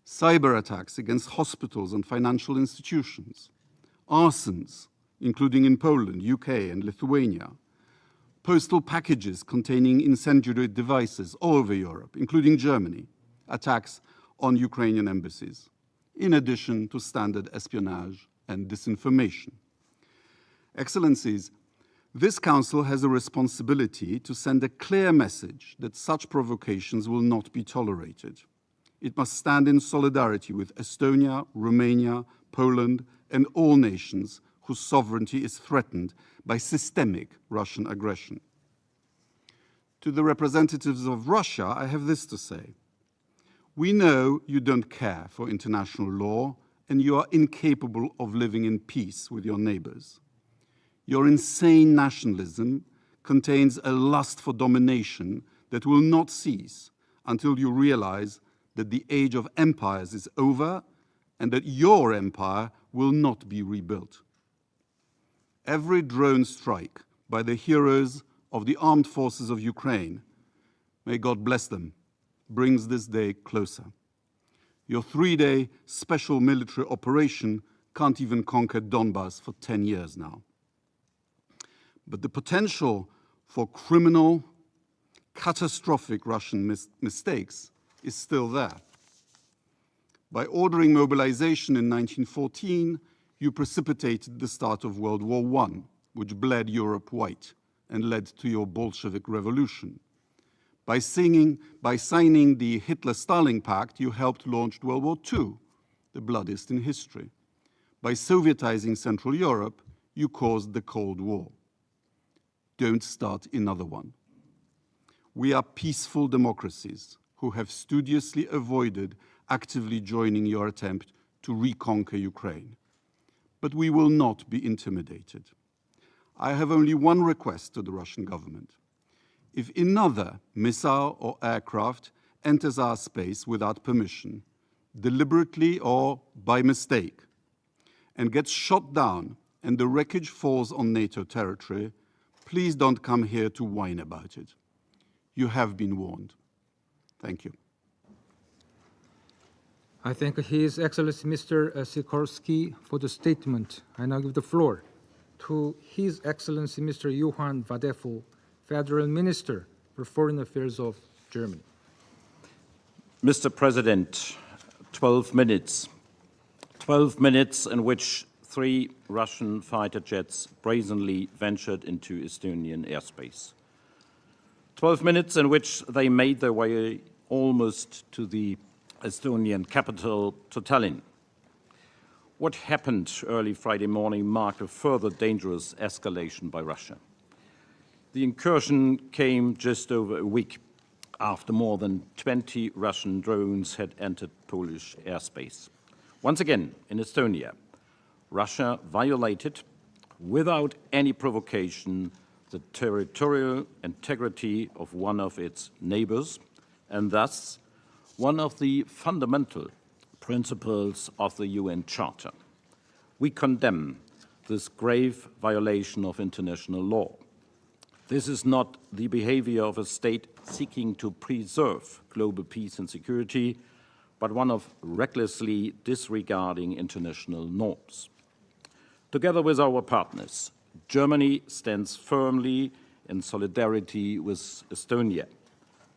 cyber attacks against hospitals and financial institutions, arsons, including in Poland, UK and Lithuania, postal packages containing incendiary devices all over Europe, including Germany, attacks on Ukrainian embassies, in addition to standard espionage and disinformation. Excellencies, this Council has a responsibility to send a clear message that such provocations will not be tolerated. It must stand in solidarity with Estonia, Romania, Poland, and all nations whose sovereignty is threatened by systemic Russian aggression. To the representatives of Russia, I have this to say. We know you don't care for international law and you are incapable of living in peace with your neighbors. Your insane nationalism contains a lust for domination that will not cease until you realize that the age of empires is over and that your empire will not be rebuilt. Every drone strike by the heroes of the armed forces of Ukraine, may God bless them, brings this day closer. Your 3-day special military operation can't even conquer Donbass for 10 years now. But the potential for criminal, catastrophic Russian mistakes is still there. By ordering mobilization in 1914, you precipitated the start of World War I, which bled Europe white and led to your Bolshevik Revolution. By signing the Hitler-Stalin Pact, you helped launch World War II, the bloodiest in history. By Sovietizing Central Europe, you caused the Cold War. Don't start another one. We are peaceful democracies who have studiously avoided actively joining your attempt to reconquer Ukraine. But we will not be intimidated. I have only one request to the Russian government. If another missile or aircraft enters our space without permission, deliberately or by mistake, and gets shot down and the wreckage falls on NATO territory, please don't come here to whine about it. You have been warned. Thank you. I thank His Excellency Mr. Sikorski for the statement. I now give the floor to His Excellency Mr. Johann Vadeful, Federal Minister for Foreign Affairs of Germany. Mr. President, 12 minutes. 12 minutes in which 3 Russian fighter jets brazenly ventured into Estonian airspace. 12 minutes in which they made their way almost to the Estonian capital, to Tallinn. What happened early Friday morning marked a further dangerous escalation by Russia. The incursion came just over a week after more than 20 Russian drones had entered Polish airspace. Once again, in Estonia, Russia violated, without any provocation, the territorial integrity of one of its neighbors, and thus one of the fundamental principles of the UN Charter. We condemn this grave violation of international law. This is not the behavior of a state seeking to preserve global peace and security, but one of recklessly disregarding international norms. Together with our partners, Germany stands firmly in solidarity with Estonia.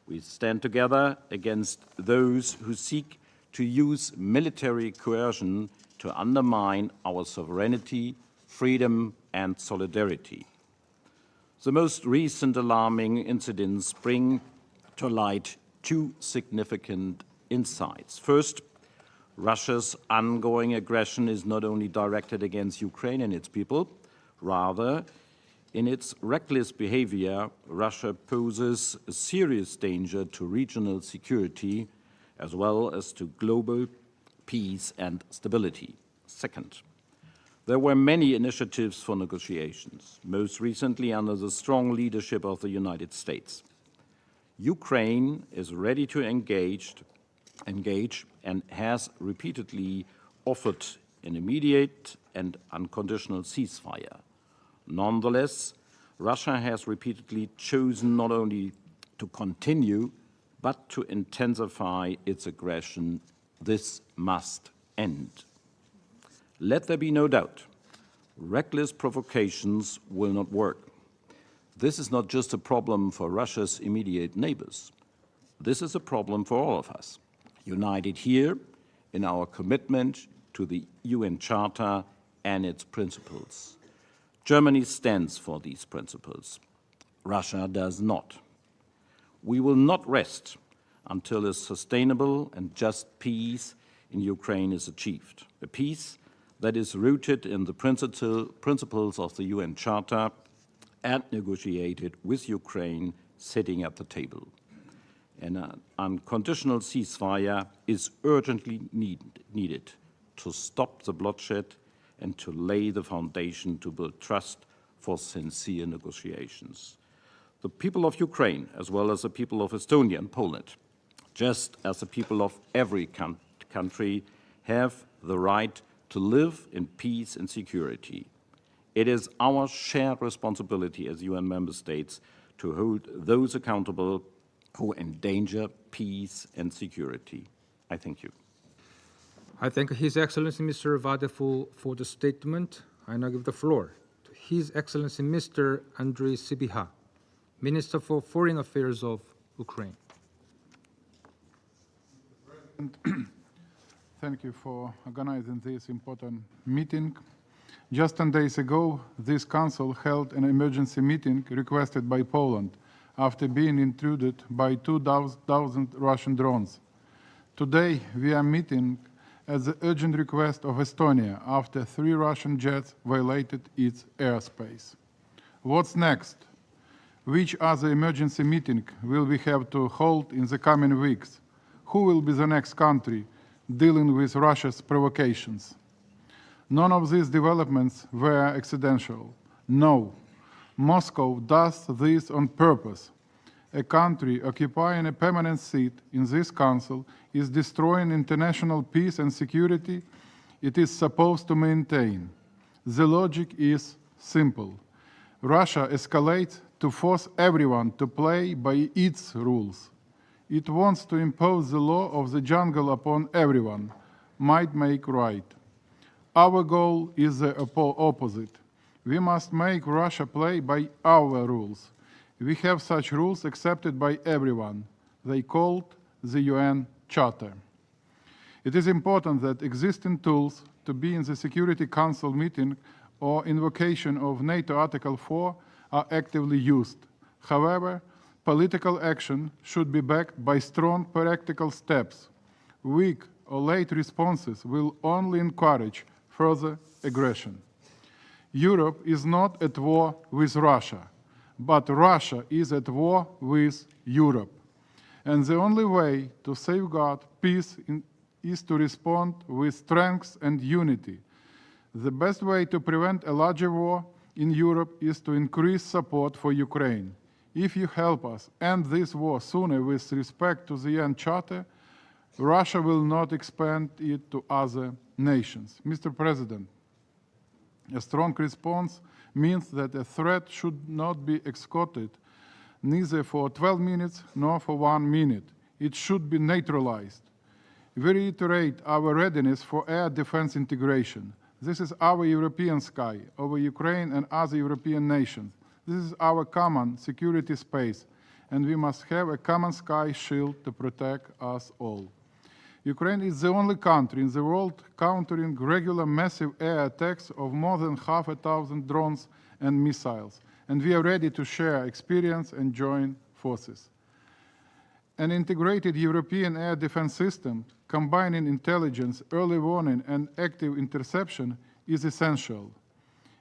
We stand together against those who seek to use military coercion to undermine our sovereignty, freedom, and solidarity. The most recent alarming incidents bring to light two significant insights. First, Russia's ongoing aggression is not only directed against Ukraine and its people, rather, in its reckless behavior, Russia poses a serious danger to regional security as well as to global peace and stability. Second, there were many initiatives for negotiations, most recently under the strong leadership of the United States. Ukraine is ready to engage and has repeatedly offered an immediate and unconditional ceasefire. Nonetheless, Russia has repeatedly chosen not only to continue, but to intensify its aggression. This must end. Let there be no doubt, reckless provocations will not work. This is not just a problem for Russia's immediate neighbors. This is a problem for all of us, united here in our commitment to the UN Charter and its principles. Germany stands for these principles. Russia does not. We will not rest until a sustainable and just peace in Ukraine is achieved, a peace that is rooted in the principles of the UN Charter and negotiated with Ukraine sitting at the table. An unconditional ceasefire is urgently needed to stop the bloodshed and to lay the foundation to build trust for sincere negotiations. The people of Ukraine, as well as the people of Estonia and Poland, just as the people of every country, have the right to live in peace and security. It is our shared responsibility as UN member states to hold those accountable who endanger peace and security. I thank you. I thank His Excellency Mr. Vade for the statement. I now give the floor to His Excellency Mr. Andrei Sybiha, Minister for Foreign Affairs of Ukraine. Thank you for organizing this important meeting. Just 10 days ago, this Council held an emergency meeting requested by Poland after being intruded by 2,000 Russian drones. Today, we are meeting at the urgent request of Estonia after 3 Russian jets violated its airspace. What's next? Which other emergency meeting will we have to hold in the coming weeks? Who will be the next country dealing with Russia's provocations? None of these developments were accidental. No, Moscow does this on purpose. A country occupying a permanent seat in this council is destroying international peace and security it is supposed to maintain. The logic is simple. Russia escalates to force everyone to play by its rules. It wants to impose the law of the jungle upon everyone, might make right. Our goal is the opposite. We must make Russia play by our rules. We have such rules accepted by everyone. They called the UN Charter. It is important that existing tools to be in the Security Council meeting or invocation of NATO Article 4 are actively used. However, political action should be backed by strong practical steps. Weak or late responses will only encourage further aggression. Europe is not at war with Russia, but Russia is at war with Europe. And the only way to safeguard peace is to respond with strength and unity. The best way to prevent a larger war in Europe is to increase support for Ukraine. If you help us end this war sooner with respect to the UN Charter, Russia will not expand it to other nations. Mr. President, a strong response means that a threat should not be escorted neither for 12 minutes nor for 1 minute. It should be neutralized. We reiterate our readiness for air defense integration. This is our European sky over Ukraine and other European nations. This is our common security space, and we must have a common sky shield to protect us all. Ukraine is the only country in the world countering regular massive air attacks of more than 500,000 drones and missiles, and we are ready to share experience and join forces. An integrated European air defense system combining intelligence, early warning, and active interception is essential.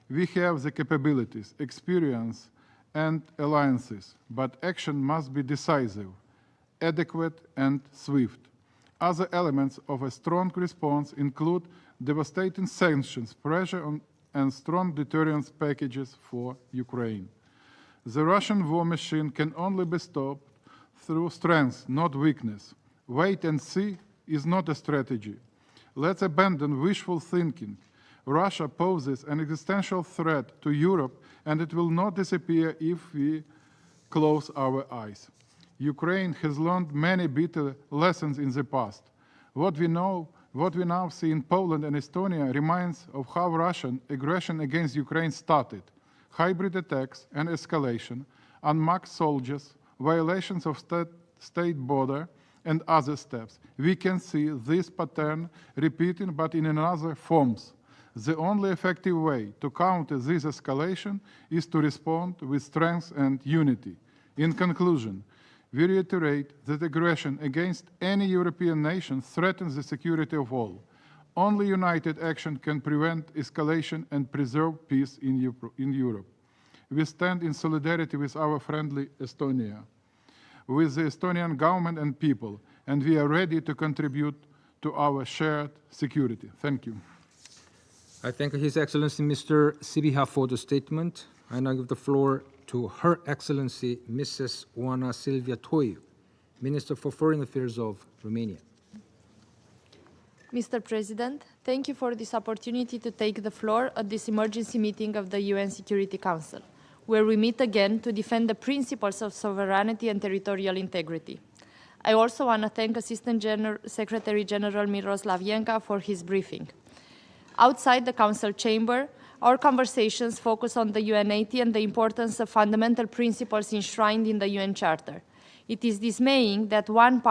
We have the capabilities, experience, and alliances, but action must be decisive, adequate, and swift. Other elements of a strong response include devastating sanctions, pressure on, and strong deterrence packages for Ukraine. The Russian war machine can only be stopped through strength, not weakness. Wait and see is not a strategy. Let's abandon wishful thinking. Russia poses an existential threat to Europe, and it will not disappear if we close our eyes. Ukraine has learned many bitter lessons in the past. What we now see in Poland and Estonia reminds of how Russian aggression against Ukraine started. Hybrid attacks and escalation, unmarked soldiers, violations of state border, and other steps. We can see this pattern repeating, but in another forms. The only effective way to counter this escalation is to respond with strength and unity. In conclusion, we reiterate that aggression against any European nation threatens the security of all. Only united action can prevent escalation and preserve peace in Europe. We stand in solidarity with our friendly Estonia, with the Estonian government and people, and we are ready to contribute to our shared security. Thank you. I thank His Excellency Mr. Sibiha for the statement. I now give the floor to Her Excellency Mrs. Oana Silvia Toiu, Minister for Foreign Affairs of Romania. Mr. President, thank you for this opportunity to take the floor at this emergency meeting of the UN Security Council, where we meet again to defend the principles of sovereignty and territorial integrity. I also want to thank Assistant Secretary General Miroslav Jenka for his briefing. Outside the Council chamber, our conversations focus on the UN80 and the importance of fundamental principles enshrined in the UN Charter. It is dismaying that one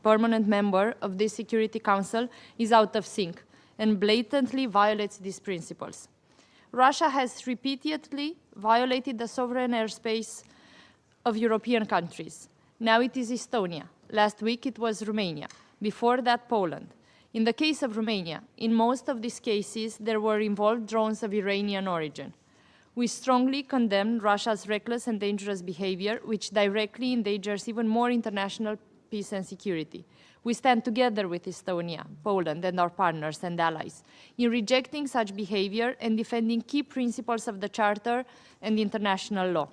permanent member of the Security Council is out of sync and blatantly violates these principles. Russia has repeatedly violated the sovereign airspace of European countries. Now it is Estonia. Last week it was Romania. Before that, Poland. In the case of Romania, in most of these cases, there were involved drones of Iranian origin. We strongly condemn Russia's reckless and dangerous behavior, which directly endangers even more international peace and security. We stand together with Estonia, Poland, and our partners and allies in rejecting such behavior and defending key principles of the Charter and international law.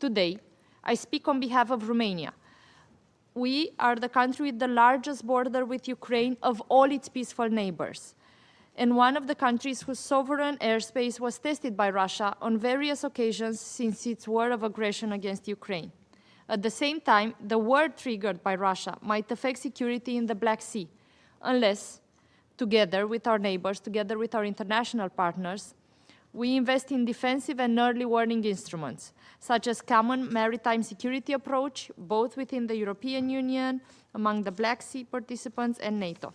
Today, I speak on behalf of Romania. We are the country with the largest border with Ukraine of all its peaceful neighbors, and one of the countries whose sovereign airspace was tested by Russia on various occasions since its war of aggression against Ukraine. At the same time, the war triggered by Russia might affect security in the Black Sea, unless, together with our neighbors, together with our international partners, we invest in defensive and early warning instruments, such as common maritime security approach, both within the European Union, among the Black Sea participants, and NATO.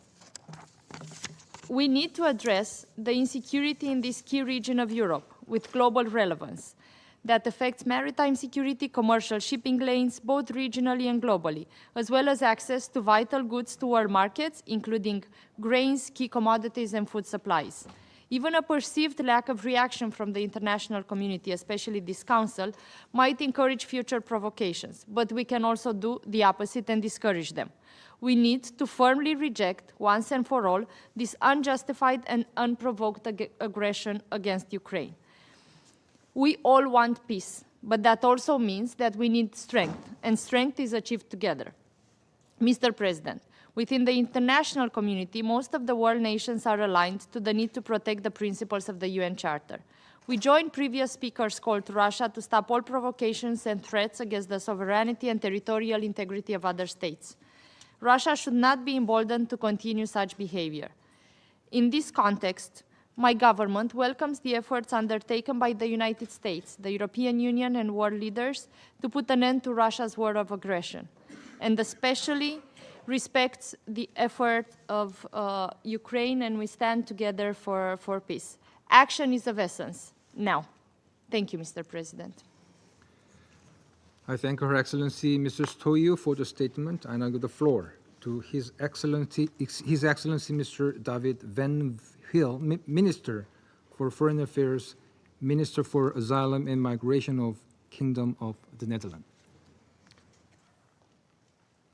We need to address the insecurity in this key region of Europe with global relevance that affects maritime security, commercial shipping lanes, both regionally and globally, as well as access to vital goods to world markets, including grains, key commodities, and food supplies. Even a perceived lack of reaction from the international community, especially this Council, might encourage future provocations, but we can also do the opposite and discourage them. We need to firmly reject, once and for all, this unjustified and unprovoked aggression against Ukraine. We all want peace, but that also means that we need strength, and strength is achieved together. Mr. President, within the international community, most of the world nations are aligned to the need to protect the principles of the UN Charter. We join previous speakers' call to Russia to stop all provocations and threats against the sovereignty and territorial integrity of other states. Russia should not be emboldened to continue such behavior. In this context, my government welcomes the efforts undertaken by the United States, the European Union, and world leaders to put an end to Russia's war of aggression, and especially respects the effort of Ukraine, and we stand together for peace. Action is of essence now. Thank you, Mr. President. I thank Her Excellency Mr. Stoyu for the statement, and I give the floor to His Excellency Mr. David Van Hill, Minister for Foreign Affairs, Minister for Asylum and Migration of Kingdom of the Netherlands.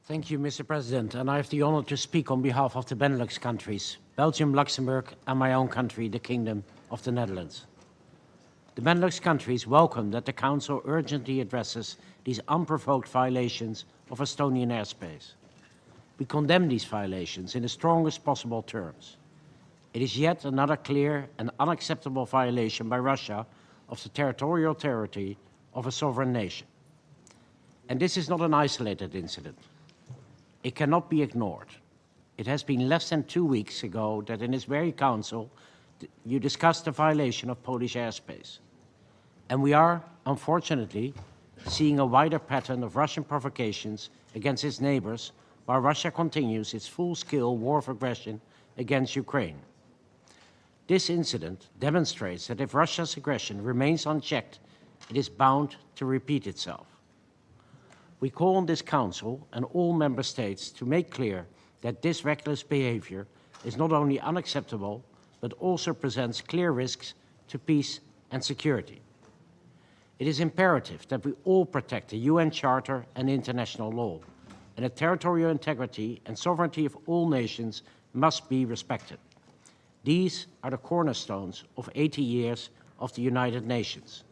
Thank you, Mr. President, and I have the honor to speak on behalf of the Benelux countries, Belgium, Luxembourg, and my own country, the Kingdom of the Netherlands. The Benelux countries welcome that the Council urgently addresses these unprovoked violations of Estonian airspace. We condemn these violations in the strongest possible terms. It is yet another clear and unacceptable violation by Russia of the territorial territory of a sovereign nation. And this is not an isolated incident. It cannot be ignored. It has been less than 2 weeks ago that in this very Council you discussed the violation of Polish airspace. And we are, unfortunately, seeing a wider pattern of Russian provocations against its neighbors while Russia continues its full-scale war of aggression against Ukraine. This incident demonstrates that if Russia's aggression remains unchecked, it is bound to repeat itself. We call on this Council and all Member States to make clear that this reckless behavior is not only unacceptable, but also presents clear risks to peace and security. It is imperative that we all protect the UN Charter and international law, and the territorial integrity and sovereignty of all nations must be respected. These are the cornerstones of 80 years of the United Nations.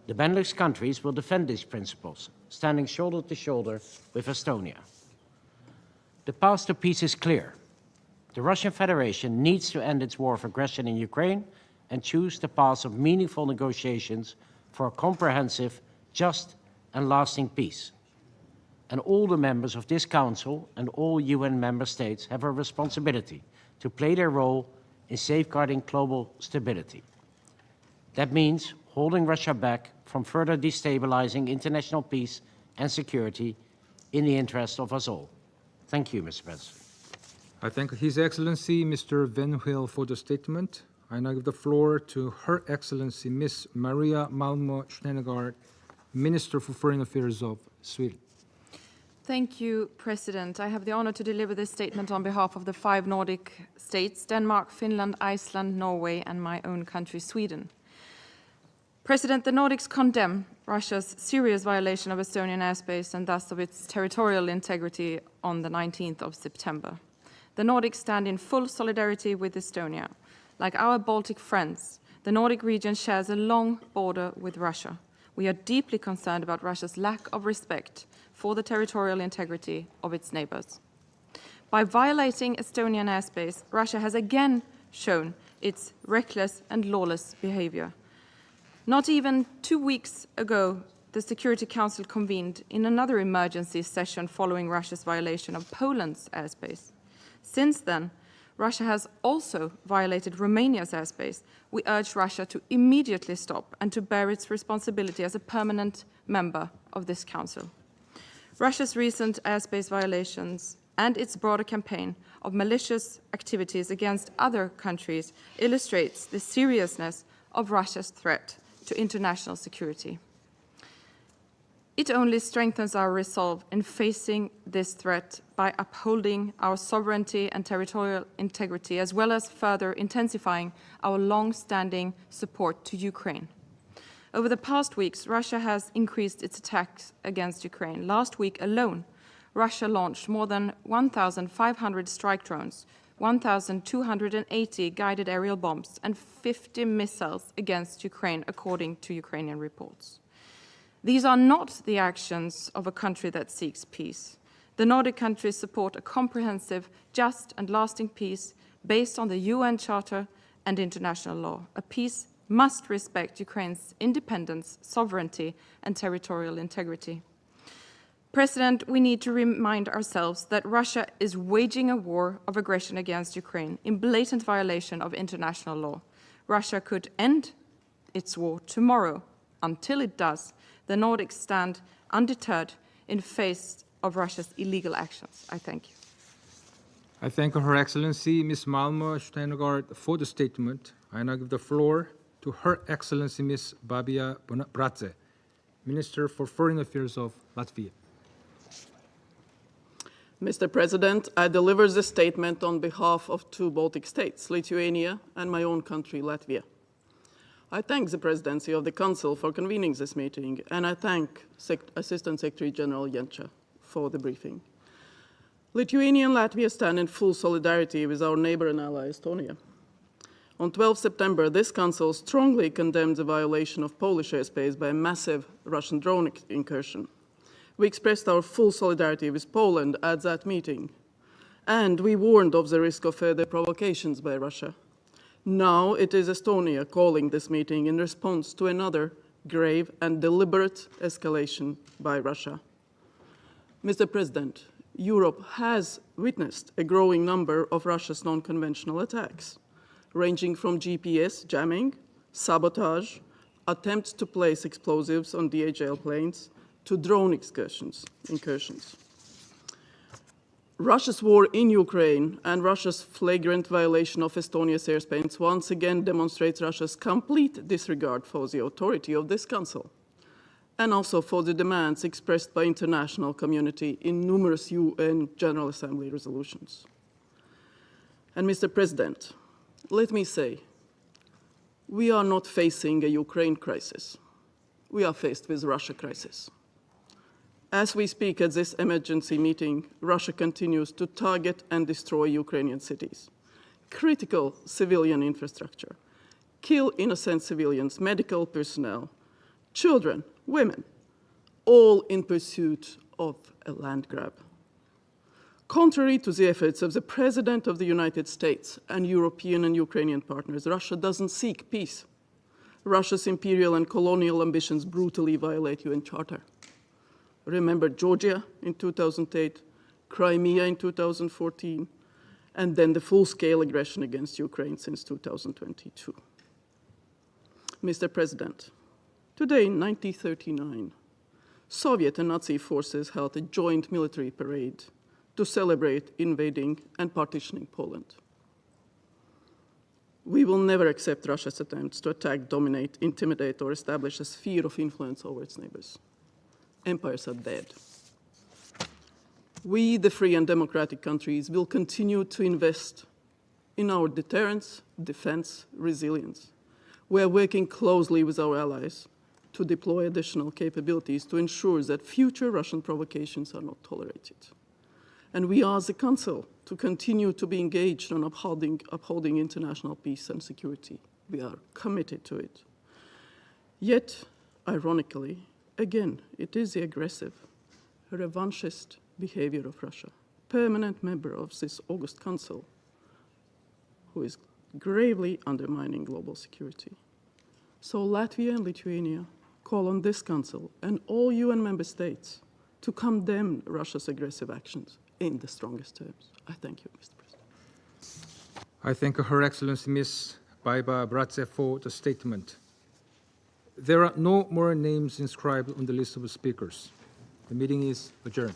The Benelux countries will defend these principles, standing shoulder to shoulder with Estonia. The path to peace is clear. The Russian Federation needs to end its war of aggression in Ukraine and choose the path of meaningful negotiations for a comprehensive, just, and lasting peace. And all the members of this Council and all UN member states have a responsibility to play their role in safeguarding global stability. That means holding Russia back from further destabilizing international peace and security in the interest of us all. Thank you, Mr. President. I thank His Excellency Mr. Van Hill for the statement. I now give the floor to Her Excellency Ms. Maria Malmö Schnenegaard, Minister for Foreign Affairs of Sweden. Thank you, President. I have the honor to deliver this statement on behalf of the 5 Nordic states, Denmark, Finland, Iceland, Norway, and my own country, Sweden. President, the Nordics condemn Russia's serious violation of Estonian airspace and thus of its territorial integrity on the 19th of September. The Nordics stand in full solidarity with Estonia. Like our Baltic friends, the Nordic region shares a long border with Russia. We are deeply concerned about Russia's lack of respect for the territorial integrity of its neighbors. By violating Estonian airspace, Russia has again shown its reckless and lawless behavior. Not even 2 weeks ago, the Security Council convened in another emergency session following Russia's violation of Poland's airspace. Since then, Russia has also violated Romania's airspace. We urge Russia to immediately stop and to bear its responsibility as a permanent member of this Council. Russia's recent airspace violations and its broader campaign of malicious activities against other countries illustrates the seriousness of Russia's threat to international security. It only strengthens our resolve in facing this threat by upholding our sovereignty and territorial integrity, as well as further intensifying our long-standing support to Ukraine. Over the past weeks, Russia has increased its attacks against Ukraine. Last week alone, Russia launched more than 1,500 strike drones, 1,280 guided aerial bombs, and 50 missiles against Ukraine, according to Ukrainian reports. These are not the actions of a country that seeks peace. The Nordic countries support a comprehensive, just, and lasting peace based on the UN Charter and international law. A peace must respect Ukraine's independence, sovereignty, and territorial integrity. President, we need to remind ourselves that Russia is waging a war of aggression against Ukraine in blatant violation of international law. Russia could end its war tomorrow. Until it does, the Nordics stand undeterred in face of Russia's illegal actions. I thank you. I thank Her Excellency Ms. Malmö Steingard for the statement. I now give the floor to Her Excellency Ms. Babia Bratze, Minister for Foreign Affairs of Latvia. Mr. President, I deliver this statement on behalf of two Baltic states, Lithuania and my own country, Latvia. I thank the Presidency of the Council for convening this meeting, and I thank Assistant Secretary General Janša for the briefing. Lithuania and Latvia stand in full solidarity with our neighbor and ally, Estonia. On 12 September, this Council strongly condemned the violation of Polish airspace by a massive Russian drone incursion. We expressed our full solidarity with Poland at that meeting, and we warned of the risk of further provocations by Russia. Now it is Estonia calling this meeting in response to another grave and deliberate escalation by Russia. Mr. President, Europe has witnessed a growing number of Russia's non-conventional attacks, ranging from GPS jamming, sabotage, attempts to place explosives on DHL planes, to drone incursions. Russia's war in Ukraine and Russia's flagrant violation of Estonia's airspace once again demonstrates Russia's complete disregard for the authority of this Council, and also for the demands expressed by international community in numerous UN General Assembly resolutions. And Mr. President, let me say, we are not facing a Ukraine crisis. We are faced with a Russia crisis. As we speak at this emergency meeting, Russia continues to target and destroy Ukrainian cities, critical civilian infrastructure, kill innocent civilians, medical personnel, children, women, all in pursuit of a land grab. Contrary to the efforts of the President of the United States and European and Ukrainian partners, Russia doesn't seek peace. Russia's imperial and colonial ambitions brutally violate UN Charter. Remember Georgia in 2008, Crimea in 2014, and then the full-scale aggression against Ukraine since 2022. Mr. President, today in 1939, Soviet and Nazi forces held a joint military parade to celebrate invading and partitioning Poland. We will never accept Russia's attempts to attack, dominate, intimidate, or establish a sphere of influence over its neighbors. Empires are dead. We, the free and democratic countries, will continue to invest in our deterrence, defense, resilience. We are working closely with our allies to deploy additional capabilities to ensure that future Russian provocations are not tolerated. And we ask the Council to continue to be engaged on upholding international peace and security. We are committed to it. Yet, ironically, again, it is the aggressive, revanchist behavior of Russia, permanent member of this August Council, who is gravely undermining global security. So Latvia and Lithuania call on this Council and all UN member states to condemn Russia's aggressive actions in the strongest terms. I thank you, Mr. President. I thank Her Excellency Ms. Baiba Bratze for the statement. There are no more names inscribed on the list of speakers. The meeting is adjourned.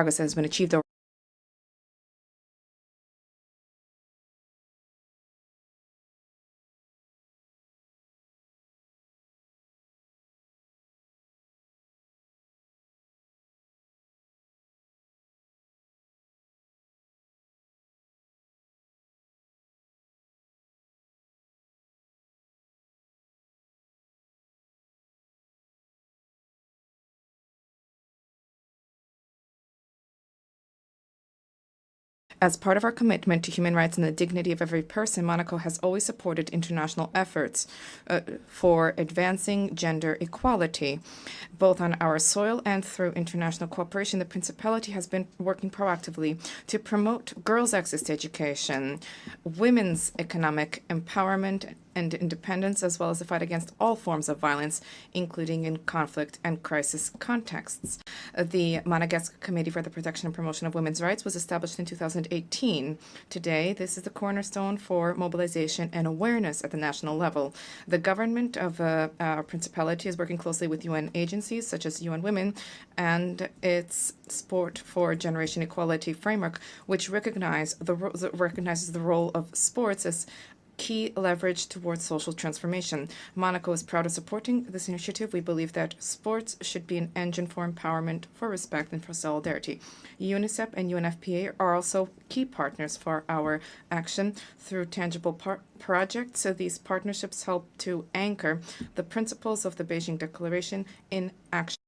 progress that has been achieved over As part of our commitment to human rights and the dignity of every person, Monaco has always supported international efforts for advancing gender equality. Both on our soil and through international cooperation, the Principality has been working proactively to promote girls' access to education, women's economic empowerment and independence, as well as the fight against all forms of violence, including in conflict and crisis contexts. The Monegasque Committee for the Protection and Promotion of Women's Rights was established in 2018. Today, this is the cornerstone for mobilization and awareness at the national level. The government of our Principality is working closely with UN agencies such as UN Women and its Sport for Generation Equality framework, which recognizes the role of sports as key leverage towards social transformation. Monaco is proud of supporting this initiative. We believe that sports should be an engine for empowerment, for respect, and for solidarity. UNICEF and UNFPA are also key partners for our action through tangible projects. So these partnerships help to anchor the principles of the Beijing Declaration in action.